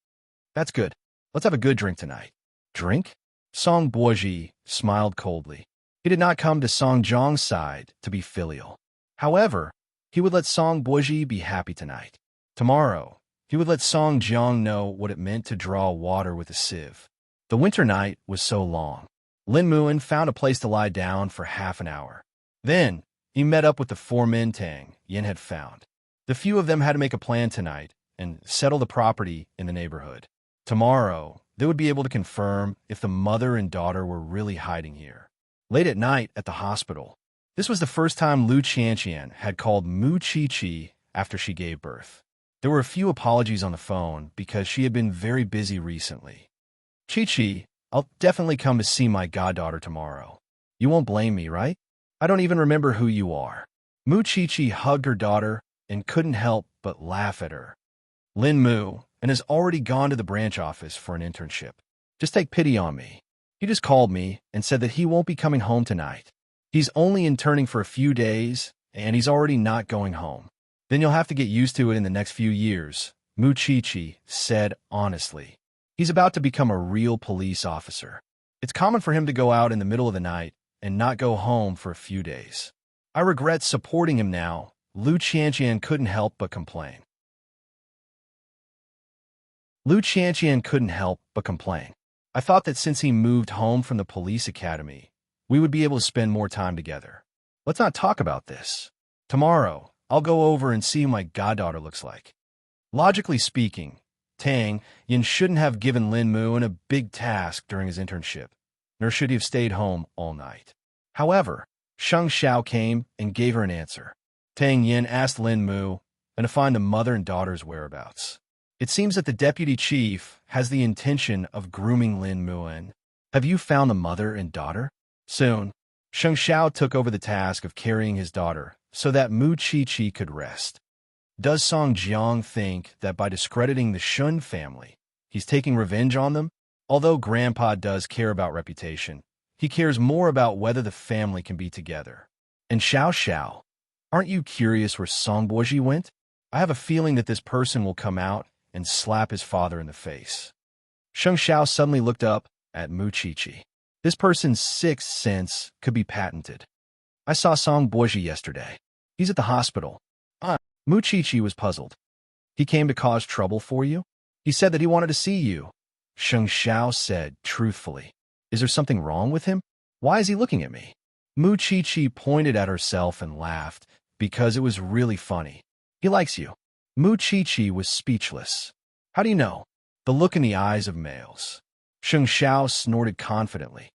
That's good. Let's have a good drink tonight. Drink? Song Boji smiled coldly. He did not come to Song Jiang's side to be filial. However, he would let Song Boji be happy tonight. Tomorrow, he would let Song Jiang know what it meant to draw water with a sieve. The winter night was so long. Lin Muin found a place to lie down for half an hour. Then, he met up with the 4 men Tang Yin had found. The few of them had to make a plan tonight and settle the property in the neighborhood. Tomorrow, they would be able to confirm if the mother and daughter were really hiding here. Late at night at the hospital, this was the first time Lu Qianqian had called Mu Chi-Chi after she gave birth. There were a few apologies on the phone because she had been very busy recently. Chi-Chi, I'll definitely come to see my goddaughter tomorrow. You won't blame me, right? I don't even remember who you are. Mu Chi-Chi hugged her daughter and couldn't help but laugh at her. Lin Mu and has already gone to the branch office for an internship. Just take pity on me. He just called me and said that he won't be coming home tonight. He's only interning for a few days, and he's already not going home. Then you'll have to get used to it in the next few years, Mu Chi-Chi said honestly. He's about to become a real police officer. It's common for him to go out in the middle of the night and not go home for a few days. I regret supporting him now. Lu Qianqian couldn't help but complain. I thought that since he moved home from the police academy, we would be able to spend more time together. Let's not talk about this. Tomorrow, I'll go over and see who my goddaughter looks like. Logically speaking, Tang Yin shouldn't have given Lin Muan a big task during his internship, nor should he have stayed home all night. However, Sheng Xiao came and gave her an answer. Tang Yin asked Lin Mu and to find the mother and daughter's whereabouts. It seems that the deputy chief has the intention of grooming Lin Muan. Have you found the mother and daughter? Soon, Sheng Xiao took over the task of carrying his daughter so that Mu Qiqi could rest. Does Song Jiang think that by discrediting the Shun family, he's taking revenge on them? Although Grandpa does care about reputation, he cares more about whether the family can be together. And Xiao Xiao, aren't you curious where Song Boji went? I have a feeling that this person will come out and slap his father in the face. Sheng Xiao suddenly looked up at Mu Qiqi. This person's sixth sense could be patented. I saw Song Boji yesterday. He's at the hospital. Mu Qiqi was puzzled. He came to cause trouble for you? He said that he wanted to see you. Sheng Xiao said truthfully. Is there something wrong with him? Why is he looking at me? Mu Qiqi pointed at herself and laughed because it was really funny. He likes you. Mu Qiqi was speechless. How do you know? The look in the eyes of males. Sheng Xiao snorted confidently.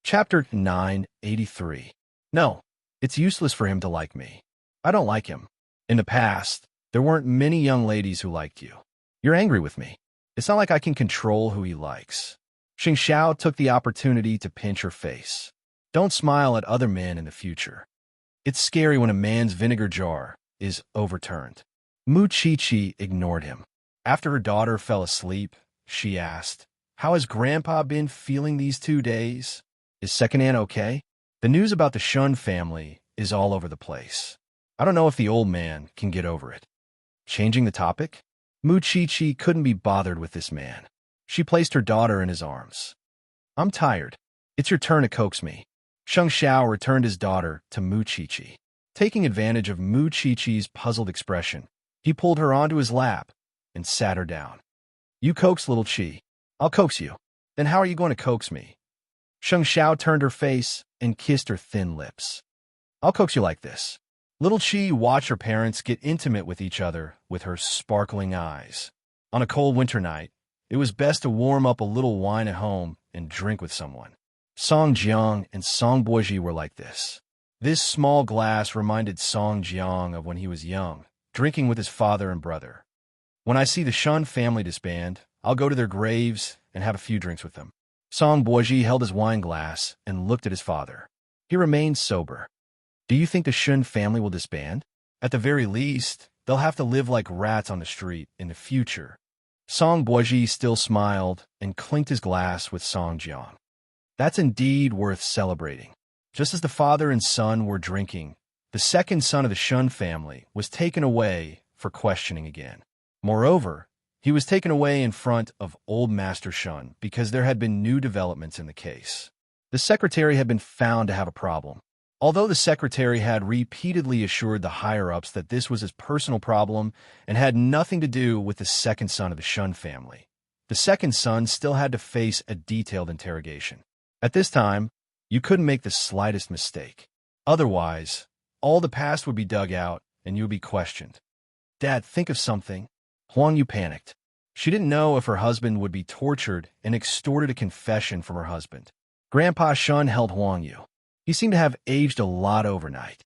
Chapter 983. No, it's useless for him to like me. I don't like him. In the past, there weren't many young ladies who liked you. You're angry with me. It's not like I can control who he likes. Sheng Xiao took the opportunity to pinch her face. Don't smile at other men in the future. It's scary when a man's vinegar jar is overturned. Mu Qiqi ignored him. After her daughter fell asleep, she asked, "How has Grandpa been feeling these 2 days? Is Second Aunt okay?" The news about the Shun family is all over the place. I don't know if the old man can get over it. Changing the topic? Mu Qiqi couldn't be bothered with this man. She placed her daughter in his arms. I'm tired. It's your turn to coax me. Sheng Xiao returned his daughter to Mu Qiqi. Taking advantage of Mu Qiqi's puzzled expression, he pulled her onto his lap and sat her down. You coax little Qi. I'll coax you. Then how are you going to coax me? Sheng Xiao turned her face and kissed her thin lips. I'll coax you like this. Little Qi watched her parents get intimate with each other with her sparkling eyes. On a cold winter night, it was best to warm up a little wine at home and drink with someone. Song Jiang and Song Boji were like this. This small glass reminded Song Jiang of when he was young, drinking with his father and brother. When I see the Shun family disband, I'll go to their graves and have a few drinks with them. Song Boji held his wine glass and looked at his father. He remained sober. Do you think the Shun family will disband? At the very least, they'll have to live like rats on the street in the future. Song Boji still smiled and clinked his glass with Song Jiang. That's indeed worth celebrating. Just as the father and son were drinking, the second son of the Shun family was taken away for questioning again. Moreover, he was taken away in front of old Master Shun because there had been new developments in the case. The secretary had been found to have a problem. Although the secretary had repeatedly assured the higher-ups that this was his personal problem and had nothing to do with the second son of the Shun family, the second son still had to face a detailed interrogation. At this time, you couldn't make the slightest mistake. Otherwise, all the past would be dug out and you would be questioned. Dad, think of something. Huang Yu panicked. She didn't know if her husband would be tortured and extorted a confession from her husband. Grandpa Shun held Huang Yu. He seemed to have aged a lot overnight.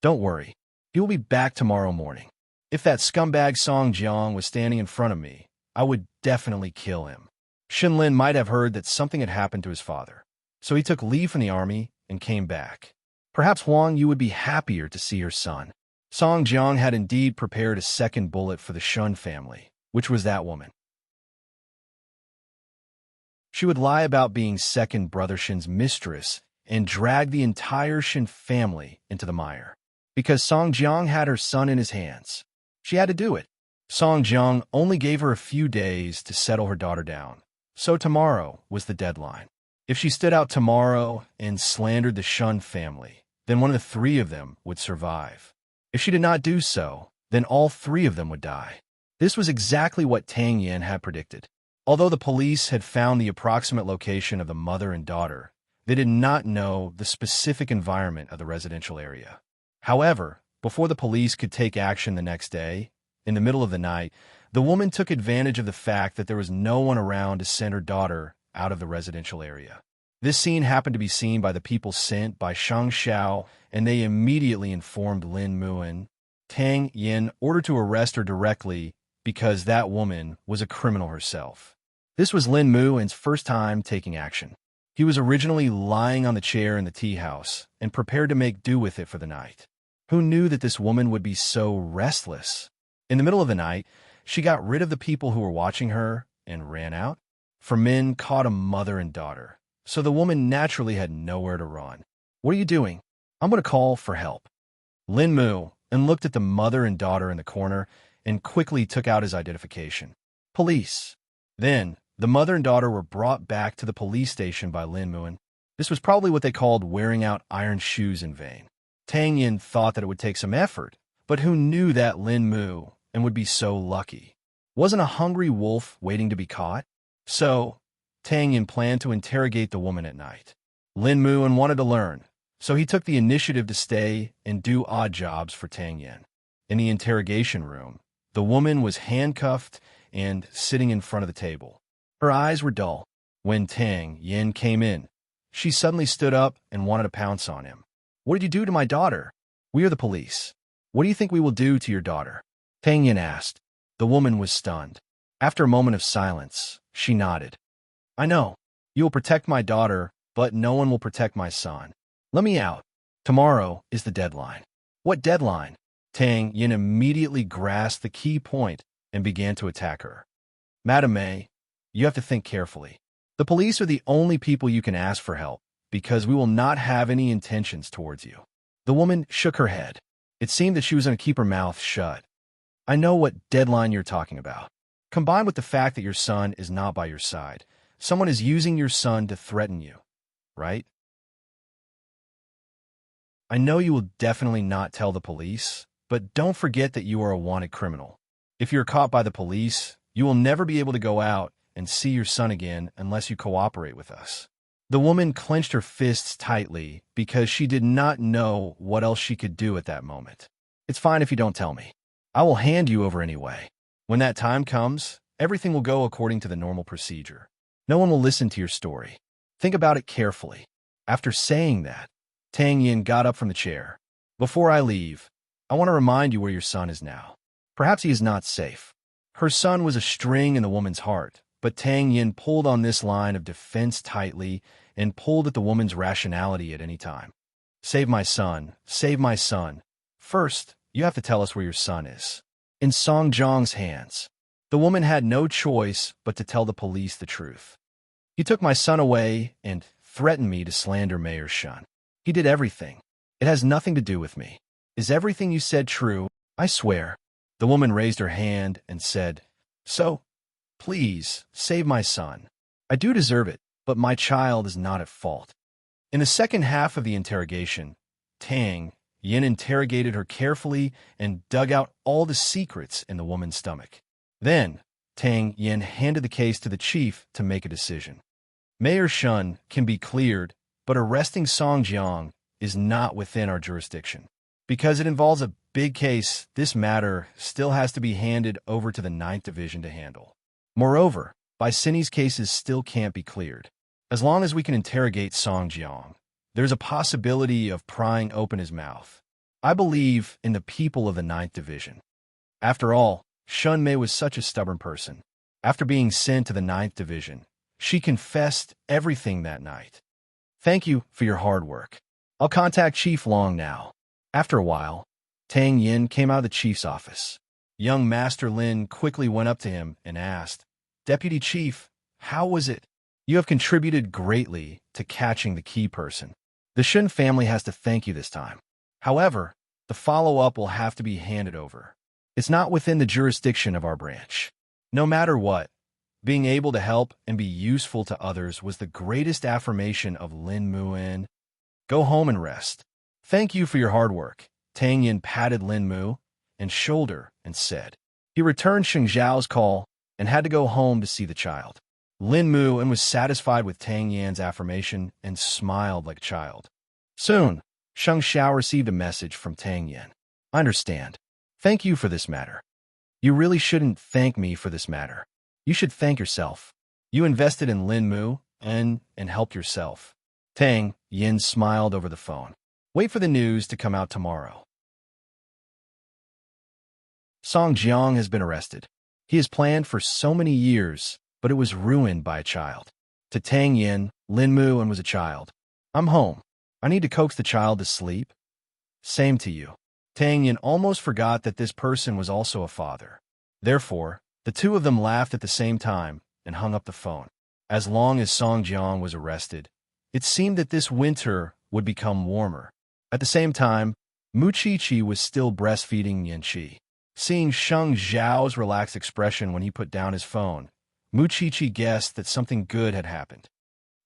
Don't worry. He will be back tomorrow morning. If that scumbag Song Jiang was standing in front of me, I would definitely kill him. Shinlin might have heard that something had happened to his father, so he took leave from the army and came back. Perhaps Huang Yu would be happier to see her son. Song Jiang had indeed prepared a second bullet for the Shun family, which was that woman. She would lie about being second brother Shin's mistress and drag the entire Shin family into the mire. Because Song Jiang had her son in his hands, She had to do it. Song Jiang only gave her a few days to settle her daughter down. So tomorrow was the deadline. If she stood out tomorrow and slandered the Shun family, then one of the three of them would survive. If she did not do so, then all three of them would die. This was exactly what Tang Yin had predicted. Although the police had found the approximate location of the mother and daughter, they did not know the specific environment of the residential area. However, before the police could take action the next day, in the middle of the night, the woman took advantage of the fact that there was no one around to send her daughter out of the residential area. This scene happened to be seen by the people sent by Shang Xiao, and they immediately informed Lin Muan. Tang Yin ordered to arrest her directly because that woman was a criminal herself. This was Lin Muan's first time taking action. He was originally lying on the chair in the tea house and prepared to make do with it for the night. Who knew that this woman would be so restless? In the middle of the night, she got rid of the people who were watching her and ran out. For men caught a mother and daughter, so the woman naturally had nowhere to run. What are you doing? I'm going to call for help. Lin Mu and looked at the mother and daughter in the corner and quickly took out his identification. Police. Then, the mother and daughter were brought back to the police station by Lin Muan. This was probably what they called wearing out iron shoes in vain. Tang Yin thought that it would take some effort, but who knew that Lin Mu and would be so lucky? Wasn't a hungry wolf waiting to be caught? So, Tang Yin planned to interrogate the woman at night. Lin Muan wanted to learn, so he took the initiative to stay and do odd jobs for Tang Yin. In the interrogation room, the woman was handcuffed and sitting in front of the table. Her eyes were dull. When Tang Yin came in, she suddenly stood up and wanted to pounce on him. What did you do to my daughter? We are the police. What do you think we will do to your daughter? Tang Yin asked. The woman was stunned. After a moment of silence, she nodded. I know. You will protect my daughter, but no one will protect my son. Let me out. Tomorrow is the deadline. What deadline? Tang Yin immediately grasped the key point and began to attack her. Madam May, you have to think carefully. The police are the only people you can ask for help, because we will not have any intentions towards you. The woman shook her head. It seemed that she was going to keep her mouth shut. I know what deadline you're talking about. Combined with the fact that your son is not by your side, someone is using your son to threaten you, right? I know you will definitely not tell the police, but don't forget that you are a wanted criminal. If you're caught by the police, you will never be able to go out and see your son again unless you cooperate with us. The woman clenched her fists tightly because she did not know what else she could do at that moment. It's fine if you don't tell me. I will hand you over anyway. When that time comes, everything will go according to the normal procedure. No one will listen to your story. Think about it carefully. After saying that, Tang Yin got up from the chair. Before I leave, I want to remind you where your son is now. Perhaps he is not safe. Her son was a string in the woman's heart, but Tang Yin pulled on this line of defense tightly and pulled at the woman's rationality at any time. Save my son, save my son. First, you have to tell us where your son is. In Song Jiang's hands, the woman had no choice but to tell the police the truth. He took my son away and threatened me to slander Mayor Shun. He did everything. It has nothing to do with me. Is everything you said true? I swear. The woman raised her hand and said, So, please, save my son. I do deserve it, but my child is not at fault. In the second half of the interrogation, Tang Yin interrogated her carefully and dug out all the secrets in the woman's stomach. Then, Tang Yin handed the case to the chief to make a decision. Mayor Shun can be cleared, but arresting Song Jiang is not within our jurisdiction. Because it involves a big case, this matter still has to be handed over to the 9th Division to handle. Moreover, Baisini's cases still can't be cleared. As long as we can interrogate Song Jiang, there's a possibility of prying open his mouth. I believe in the people of the 9th Division. After all, Shun Mei was such a stubborn person. After being sent to the 9th Division, she confessed everything that night. Thank you for your hard work. I'll contact Chief Long now. After a while, Tang Yin came out of the chief's office. Young Master Lin quickly went up to him and asked, Deputy Chief, how was it? You have contributed greatly to catching the key person. The Shun family has to thank you this time. However, the follow-up will have to be handed over. It's not within the jurisdiction of our branch. No matter what, being able to help and be useful to others was the greatest affirmation of Lin Muin. Go home and rest. Thank you for your hard work. Tang Yin patted Lin Mu and shoulder and said. He returned Sheng Zhao's call and had to go home to see the child. Lin Mu and was satisfied with Tang Yan's affirmation and smiled like a child. Soon, Sheng Xiao received a message from Tang Yan. I understand. Thank you for this matter. You really shouldn't thank me for this matter. You should thank yourself. You invested in Lin Mu and helped yourself. Tang Yin smiled over the phone. Wait for the news to come out tomorrow. Song Jiang has been arrested. He has planned for so many years, but it was ruined by a child. To Tang Yin, Lin Mu and was a child. I'm home. I need to coax the child to sleep. Same to you. Tang Yin almost forgot that this person was also a father. Therefore, the two of them laughed at the same time and hung up the phone. As long as Song Jiang was arrested, it seemed that this winter would become warmer. At the same time, Mu Chi was still breastfeeding Yan Qi. Seeing Sheng Zhao's relaxed expression when he put down his phone, Mu Chi guessed that something good had happened.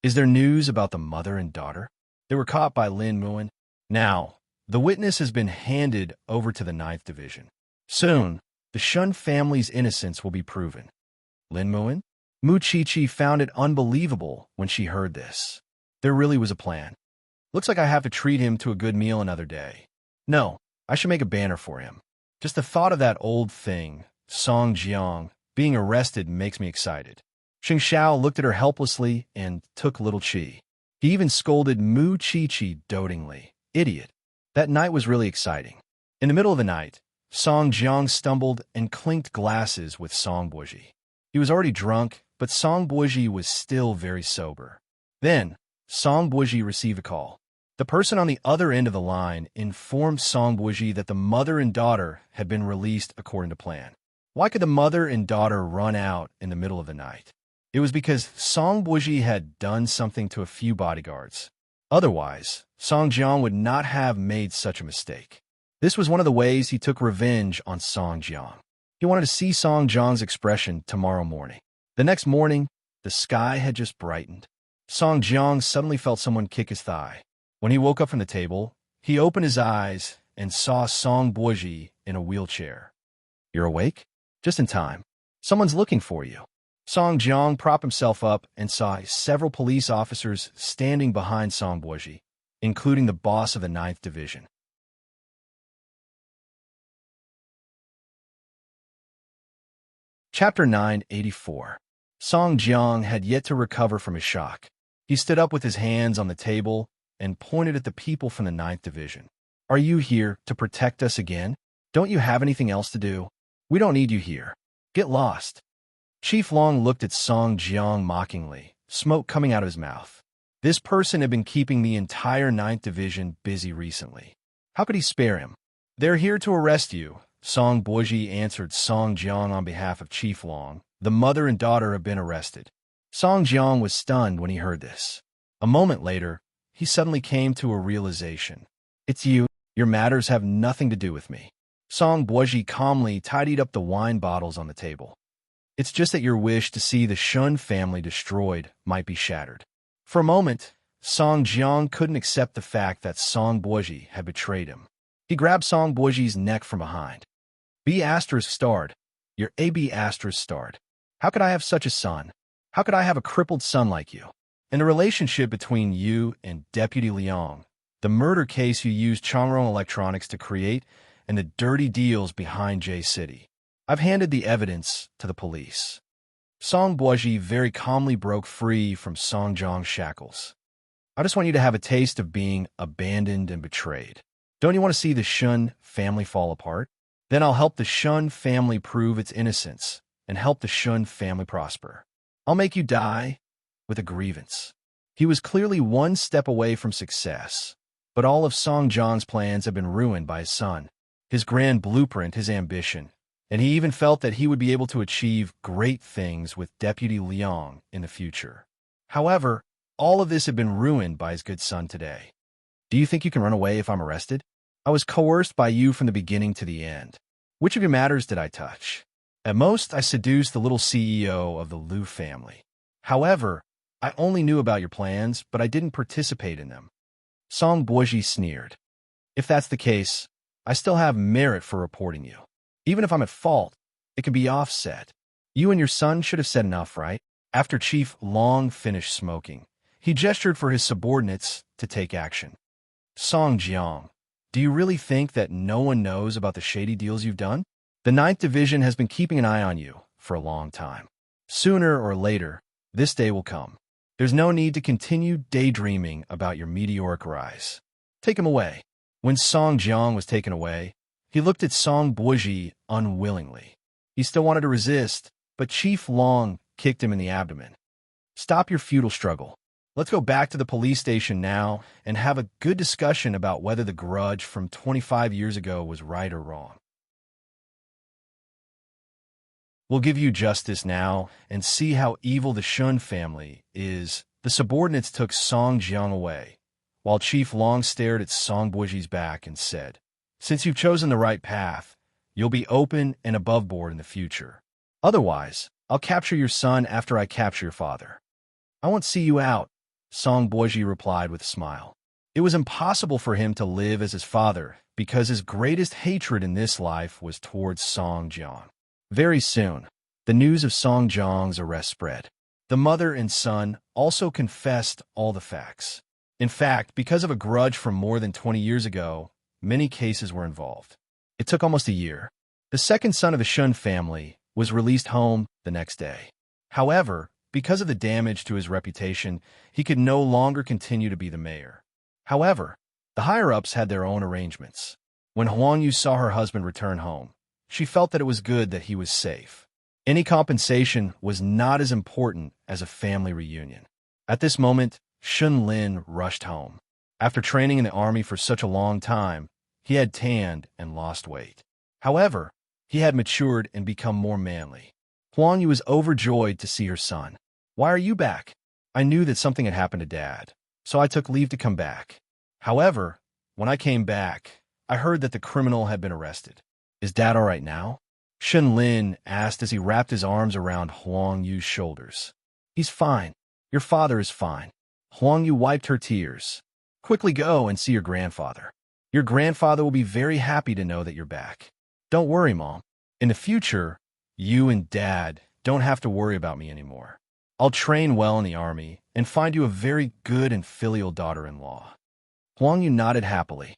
Is there news about the mother and daughter? They were caught by Lin Muin. Now, the witness has been handed over to the 9th Division. Soon, the Shun family's innocence will be proven. Lin Muin? Mu Chi found it unbelievable when she heard this. There really was a plan. Looks like I have to treat him to a good meal another day. No, I should make a banner for him. Just the thought of that old thing, Song Jiang, being arrested makes me excited. Sheng Xiao looked at her helplessly and took little Qi. He even scolded Mu Chi dotingly. Idiot. That night was really exciting. In the middle of the night, Song Jiang stumbled and clinked glasses with Song Buoji. He was already drunk, but Song Buoji was still very sober. Then, Song Buoji received a call. The person on the other end of the line informed Song Buoji that the mother and daughter had been released according to plan. Why could the mother and daughter run out in the middle of the night? It was because Song Buoji had done something to a few bodyguards. Otherwise, Song Jiang would not have made such a mistake. This was one of the ways he took revenge on Song Jiang. He wanted to see Song Jiang's expression tomorrow morning. The next morning, the sky had just brightened. Song Jiang suddenly felt someone kick his thigh. When he woke up from the table, he opened his eyes and saw Song Buoji in a wheelchair. You're awake? Just in time. Someone's looking for you. Song Jiang propped himself up and saw several police officers standing behind Song Buoji, including the boss of the 9th Division. Chapter 984. Song Jiang had yet to recover from his shock. He stood up with his hands on the table and pointed at the people from the 9th Division. Are you here to protect us again? Don't you have anything else to do? We don't need you here. Get lost. Chief Long looked at Song Jiang mockingly, smoke coming out of his mouth. This person had been keeping the entire 9th Division busy recently. How could he spare him? They're here to arrest you, Song Buoji answered Song Jiang on behalf of Chief Long. The mother and daughter have been arrested. Song Jiang was stunned when he heard this. A moment later, he suddenly came to a realization. It's you. Your matters have nothing to do with me. Song Buoji calmly tidied up the wine bottles on the table. It's just that your wish to see the Shun family destroyed might be shattered. For a moment, Song Jiang couldn't accept the fact that Song Buoji had betrayed him. He grabbed Song Buoji's neck from behind. B** starred. You're a B** starred. How could I have such a son? How could I have a crippled son like you? In the relationship between you and Deputy Liang, the murder case you used Changrong Electronics to create, and the dirty deals behind J City. I've handed the evidence to the police. Song Buoji very calmly broke free from Song Jiang's shackles. I just want you to have a taste of being abandoned and betrayed. Don't you want to see the Shun family fall apart? Then I'll help the Shun family prove its innocence and help the Shun family prosper. I'll make you die with a grievance. He was clearly one step away from success, but all of Song Jiang's plans had been ruined by his son, his grand blueprint, his ambition, and he even felt that he would be able to achieve great things with Deputy Liang in the future. However, all of this had been ruined by his good son today. Do you think you can run away if I'm arrested? I was coerced by you from the beginning to the end. Which of your matters did I touch? At most, I seduced the little CEO of the Liu family. However, I only knew about your plans, but I didn't participate in them. Song Boji sneered. If that's the case, I still have merit for reporting you. Even if I'm at fault, it can be offset. You and your son should have said enough, right? After Chief Long finished smoking, he gestured for his subordinates to take action. Song Jiang, do you really think that no one knows about the shady deals you've done? The Ninth Division has been keeping an eye on you for a long time. Sooner or later, this day will come. There's no need to continue daydreaming about your meteoric rise. Take him away. When Song Jiang was taken away, he looked at Song Boji unwillingly. He still wanted to resist, but Chief Long kicked him in the abdomen. Stop your futile struggle. Let's go back to the police station now and have a good discussion about whether the grudge from 25 years ago was right or wrong. We'll give you justice now and see how evil the Shun family is. The subordinates took Song Jiang away, while Chief Long stared at Song Boji's back and said, Since you've chosen the right path, you'll be open and above board in the future. Otherwise, I'll capture your son after I capture your father. I won't see you out, Song Boji replied with a smile. It was impossible for him to live as his father because his greatest hatred in this life was towards Song Jiang. Very soon, the news of Song Jiang's arrest spread. The mother and son also confessed all the facts. In fact, because of a grudge from more than 20 years ago, many cases were involved. It took almost a year. The second son of the Shun family was released home the next day. However, because of the damage to his reputation, he could no longer continue to be the mayor. However, the higher-ups had their own arrangements. When Huang Yu saw her husband return home, she felt that it was good that he was safe. Any compensation was not as important as a family reunion. At this moment, Shun Lin rushed home. After training in the army for such a long time, he had tanned and lost weight. However, he had matured and become more manly. Huang Yu was overjoyed to see her son. Why are you back? I knew that something had happened to Dad, so I took leave to come back. However, when I came back, I heard that the criminal had been arrested. Is Dad all right now? Shun Lin asked as he wrapped his arms around Huang Yu's shoulders. He's fine. Your father is fine. Huang Yu wiped her tears. Quickly go and see your grandfather. Your grandfather will be very happy to know that you're back. Don't worry, Mom. In the future, you and Dad don't have to worry about me anymore. I'll train well in the army and find you a very good and filial daughter-in-law. Huang Yu nodded happily.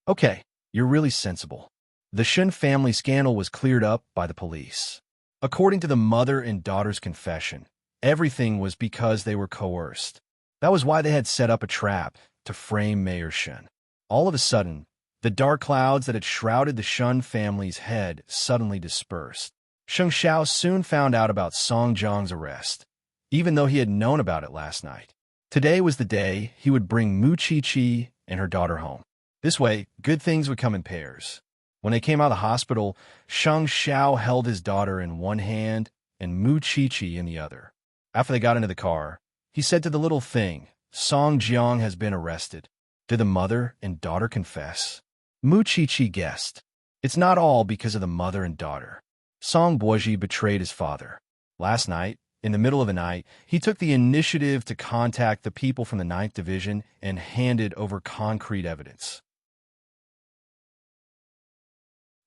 Okay, you're really sensible. The Shun family scandal was cleared up by the police. According to the mother and daughter's confession, everything was because they were coerced. That was why they had set up a trap to frame Mayor Shun. All of a sudden, the dark clouds that had shrouded the Shun family's head suddenly dispersed. Sheng Xiao soon found out about Song Jiang's arrest, even though he had known about it last night. Today was the day he would bring Mu Chi-Chi and her daughter home. This way, good things would come in pairs. When they came out of the hospital, Sheng Xiao held his daughter in one hand and Mu Chi-Chi in the other. After they got into the car, he said to the little thing, Song Jiang has been arrested. Did the mother and daughter confess? Mu Chi-Chi guessed. It's not all because of the mother and daughter. Song Boji betrayed his father. Last night, in the middle of the night, he took the initiative to contact the people from the Ninth Division and handed over concrete evidence.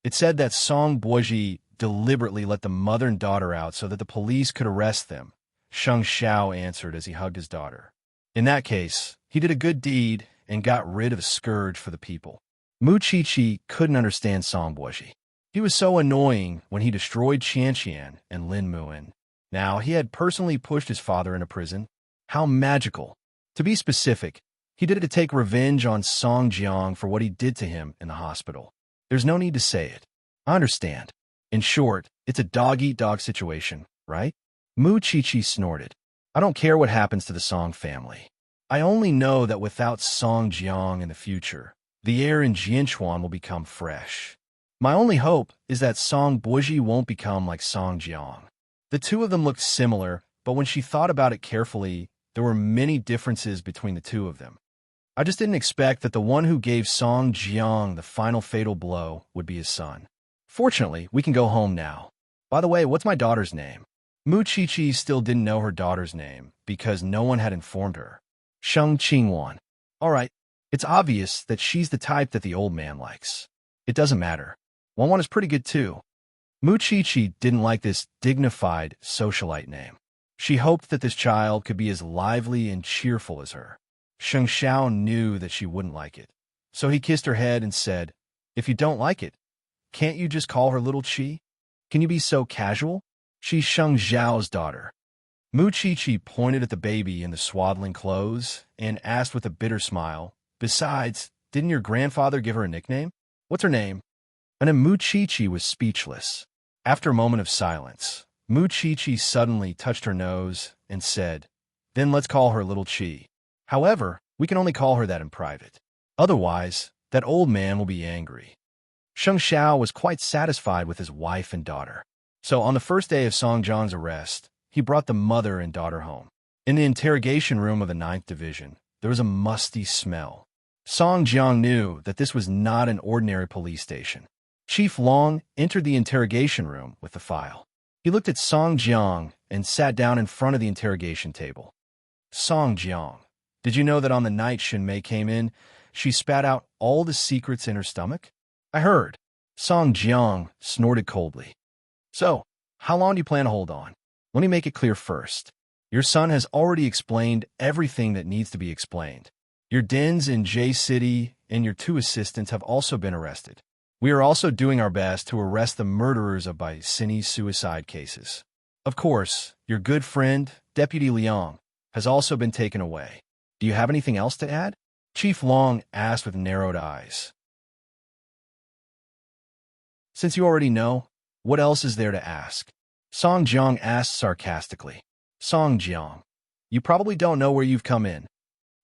It said that Song Boji deliberately let the mother and daughter out so that the police could arrest them, Sheng Xiao answered as he hugged his daughter. In that case, he did a good deed and got rid of a scourge for the people. Mu Chi-Chi couldn't understand Song Boji. He was so annoying when he destroyed Qian and Lin Muin. Now he had personally pushed his father into prison. How magical. To be specific, he did it to take revenge on Song Jiang for what he did to him in the hospital. There's no need to say it. I understand. In short, it's a dog-eat-dog situation, right? Mu Chi-Chi snorted. I don't care what happens to the Song family. I only know that without Song Jiang in the future, the air in Jianchuan will become fresh. My only hope is that Song Boji won't become like Song Jiang. The two of them looked similar, but when she thought about it carefully, there were many differences between the two of them. I just didn't expect that the one who gave Song Jiang the final fatal blow would be his son. Fortunately, we can go home now. By the way, what's my daughter's name? Mu Chi still didn't know her daughter's name because no one had informed her. Sheng Qingwan. All right, it's obvious that she's the type that the old man likes. It doesn't matter. Wan is pretty good too. Mu Chi didn't like this dignified socialite name. She hoped that this child could be as lively and cheerful as her. Sheng Xiao knew that she wouldn't like it, so he kissed her head and said, "If you don't like it, can't you just call her little Chi? Can you be so casual? She's Sheng Xiao's daughter." Mu Chi pointed at the baby in the swaddling clothes and asked with a bitter smile, "Besides, didn't your grandfather give her a nickname? What's her name?" And then Mu Chi was speechless. After a moment of silence, Mu Chi suddenly touched her nose and said, "Then let's call her little Chi. However, we can only call her that in private. Otherwise, that old man will be angry." Sheng Xiao was quite satisfied with his wife and daughter. So on the first day of Song Jiang's arrest, he brought the mother and daughter home. In the interrogation room of the 9th Division, there was a musty smell. Song Jiang knew that this was not an ordinary police station. Chief Long entered the interrogation room with the file. He looked at Song Jiang and sat down in front of the interrogation table. "Song Jiang, did you know that on the night Shen Mei came in, she spat out all the secrets in her stomach?" "I heard." Song Jiang snorted coldly. "So, how long do you plan to hold on? Let me make it clear first. Your son has already explained everything that needs to be explained. Your Dins in J City and your 2 assistants have also been arrested. We are also doing our best to arrest the murderers of Bai Sini's suicide cases. Of course, your good friend, Deputy Liang, has also been taken away. Do you have anything else to add?" Chief Long asked with narrowed eyes. "Since you already know, what else is there to ask?" Song Jiang asked sarcastically. "Song Jiang, you probably don't know where you've come in."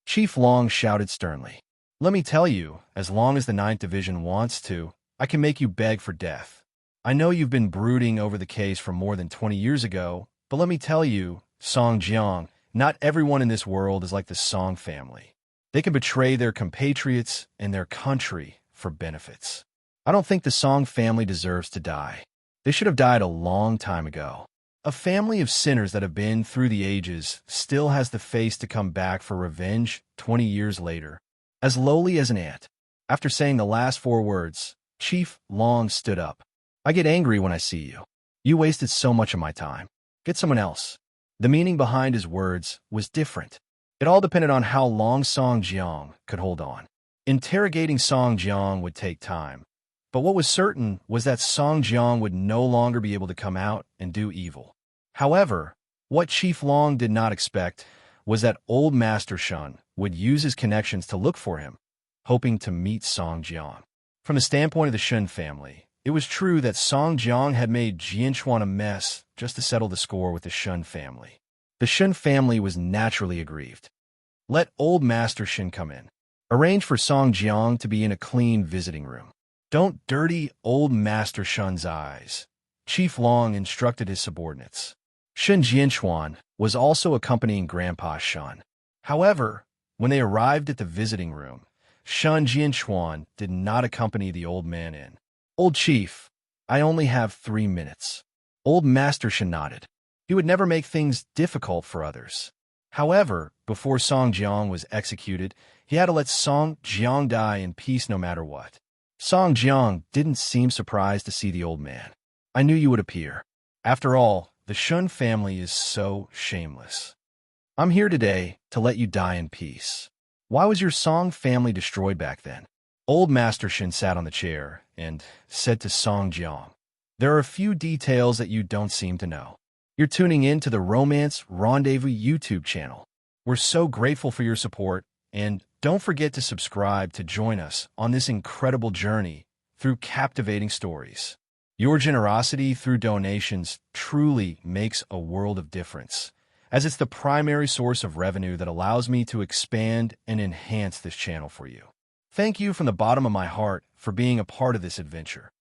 Chief Long shouted sternly. "Let me tell you, as long as the 9th Division wants to, I can make you beg for death. I know you've been brooding over the case from more than 20 years ago, but let me tell you, Song Jiang, not everyone in this world is like the Song family. They can betray their compatriots and their country for benefits. I don't think the Song family deserves to die. They should have died a long time ago. A family of sinners that have been through the ages still has the face to come back for revenge 20 years later, as lowly as an ant." After saying the last 4 words, Chief Long stood up. "I get angry when I see you. You wasted so much of my time. Get someone else." The meaning behind his words was different. It all depended on how long Song Jiang could hold on. Interrogating Song Jiang would take time, but what was certain was that Song Jiang would no longer be able to come out and do evil. However, what Chief Long did not expect was that old Master Shun would use his connections to look for him, hoping to meet Song Jiang. From the standpoint of the Shun family, it was true that Song Jiang had made Jianchuan a mess just to settle the score with the Shun family. The Shun family was naturally aggrieved. "Let old Master Shin come in. Arrange for Song Jiang to be in a clean visiting room. Don't dirty old Master Shun's eyes," Chief Long instructed his subordinates. Shun Jianchuan was also accompanying Grandpa Shun. However, when they arrived at the visiting room, Shun Jianchuan did not accompany the old man in. "Old Chief, I only have 3 minutes." Old Master Shun nodded. He would never make things difficult for others. However, before Song Jiang was executed, he had to let Song Jiang die in peace no matter what. Song Jiang didn't seem surprised to see the old man. "I knew you would appear. After all, the Shun family is so shameless. I'm here today to let you die in peace. Why was your Song family destroyed back then?" Old Master Shin sat on the chair and said to Song Jiang, "There are a few details that you don't seem to know. You're tuning in to the Romance Rendezvous YouTube channel. We're so grateful for your support, and don't forget to subscribe to join us on this incredible journey through captivating stories. Your generosity through donations truly makes a world of difference, as it's the primary source of revenue that allows me to expand and enhance this channel for you. Thank you from the bottom of my heart for being a part of this adventure.